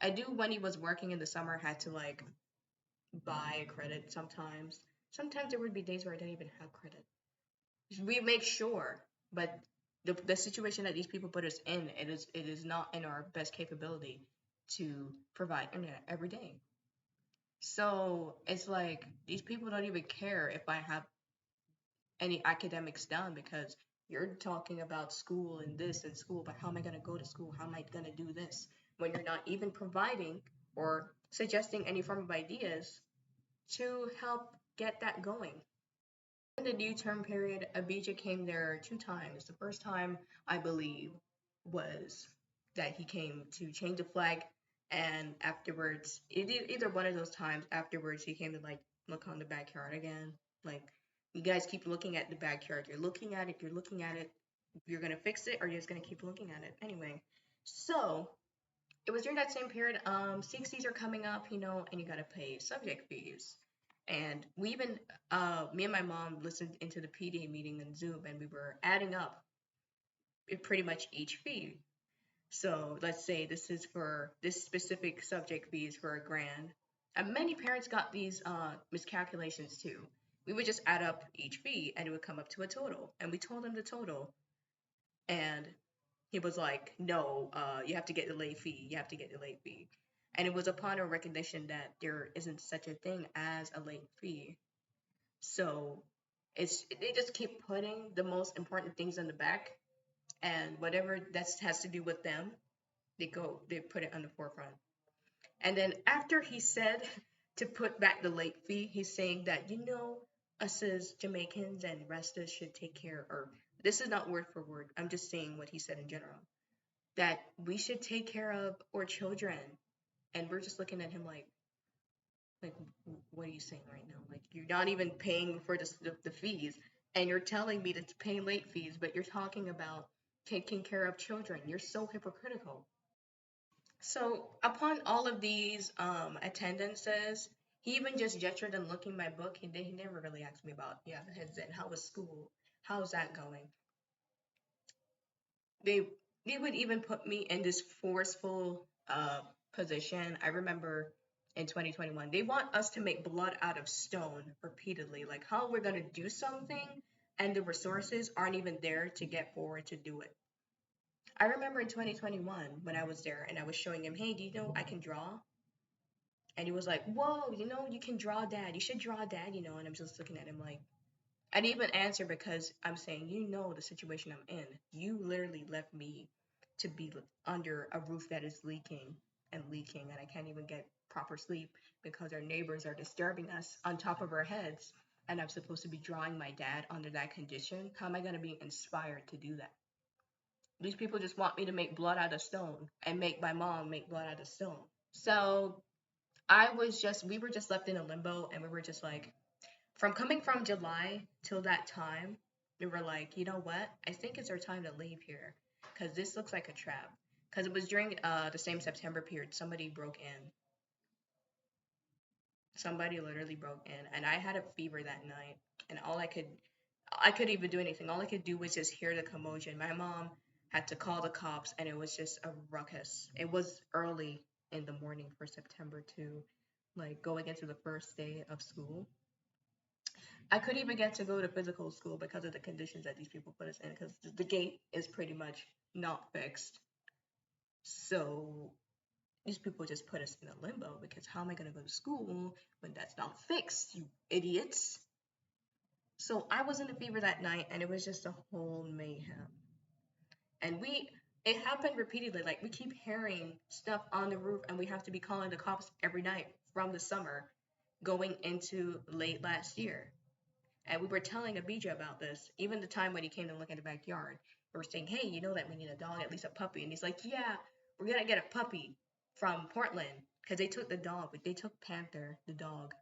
I do when he was working in the summer, had to like buy credit sometimes. Sometimes there would be days where I didn't even have credit. We make sure, but the situation that these people put us in, it is not in our best capability to provide internet every day. So it's like these people don't even care if I have any academics done because you're talking about school and this and school, but how am I going to go to school? How am I going to do this when you're not even providing or suggesting any form of ideas to help get that going? In the new term period, Abijah came there 2 times. The first time, I believe, was that he came to change the flag, and afterwards, either one of those times, afterwards, he came to like look on the backyard again. Like, you guys keep looking at the backyard. You're looking at it, you're looking at it. You're gonna fix it, or you're just gonna keep looking at it. Anyway, so it was during that same period. 60s are coming up, and you gotta pay subject fees. And we even, me and my mom listened into the PD meeting in Zoom, and we were adding up pretty much each fee. So let's say this is for this specific subject fee is for $1,000. And many parents got these miscalculations too. We would just add up each fee, and it would come up to a total. And we told him the total, and he was like, no, you have to get the late fee. You have to get the late fee. And it was upon our recognition that there isn't such a thing as a late fee. So they just keep putting the most important things in the back, and whatever that has to do with them, they put it on the forefront. And then after he said to put back the late fee, he's saying that us as Jamaicans and Restas should take care, or this is not word for word. I'm just saying what he said in general, that we should take care of our children. And we're just looking at him like, what are you saying right now? Like, you're not even paying for the fees, and you're telling me to pay late fees, but you're talking about taking care of children. You're so hypocritical. So upon all of these attendances, he even just gestured and looking my book. He never really asked me about, yeah, heads in, how was school, how's that going. They would even put me in this forceful position. I remember in 2021, they want us to make blood out of stone repeatedly. Like, how we're gonna do something, and the resources aren't even there to get forward to do it. I remember in 2021 when I was there and I was showing him, hey, do you know I can draw? And he was like, whoa, you can draw, dad. You should draw, dad, And I'm just looking at him like, I didn't even answer because I'm saying, the situation I'm in. You literally left me to be under a roof that is leaking and leaking, and I can't even get proper sleep because our neighbors are disturbing us on top of our heads. And I'm supposed to be drawing my dad under that condition. How am I going to be inspired to do that? These people just want me to make blood out of stone and make my mom make blood out of stone. So we were just left in a limbo, and we were just like, coming from July till that time, we were like, you know what? I think it's our time to leave here because this looks like a trap. Because it was during the same September period, somebody broke in. Somebody literally broke in, and I had a fever that night, and I could even do anything. All I could do was just hear the commotion. My mom had to call the cops, and it was just a ruckus. It was early in the morning for September too, like going into the first day of school. I couldn't even get to go to physical school because of the conditions that these people put us in, because the gate is pretty much not fixed. So these people just put us in a limbo because how am I going to go to school when that's not fixed, you idiots? So I was in a fever that night, and it was just a whole mayhem. And it happened repeatedly. Like, we keep hearing stuff on the roof, and we have to be calling the cops every night from the summer going into late last year. And we were telling Abijah about this, even the time when he came to look at the backyard. We were saying, hey, you know that we need a dog, at least a puppy. And he's like, yeah, we're going to get a puppy from Portland. Because they took the dog, they took Panther, the dog,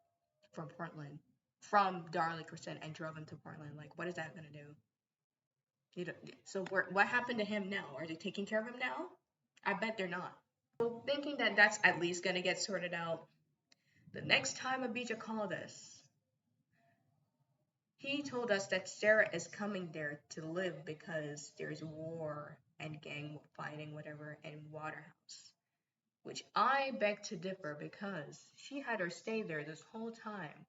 from Portland, from Darlington, and drove him to Portland. Like, what is that going to do? So what happened to him now? Are they taking care of him now? I bet they're not. So thinking that that's at least gonna get sorted out, the next time Abijah called us, he told us that Sarah is coming there to live because there's war and gang fighting, whatever, in Waterhouse. Which I beg to differ because she had her stay there this whole time.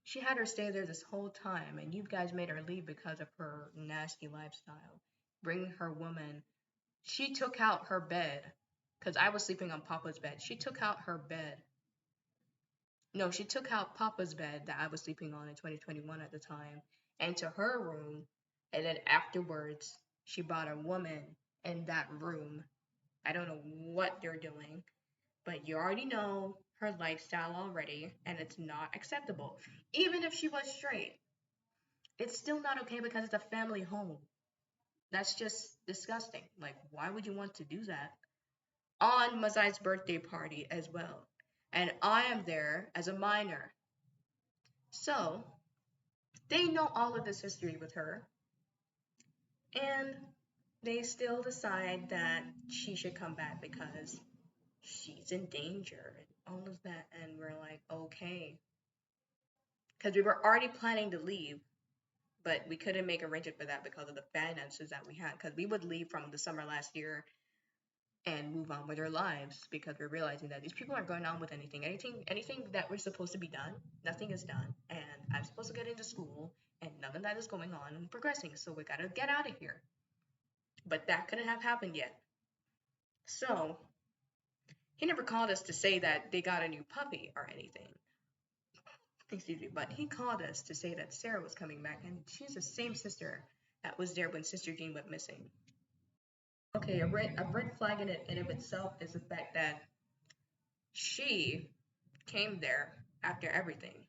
She had her stay there this whole time, and you guys made her leave because of her nasty lifestyle. Bringing her woman. She took out her bed because I was sleeping on Papa's bed. She took out her bed. No, she took out Papa's bed that I was sleeping on in 2021 at the time into her room, and then afterwards, she brought a woman in that room. I don't know what they're doing, but you already know her lifestyle already, and it's not acceptable. Even if she was straight, it's still not okay because it's a family home. That's just disgusting. Like, why would you want to do that? On Mazai's birthday party as well. And I am there as a minor. So, they know all of this history with her, and they still decide that she should come back because she's in danger and all of that. And we're like, okay. Because we were already planning to leave, but we couldn't make arrangement for that because of the finances that we had. Because we would leave from the summer last year and move on with our lives because we're realizing that these people aren't going on with anything. Anything that we're supposed to be done, nothing is done. And I'm supposed to get into school, and none of that is going on and progressing. So we gotta get out of here. But that couldn't have happened yet. So he never called us to say that they got a new puppy or anything. Excuse me, but he called us to say that Sarah was coming back, and she's the same sister that was there when Sister Jean went missing. Okay, a red flag in it in of itself is the fact that she came there after everything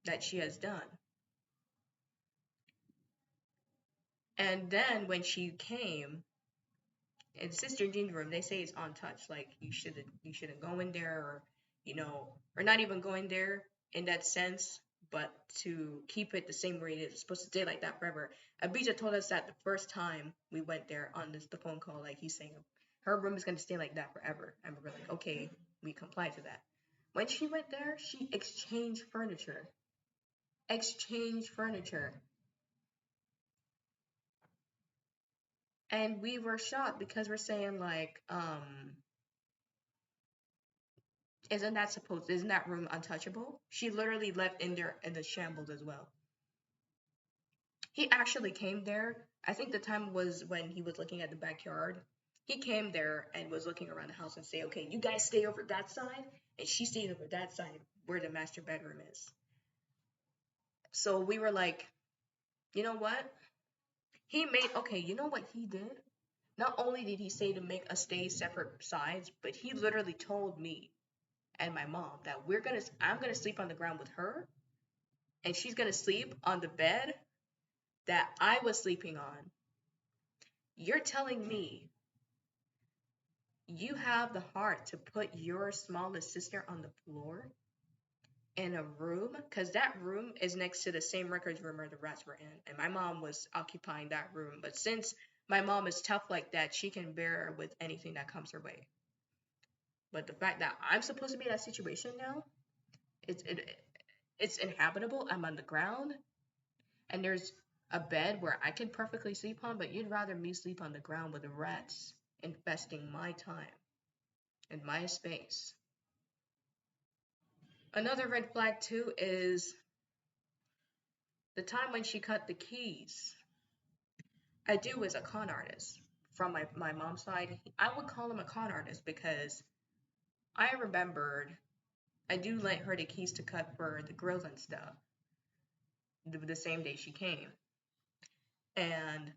that she has done. And then when she came in Sister Jean's room, they say it's untouched. Like you shouldn't go in there, or or not even going there in that sense, but to keep it the same way it's supposed to stay like that forever. Abija told us that the first time we went there on the phone call, like he's saying, her room is gonna stay like that forever, and we're like, okay, we comply to that. When she went there, she exchanged furniture, and we were shocked because we're saying like, isn't that room untouchable? She literally left in there in the shambles as well. He actually came there. I think the time was when he was looking at the backyard. He came there and was looking around the house and say, okay, you guys stay over that side, and she stayed over that side where the master bedroom is. So we were like, you know what? Okay, you know what he did? Not only did he say to make us stay separate sides, but he literally told me and my mom that I'm gonna sleep on the ground with her, and she's gonna sleep on the bed that I was sleeping on. You're telling me you have the heart to put your smallest sister on the floor in a room? Because that room is next to the same records room where the rats were in, and my mom was occupying that room. But since my mom is tough like that, she can bear with anything that comes her way. But the fact that I'm supposed to be in that situation now, it's inhabitable. I'm on the ground, and there's a bed where I can perfectly sleep on, but you'd rather me sleep on the ground with the rats infesting my time and my space. Another red flag too is the time when she cut the keys. I do as a con artist from my mom's side. I would call him a con artist because I remembered I do lent her the keys to cut for the grills and stuff the same day she came. And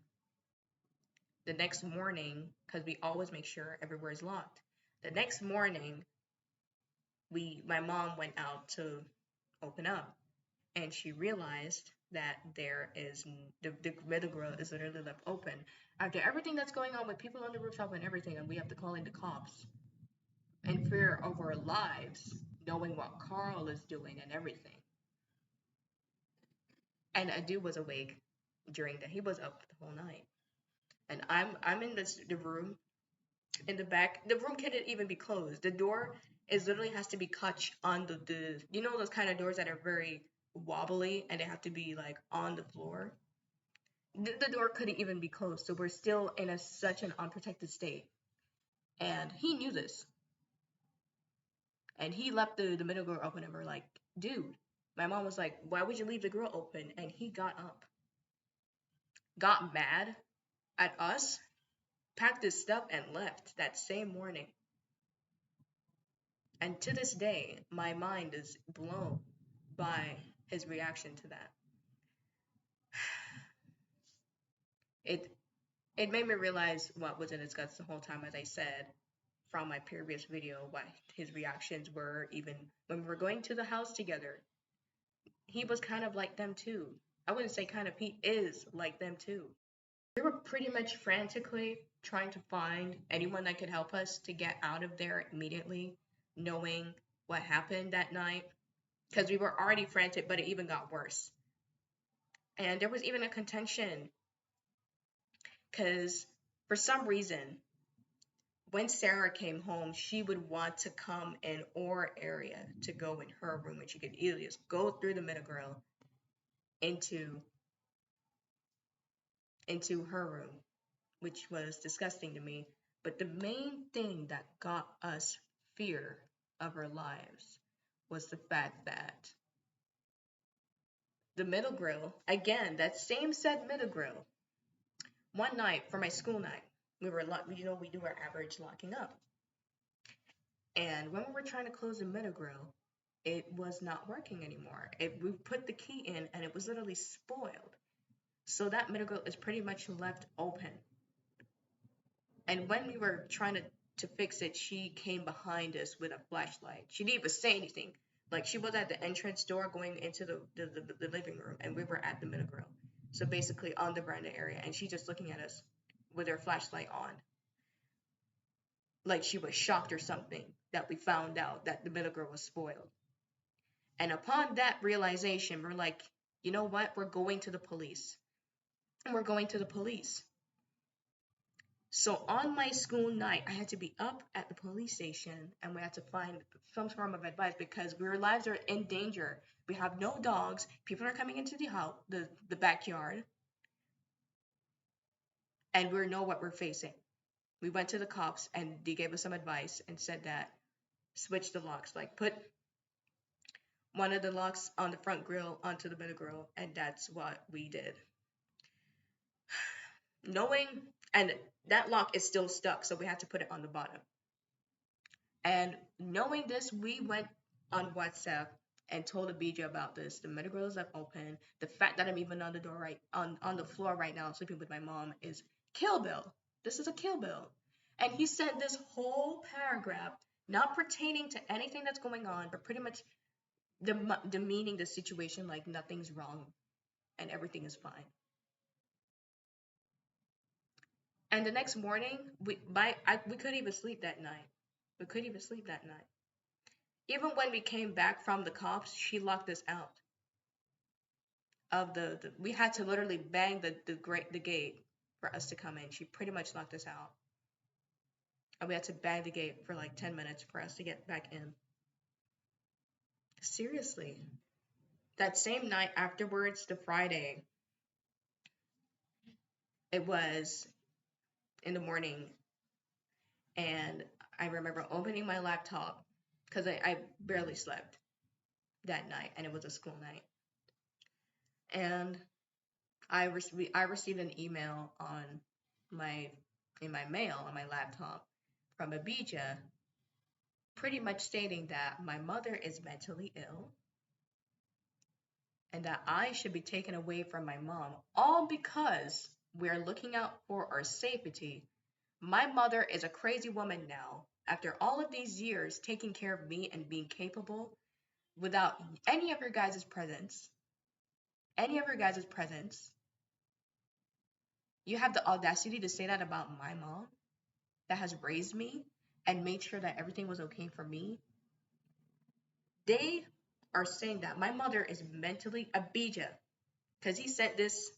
the next morning, because we always make sure everywhere is locked. The next morning, my mom went out to open up, and she realized that there is the middle grill is literally left open after everything that's going on with people on the rooftop and everything, and we have to call in the cops in fear of our lives, knowing what Carl is doing and everything. And Adu was awake during that. He was up the whole night, and I'm in the room in the back. The room couldn't even be closed. The door is literally has to be catch on the you know those kind of doors that are very wobbly and they have to be like on the floor. The door couldn't even be closed, so we're still in such an unprotected state. And he knew this, and he left the middle door open, and we're like, dude. My mom was like, why would you leave the grill open? And he got up, got mad at us, packed his stuff, and left that same morning. And to this day, my mind is blown by his reaction to that. It it made me realize what was in his guts the whole time, as I said from my previous video, what his reactions were, even when we were going to the house together. He was kind of like them too. I wouldn't say kind of, he is like them too. We were pretty much frantically trying to find anyone that could help us to get out of there immediately, knowing what happened that night, because we were already frantic, but it even got worse. And there was even a contention because for some reason, when Sarah came home, she would want to come in our area to go in her room, and she could easily just go through the middle grill into her room, which was disgusting to me. But the main thing that got us fear of our lives was the fact that the middle grill, again, that same said middle grill, one night for my school night, we do our average locking up. And when we were trying to close the middle grill, it was not working anymore. We put the key in and it was literally spoiled. So that middle grill is pretty much left open. And when we were trying to fix it, she came behind us with a flashlight. She didn't even say anything. Like, she was at the entrance door going into the living room, and we were at the middle grill. So basically on the veranda area, and she just looking at us with her flashlight on. Like she was shocked or something that we found out that the middle grill was spoiled. And upon that realization, we're like, you know what? We're going to the police. And we're going to the police. So on my school night, I had to be up at the police station and we had to find some form of advice because our lives are in danger. We have no dogs. People are coming into the house, the backyard, and we know what we're facing. We went to the cops and they gave us some advice and said that switch the locks, like put one of the locks on the front grill onto the middle grill, and that's what we did. Knowing, and that lock is still stuck, so we had to put it on the bottom. And knowing this, we went on WhatsApp and told Abija about this. The middle grill is left open. The fact that I'm even on the door on the floor right now, sleeping with my mom, is Kill Bill. This is a Kill Bill. And he said this whole paragraph, not pertaining to anything that's going on, but pretty much demeaning the situation like nothing's wrong and everything is fine. And the next morning, we couldn't even sleep that night. We couldn't even sleep that night. Even when we came back from the cops, she locked us out of we had to literally bang the gate for us to come in. She pretty much locked us out. And we had to bang the gate for like 10 minutes for us to get back in. Seriously. That same night afterwards, the Friday, it was in the morning, and I remember opening my laptop because I barely slept that night, and it was a school night. And I received an email in my mail on my laptop from Abija, pretty much stating that my mother is mentally ill and that I should be taken away from my mom, all because we're looking out for our safety. My mother is a crazy woman now, after all of these years taking care of me and being capable without any of your guys' presence. You have the audacity to say that about my mom that has raised me and made sure that everything was okay for me. They are saying that my mother is mentally Abija, because he sent this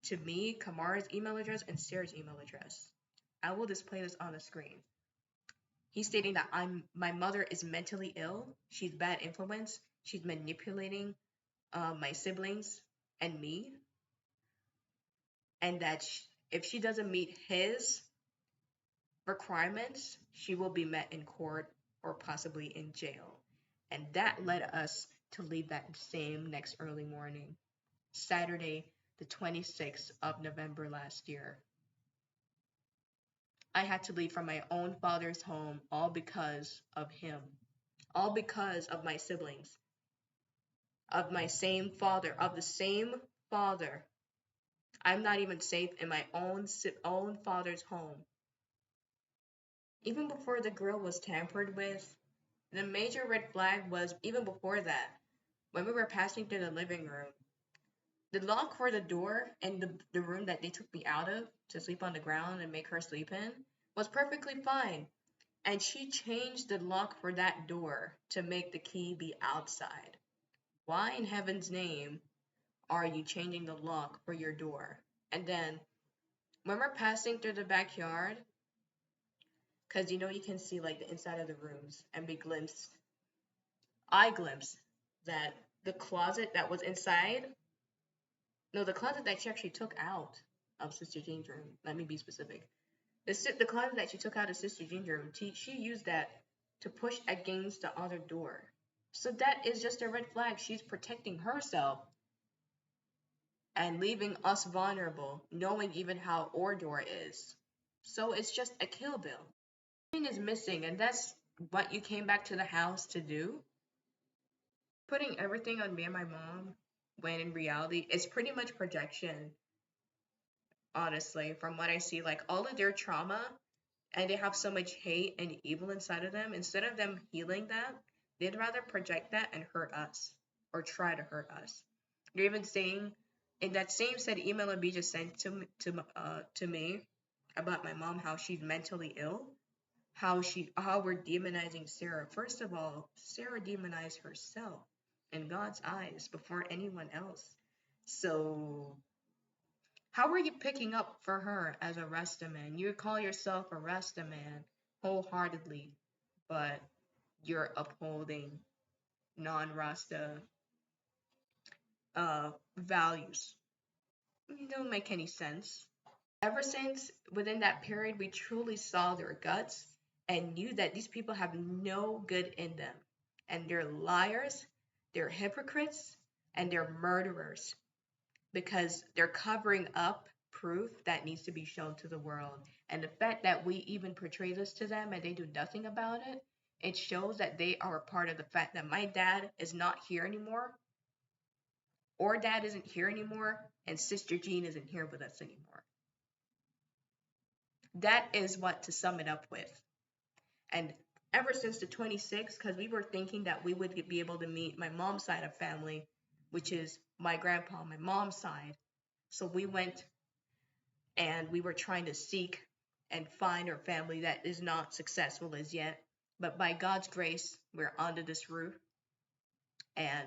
to me, Kamara's email address, and Sarah's email address. I will display this on the screen. He's stating that my mother is mentally ill. She's bad influence. She's manipulating my siblings and me, and that if she doesn't meet his requirements, she will be met in court or possibly in jail. And that led us to leave that same next early morning, Saturday, the 26th of November last year. I had to leave from my own father's home, all because of him, all because of my siblings, of my same father, of the same father. I'm not even safe in my own father's home. Even before the grill was tampered with, the major red flag was even before that, when we were passing through the living room. The lock for the door and the room that they took me out of to sleep on the ground and make her sleep in was perfectly fine. And she changed the lock for that door to make the key be outside. Why in heaven's name are you changing the lock for your door? And then when we're passing through the backyard, because you can see like the inside of the rooms, and I glimpsed that the closet that was inside, no, the closet that she actually took out of Sister Jean's room. Let me be specific. The closet that she took out of Sister Jean's room, she used that to push against the other door. So that is just a red flag. She's protecting herself and leaving us vulnerable, knowing even how our door is. So it's just a kill bill. Something is missing, and that's what you came back to the house to do. Putting everything on me and my mom, when in reality, it's pretty much projection, honestly, from what I see. Like all of their trauma, and they have so much hate and evil inside of them, instead of them healing that, they'd rather project that and hurt us or try to hurt us. They're even saying in that same said email that just sent to me about my mom, how she's mentally ill, how we're demonizing Sarah. First of all, Sarah demonized herself in God's eyes before anyone else. So how are you picking up for her as a Rasta man? You call yourself a Rasta man wholeheartedly, but you're upholding non-Rasta values. It don't make any sense. Ever since within that period, we truly saw their guts and knew that these people have no good in them. And they're liars, they're hypocrites, and they're murderers because they're covering up proof that needs to be shown to the world. And the fact that we even portray this to them and they do nothing about it, it shows that they are a part of the fact that my dad is not here anymore, or dad isn't here anymore, and Sister Jean isn't here with us anymore. That is what to sum it up with. And ever since the 26th, because we were thinking that we would be able to meet my mom's side of family, which is my grandpa, my mom's side. So we went and we were trying to seek and find our family. That is not successful as yet. But by God's grace, we're under this roof and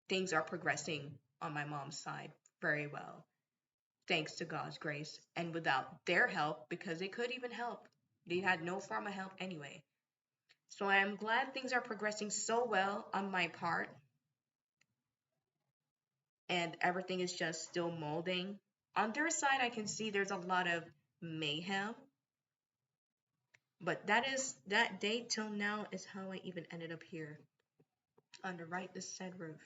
things are progressing on my mom's side very well, thanks to God's grace. And without their help, because they could even help, they had no form of help anyway. So I'm glad things are progressing so well on my part. And everything is just still molding. On their side, I can see there's a lot of mayhem. But that date till now is how I even ended up here under right this said roof.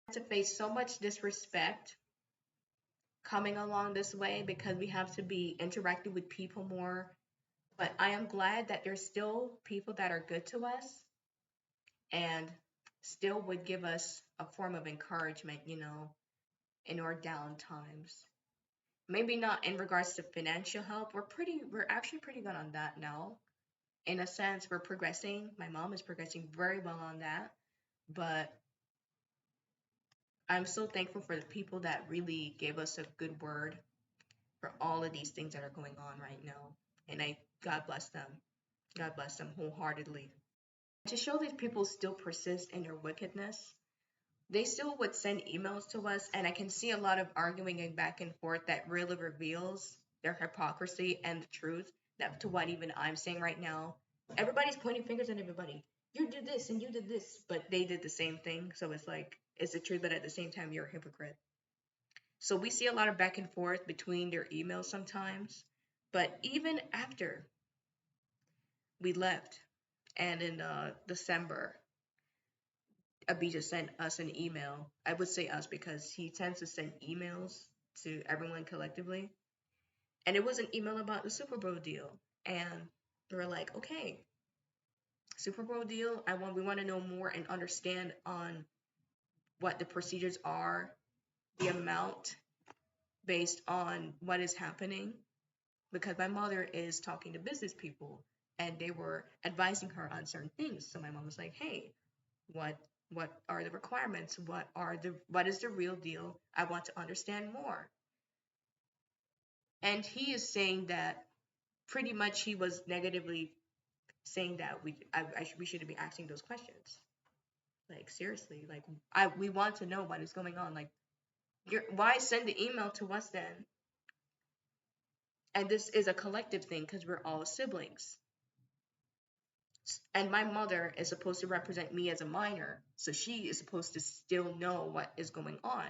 I had to face so much disrespect coming along this way because we have to be interacting with people more. But I am glad that there's still people that are good to us and still would give us a form of encouragement, in our down times. Maybe not in regards to financial help. We're actually pretty good on that now. In a sense, we're progressing. My mom is progressing very well on that. But I'm so thankful for the people that really gave us a good word for all of these things that are going on right now. And God bless them. God bless them wholeheartedly. To show these people still persist in their wickedness, they still would send emails to us, and I can see a lot of arguing and back and forth that really reveals their hypocrisy and the truth that to what even I'm saying right now. Everybody's pointing fingers at everybody. You did this and you did this, but they did the same thing. So it's like, it's the truth, but at the same time, you're a hypocrite. So we see a lot of back and forth between their emails sometimes. But even after we left, and in December, Abija sent us an email. I would say us because he tends to send emails to everyone collectively. And it was an email about the Super Bowl deal. And we were like, okay, Super Bowl deal. We want to know more and understand on what the procedures are, the amount based on what is happening. Because my mother is talking to business people and they were advising her on certain things. So my mom was like, hey, what what are the requirements? What is the real deal? I want to understand more. And he is saying that pretty much he was negatively saying that we shouldn't be asking those questions. Like seriously, like we want to know what is going on. Like, why send the email to us then? And this is a collective thing because we're all siblings. And my mother is supposed to represent me as a minor, so she is supposed to still know what is going on.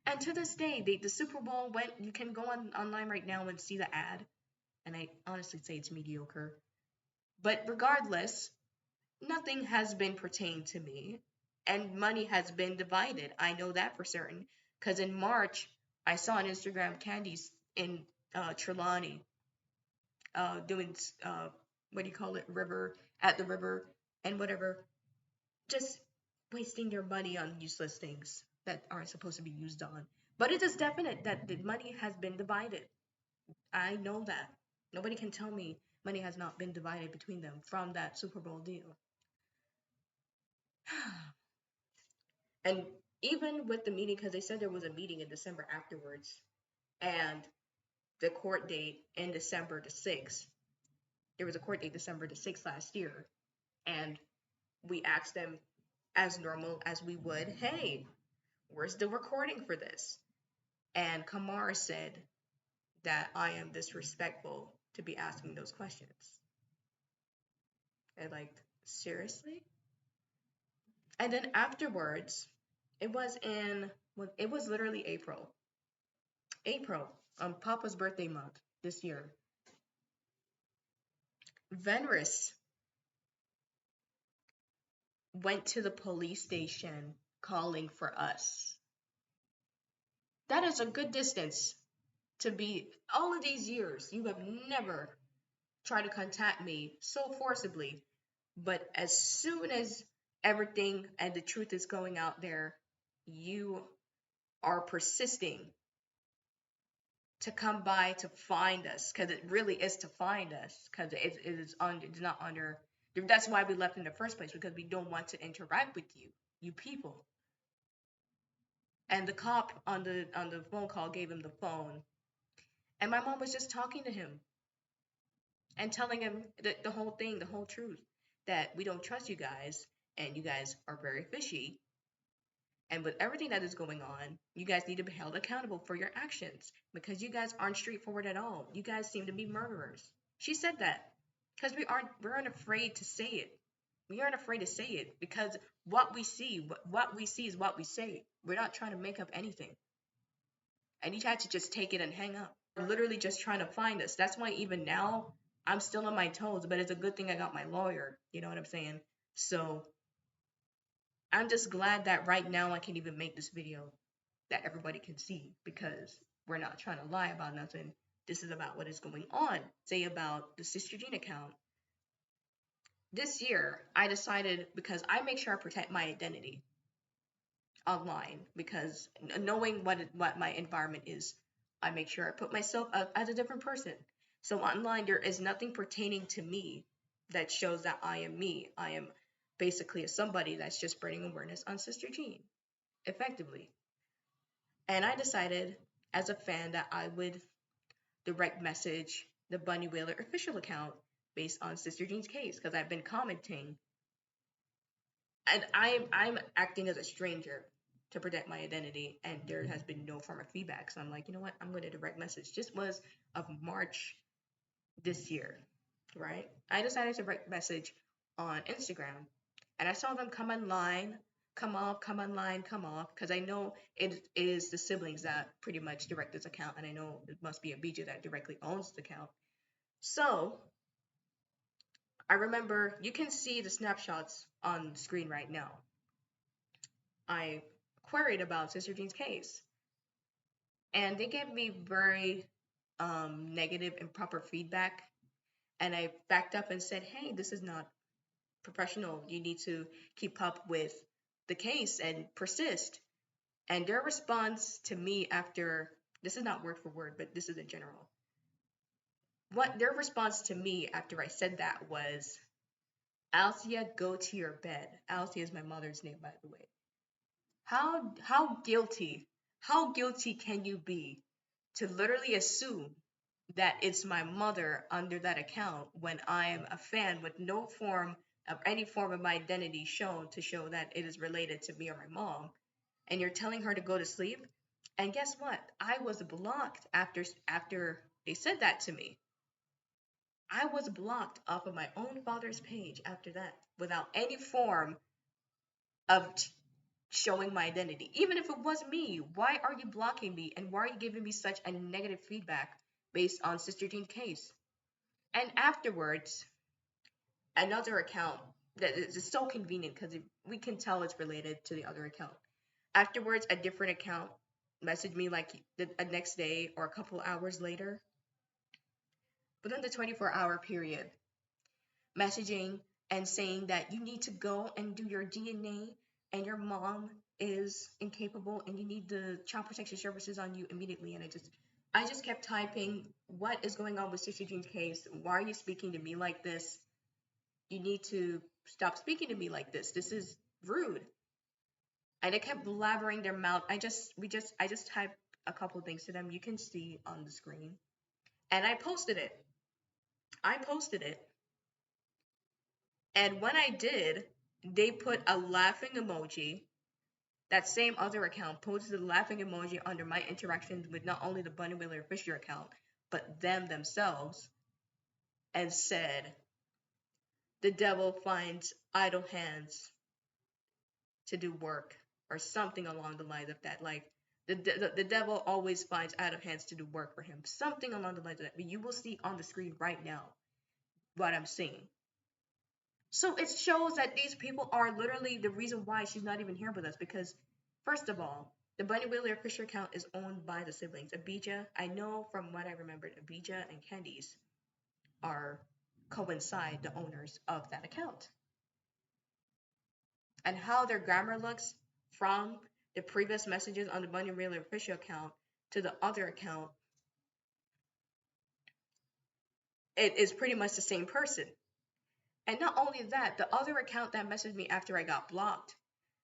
And to this day, the Super Bowl went. You can go online right now and see the ad, and I honestly say it's mediocre. But regardless, nothing has been pertained to me, and money has been divided. I know that for certain, because in March I saw on Instagram Candies in Trelawney doing what do you call it, river at the river and whatever, just wasting your money on useless things that aren't supposed to be used on. But it is definite that the money has been divided. I know that. Nobody can tell me money has not been divided between them from that Super Bowl deal. And even with the meeting, because they said there was a meeting in December afterwards, and the court date in December the 6th, there was a court date December the 6th last year, and we asked them as normal as we would, hey, where's the recording for this? And Kamar said that I am disrespectful to be asking those questions. And like, seriously? And then afterwards, it was literally April. April, Papa's birthday month this year. Venris went to the police station calling for us. That is a good distance to be. All of these years, you have never tried to contact me so forcibly, but as soon as everything and the truth is going out there, you are persisting to come by to find us, because it really is to find us, because it's not under. That's why we left in the first place, because we don't want to interact with you people. And the cop on the phone call gave him the phone, and my mom was just talking to him and telling him the whole thing, the whole truth, that we don't trust you guys and you guys are very fishy. And with everything that is going on, you guys need to be held accountable for your actions because you guys aren't straightforward at all. You guys seem to be murderers. She said that because we aren't afraid to say it. We aren't afraid to say it because what we see is what we say. We're not trying to make up anything. And you had to just take it and hang up. We're literally just trying to find us. That's why even now I'm still on my toes, but it's a good thing I got my lawyer. You know what I'm saying? So I'm just glad that right now I can even make this video that everybody can see because we're not trying to lie about nothing. This is about what is going on. Say about the Sister Jean account. This year, I decided, because I make sure I protect my identity online, because knowing what my environment is, I make sure I put myself up as a different person. So online, there is nothing pertaining to me that shows that I am me. I am basically somebody that's just spreading awareness on Sister Jean, effectively. And I decided as a fan that I would direct message the Bunny Wailer official account based on Sister Jean's case, because I've been commenting and I'm acting as a stranger to protect my identity, and there has been no form of feedback. So I'm like, you know what? I'm going to direct message. This was of March this year, right? I decided to write a message on Instagram, and I saw them come online, come off, come online, come off, because I know it is the siblings that pretty much direct this account, and I know it must be a BJ that directly owns the account. So I remember you can see the snapshots on the screen right now. I queried about Sister Jean's case, and they gave me very negative, improper feedback. And I backed up and said, hey, this is not professional. You need to keep up with the case and persist. And their response to me after, this is not word for word, but this is in general. What their response to me after I said that was, Althea, go to your bed. Althea is my mother's name, by the way. How guilty? How guilty can you be to literally assume that it's my mother under that account when I am a fan with no form of any form of my identity shown to show that it is related to me or my mom, and you're telling her to go to sleep? And guess what? I was blocked after they said that to me. I was blocked off of my own father's page after that without any form of showing my identity. Even if it was me, why are you blocking me and why are you giving me such a negative feedback based on Sister Jean's case? And afterwards, another account that is so convenient because we can tell it's related to the other account. Afterwards, a different account messaged me like the next day or a couple hours later, within the 24-hour period, messaging and saying that you need to go and do your DNA and your mom is incapable and you need the child protection services on you immediately. And I just kept typing, what is going on with Sister Jean's case? Why are you speaking to me like this? You need to stop speaking to me like this. This is rude. And they kept blabbering their mouth. I just typed a couple things to them. You can see on the screen. And I posted it. I posted it. And when I did, they put a laughing emoji. That same other account posted a laughing emoji under my interactions with not only the Bunny Wailer Fisher account, but them themselves, and said, the devil finds idle hands to do work, or something along the lines of that. Like, the devil always finds idle hands to do work for him. Something along the lines of that. But you will see on the screen right now what I'm seeing. So it shows that these people are literally the reason why she's not even here with us. Because, first of all, the Bunny Wailer Fisher account is owned by the siblings. Abijah, I know from what I remembered, Abijah and Candice are coincide the owners of that account. And how their grammar looks from the previous messages on the Bunny Wailer Fisher account to the other account, it is pretty much the same person. And not only that, the other account that messaged me after I got blocked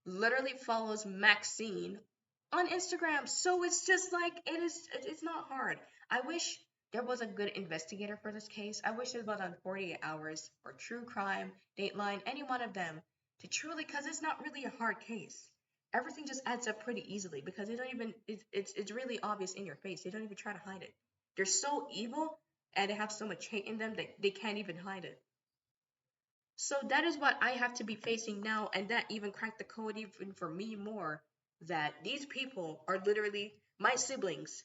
literally follows Maxine on Instagram. So it's just like it's not hard. I wish there was a good investigator for this case. I wish it was on 48 Hours or True Crime, Dateline, any one of them to truly, because it's not really a hard case. Everything just adds up pretty easily because they don't even it's really obvious in your face. They don't even try to hide it. They're so evil and they have so much hate in them that they can't even hide it. So that is what I have to be facing now, and that even cracked the code even for me more. That these people are literally my siblings,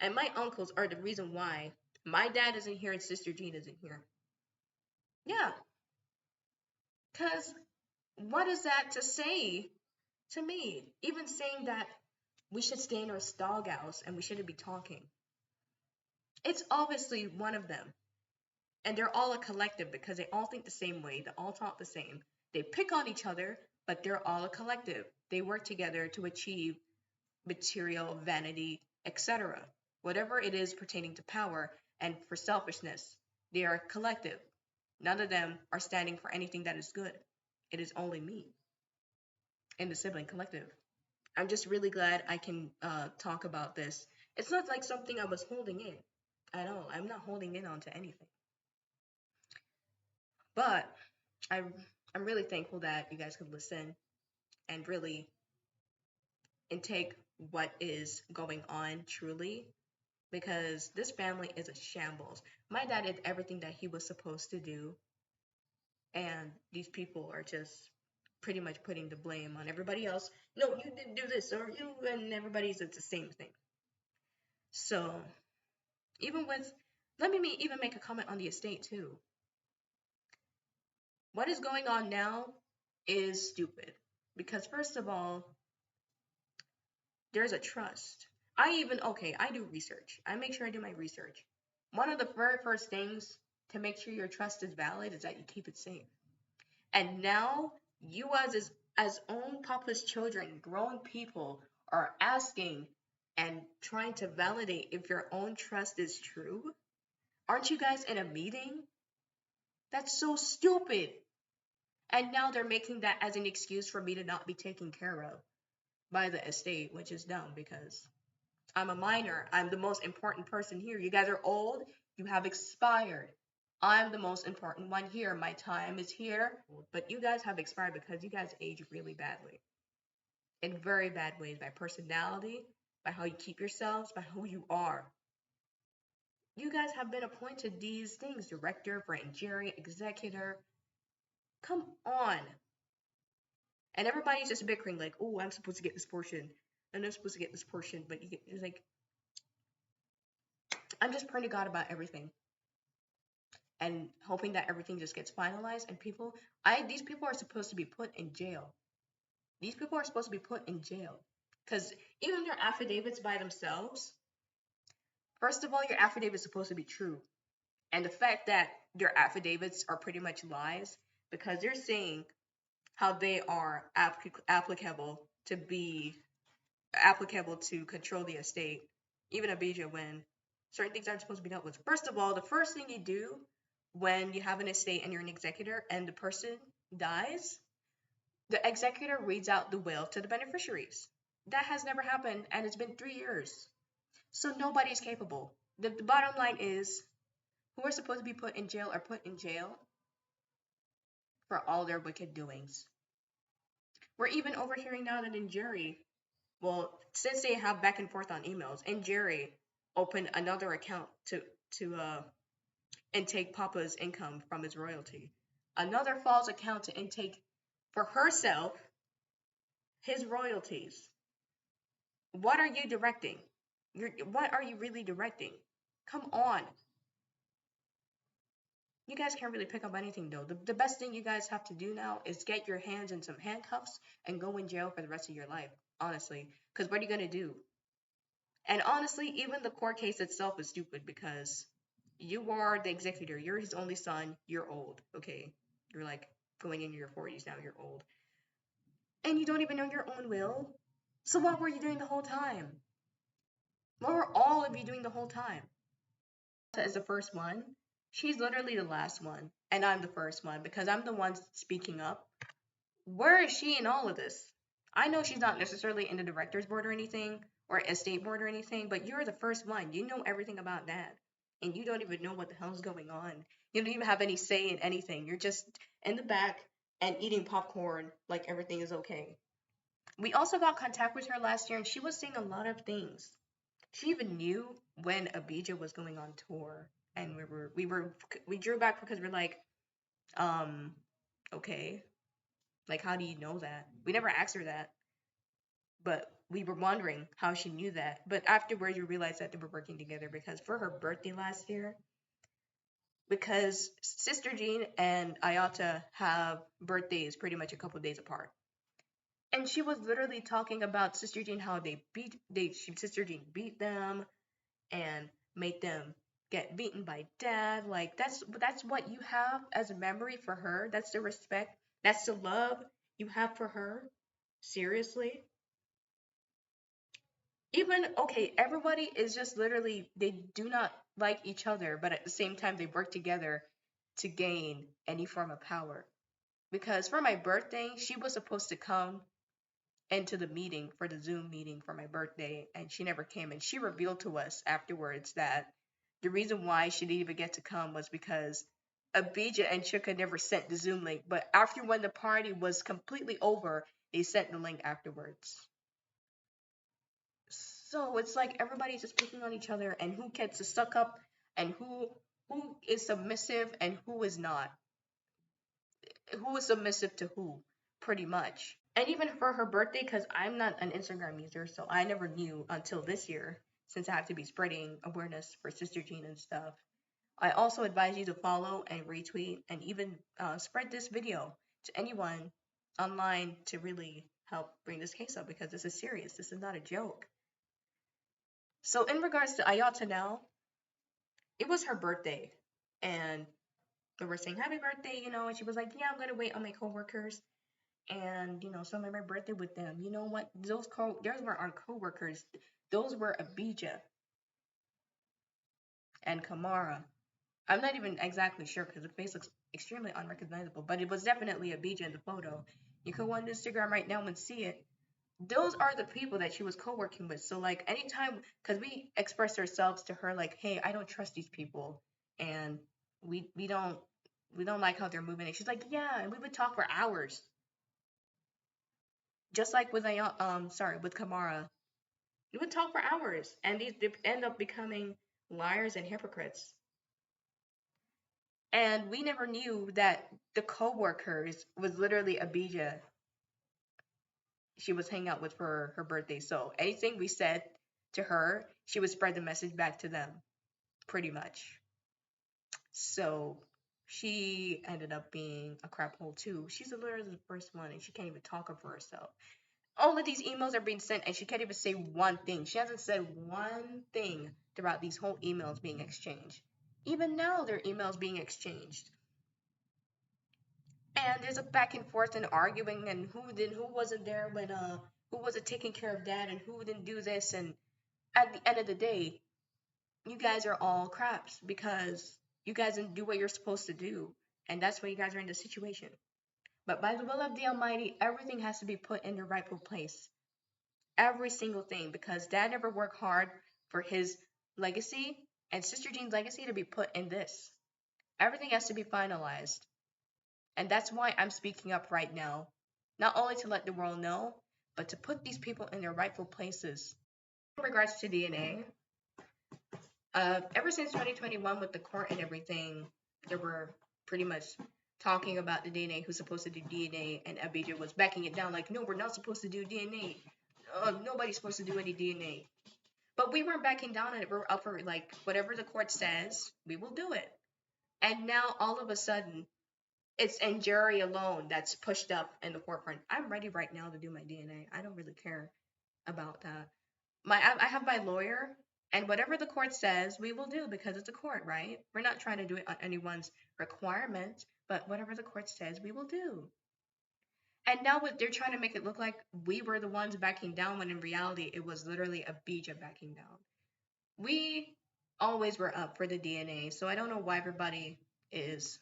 and my uncles are the reason why my dad isn't here and Sister Jean isn't here. Yeah, because what is that to say to me? Even saying that we should stay in our house and we shouldn't be talking. It's obviously one of them. And they're all a collective because they all think the same way, they all talk the same. They pick on each other, but they're all a collective. They work together to achieve material, vanity, etc. Whatever it is pertaining to power and for selfishness, they are a collective. None of them are standing for anything that is good. It is only me in the sibling collective. I'm just really glad I can talk about this. It's not like something I was holding in at all. I'm not holding in onto anything. But I'm I'm really thankful that you guys could listen and really intake what is going on truly. because this family is a shambles. My dad did everything that he was supposed to do, and these people are just pretty much putting the blame on everybody else. No, you didn't do this, or you, and everybody's it's the same thing. So even with, let me even make a comment on the estate too. What is going on now is stupid because first of all, there's a trust. I do research. I make sure I do my research. One of the very first things to make sure your trust is valid is that you keep it safe. And now you as own Papa's children, grown people are asking and trying to validate if your own trust is true. Aren't you guys in a meeting? That's so stupid. And now they're making that as an excuse for me to not be taken care of by the estate, which is dumb because I'm a minor. I'm the most important person here. You guys are old. You have expired. I'm the most important one here. My time is here. But you guys have expired because you guys age really badly. In very bad ways, by personality, by how you keep yourselves, by who you are. You guys have been appointed these things: director, grand jury, executor. Come on. And everybody's just bickering like, oh, I'm supposed to get this portion. And I'm supposed to get this portion. But it's like, I'm just praying to God about everything and hoping that everything just gets finalized. And these people are supposed to be put in jail. These people are supposed to be put in jail because even their affidavits by themselves, first of all, your affidavit is supposed to be true. And the fact that their affidavits are pretty much lies because they're saying how they are applicable to control the estate, even Abijah, when certain things aren't supposed to be dealt with. First of all, the first thing you do when you have an estate and you're an executor and the person dies, the executor reads out the will to the beneficiaries. That has never happened, and it's been 3 years. So nobody's capable. The bottom line is, who are supposed to be put in jail are put in jail for all their wicked doings. We're even overhearing now that in jury, well, since they have back and forth on emails, and Jerry opened another account to intake Papa's income from his royalty. Another false account to intake for herself his royalties. What are you directing? What are you really directing? Come on. You guys can't really pick up anything though. The best thing you guys have to do now is get your hands in some handcuffs and go in jail for the rest of your life, honestly. Because what are you going to do? And honestly, even the court case itself is stupid because you are the executor. You're his only son. You're old. Okay. You're like going into your 40s now. You're old. And you don't even know your own will. So what were you doing the whole time? What were all of you doing the whole time? As the first one, she's literally the last one. And I'm the first one because I'm the one speaking up. Where is she in all of this? I know she's not necessarily in the director's board or anything, or estate board or anything, but you're the first one. You know everything about that. And you don't even know what the hell's going on. You don't even have any say in anything. You're just in the back and eating popcorn like everything is okay. We also got contact with her last year and she was saying a lot of things. She even knew when Abijah was going on tour. And we drew back because we're like, okay. Like, how do you know that? We never asked her that. But we were wondering how she knew that. But afterwards, we realized that they were working together because for her birthday last year, because Sister Jean and Ayata have birthdays pretty much a couple days apart. And she was literally talking about Sister Jean, how Sister Jean beat them and made them get beaten by dad. Like that's what you have as a memory for her. That's the respect. That's the love you have for her. Seriously. Even okay, everybody is just literally they do not like each other, but at the same time they work together to gain any form of power. Because for my birthday, she was supposed to come into the meeting for the Zoom meeting for my birthday, and she never came. And she revealed to us afterwards that the reason why she didn't even get to come was because Abijah and Chuka never sent the Zoom link. But after when the party was completely over, they sent the link afterwards. So it's like everybody's just picking on each other and who gets to suck up and who is submissive and who is not. Who is submissive to who, pretty much. And even for her birthday, because I'm not an Instagram user, so I never knew until this year, since I have to be spreading awareness for Sister Jean and stuff. I also advise you to follow and retweet and even spread this video to anyone online to really help bring this case up because this is serious. This is not a joke. So in regards to Ayata now, it was her birthday, and they were saying happy birthday, and she was like, yeah, I'm gonna wait on my coworkers and celebrate my birthday with them. You know what? Those were our coworkers. Those were Abijah and Kamara. I'm not even exactly sure because the face looks extremely unrecognizable, but it was definitely Abijah in the photo. You can go on Instagram right now and see it. Those are the people that she was co-working with. So like anytime, because we expressed ourselves to her like, hey, I don't trust these people, and we don't like how they're moving. And she's like, yeah, and we would talk for hours, just like with with Kamara. We would talk for hours, and they end up becoming liars and hypocrites. And we never knew that the co-workers was literally Abijah she was hanging out with for her birthday. So anything we said to her, she would spread the message back to them, pretty much. So she ended up being a crap hole too. She's literally the first one, and she can't even talk for herself. All of these emails are being sent, and she can't even say one thing. She hasn't said one thing throughout these whole emails being exchanged. Even now, there are emails being exchanged. And there's a back and forth and arguing and who wasn't there when who wasn't taking care of that and who didn't do this, and at the end of the day you guys are all craps because you guys didn't do what you're supposed to do, and that's why you guys are in this situation. But by the will of the Almighty, everything has to be put in the rightful place, every single thing, because Dad never worked hard for his legacy and Sister Jean's legacy to be put in this. Everything has to be finalized. And that's why I'm speaking up right now, not only to let the world know, but to put these people in their rightful places. In regards to DNA, ever since 2021 with the court and everything, they were pretty much talking about the DNA, who's supposed to do DNA, and Abijah was backing it down like, no, we're not supposed to do DNA. Nobody's supposed to do any DNA. But we weren't backing down on it. We're up for like whatever the court says, we will do it. And now all of a sudden, it's Jerry alone that's pushed up in the forefront. I'm ready right now to do my DNA. I don't really care about that. I have my lawyer, and whatever the court says, we will do because it's a court, right? We're not trying to do it on anyone's requirement, but whatever the court says, we will do. And now they're trying to make it look like we were the ones backing down when in reality it was literally Abijah backing down. We always were up for the DNA, so I don't know why everybody is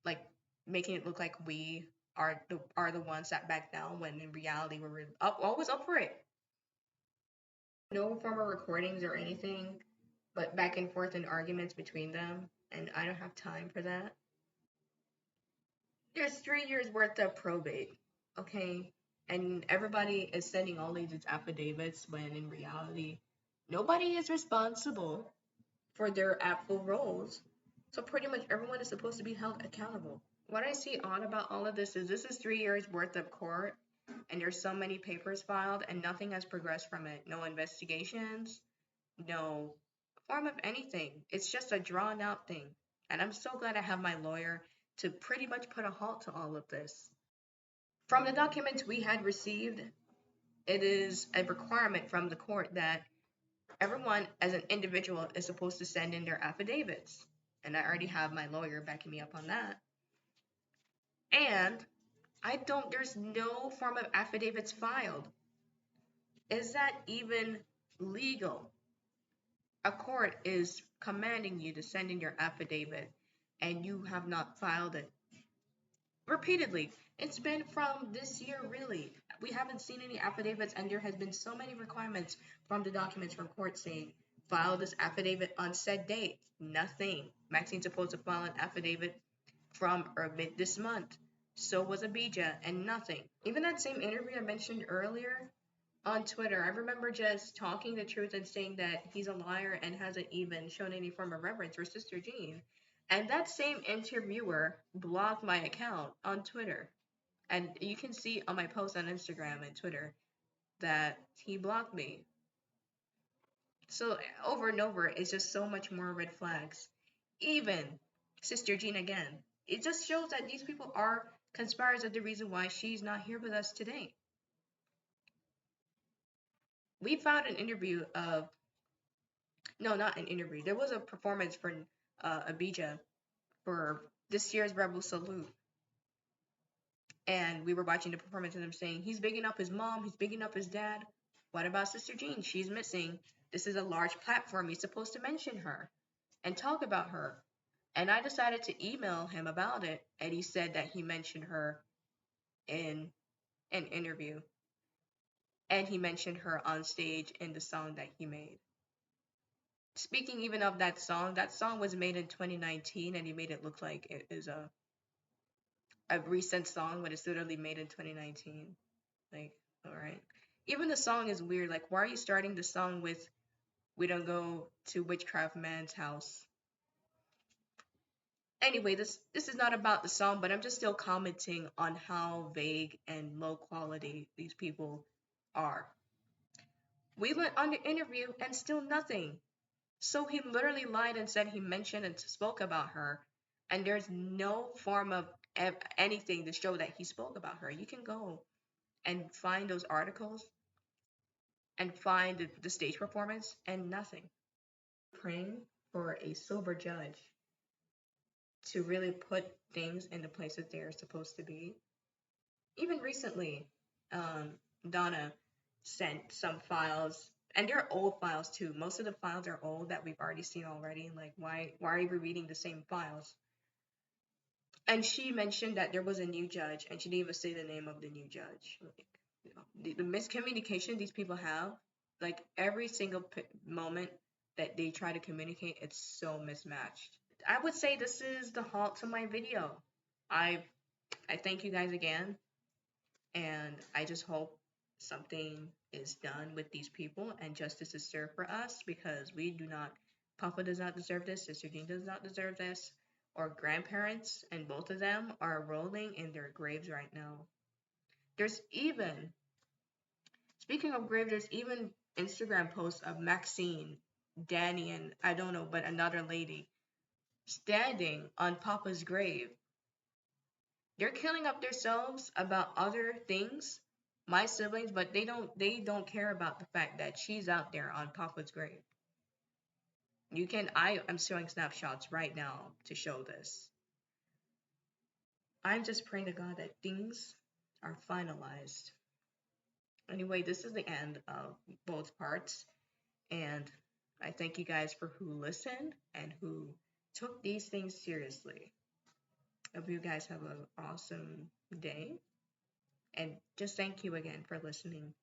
like making it look like we are the ones that back down when in reality we're always up for it. No formal recordings or anything, but back and forth and arguments between them, and I don't have time for that. There's 3 years worth of probate, okay? And everybody is sending all these affidavits when in reality, nobody is responsible for their actual roles. So pretty much everyone is supposed to be held accountable. What I see odd about all of this is 3 years worth of court, and there's so many papers filed, and nothing has progressed from it. No investigations, no form of anything. It's just a drawn out thing. And I'm so glad I have my lawyer to pretty much put a halt to all of this. From the documents we had received, it is a requirement from the court that everyone as an individual is supposed to send in their affidavits. And I already have my lawyer backing me up on that. And there's no form of affidavits filed. Is that even legal? A court is commanding you to send in your affidavit and you have not filed it. Repeatedly. It's been from this year, really. We haven't seen any affidavits, and there has been so many requirements from the documents from court saying, file this affidavit on said date. Nothing. Maxine's supposed to file an affidavit from mid this month. So was Abijah, and nothing. Even that same interview I mentioned earlier, on Twitter. I remember just talking the truth and saying that he's a liar and hasn't even shown any form of reverence for Sister Jean. And that same interviewer blocked my account on Twitter. And you can see on my posts on Instagram and Twitter that he blocked me. So over and over, it's just so much more red flags. Even Sister Jean again. It just shows that these people are conspirators of the reason why she's not here with us today. We found an interview of, no, not an interview. There was a performance for Abija for this year's Rebel Salute. And we were watching the performance and them saying, he's bigging up his mom, he's bigging up his dad. What about Sister Jean? She's missing. This is a large platform. He's supposed to mention her and talk about her. And I decided to email him about it, and he said that he mentioned her in an interview. And he mentioned her on stage in the song that he made. Speaking even of that song was made in 2019, and he made it look like it is a recent song, but it's literally made in 2019. Like, all right. Even the song is weird. Like, why are you starting the song with "We don't go to witchcraft man's house"? Anyway, this is not about the song, but I'm just still commenting on how vague and low quality these people are. We went on the interview and still nothing. So he literally lied and said he mentioned and spoke about her, and there's no form of anything to show that he spoke about her. You can go and find those articles and find the stage performance and nothing. Praying for a sober judge to really put things in the places they are supposed to be. Even recently, um, Donna sent some files, and they're old files too. Most of the files are old that we've already seen already. Like, why are you reading the same files? And she mentioned that there was a new judge, and she didn't even say the name of the new judge. Like, you know, the miscommunication these people have, like every single moment that they try to communicate, it's so mismatched. I would say this is the halt to my video. I I thank you guys again, and I just hope something is done with these people and justice is served for us, because we do not, Papa does not deserve this, Sister Jean does not deserve this. Our grandparents, and both of them are rolling in their graves right now. There's even, speaking of grave, there's even Instagram posts of Maxine, Danny, and I don't know, but another lady standing on Papa's grave. They're killing up themselves about other things, my siblings, but they don't care about the fact that she's out there on Papa's grave. I'm showing snapshots right now to show this. I'm just praying to God that things are finalized. Anyway, this is the end of both parts, and I thank you guys for who listened and who took these things seriously. I hope you guys have an awesome day, and just thank you again for listening.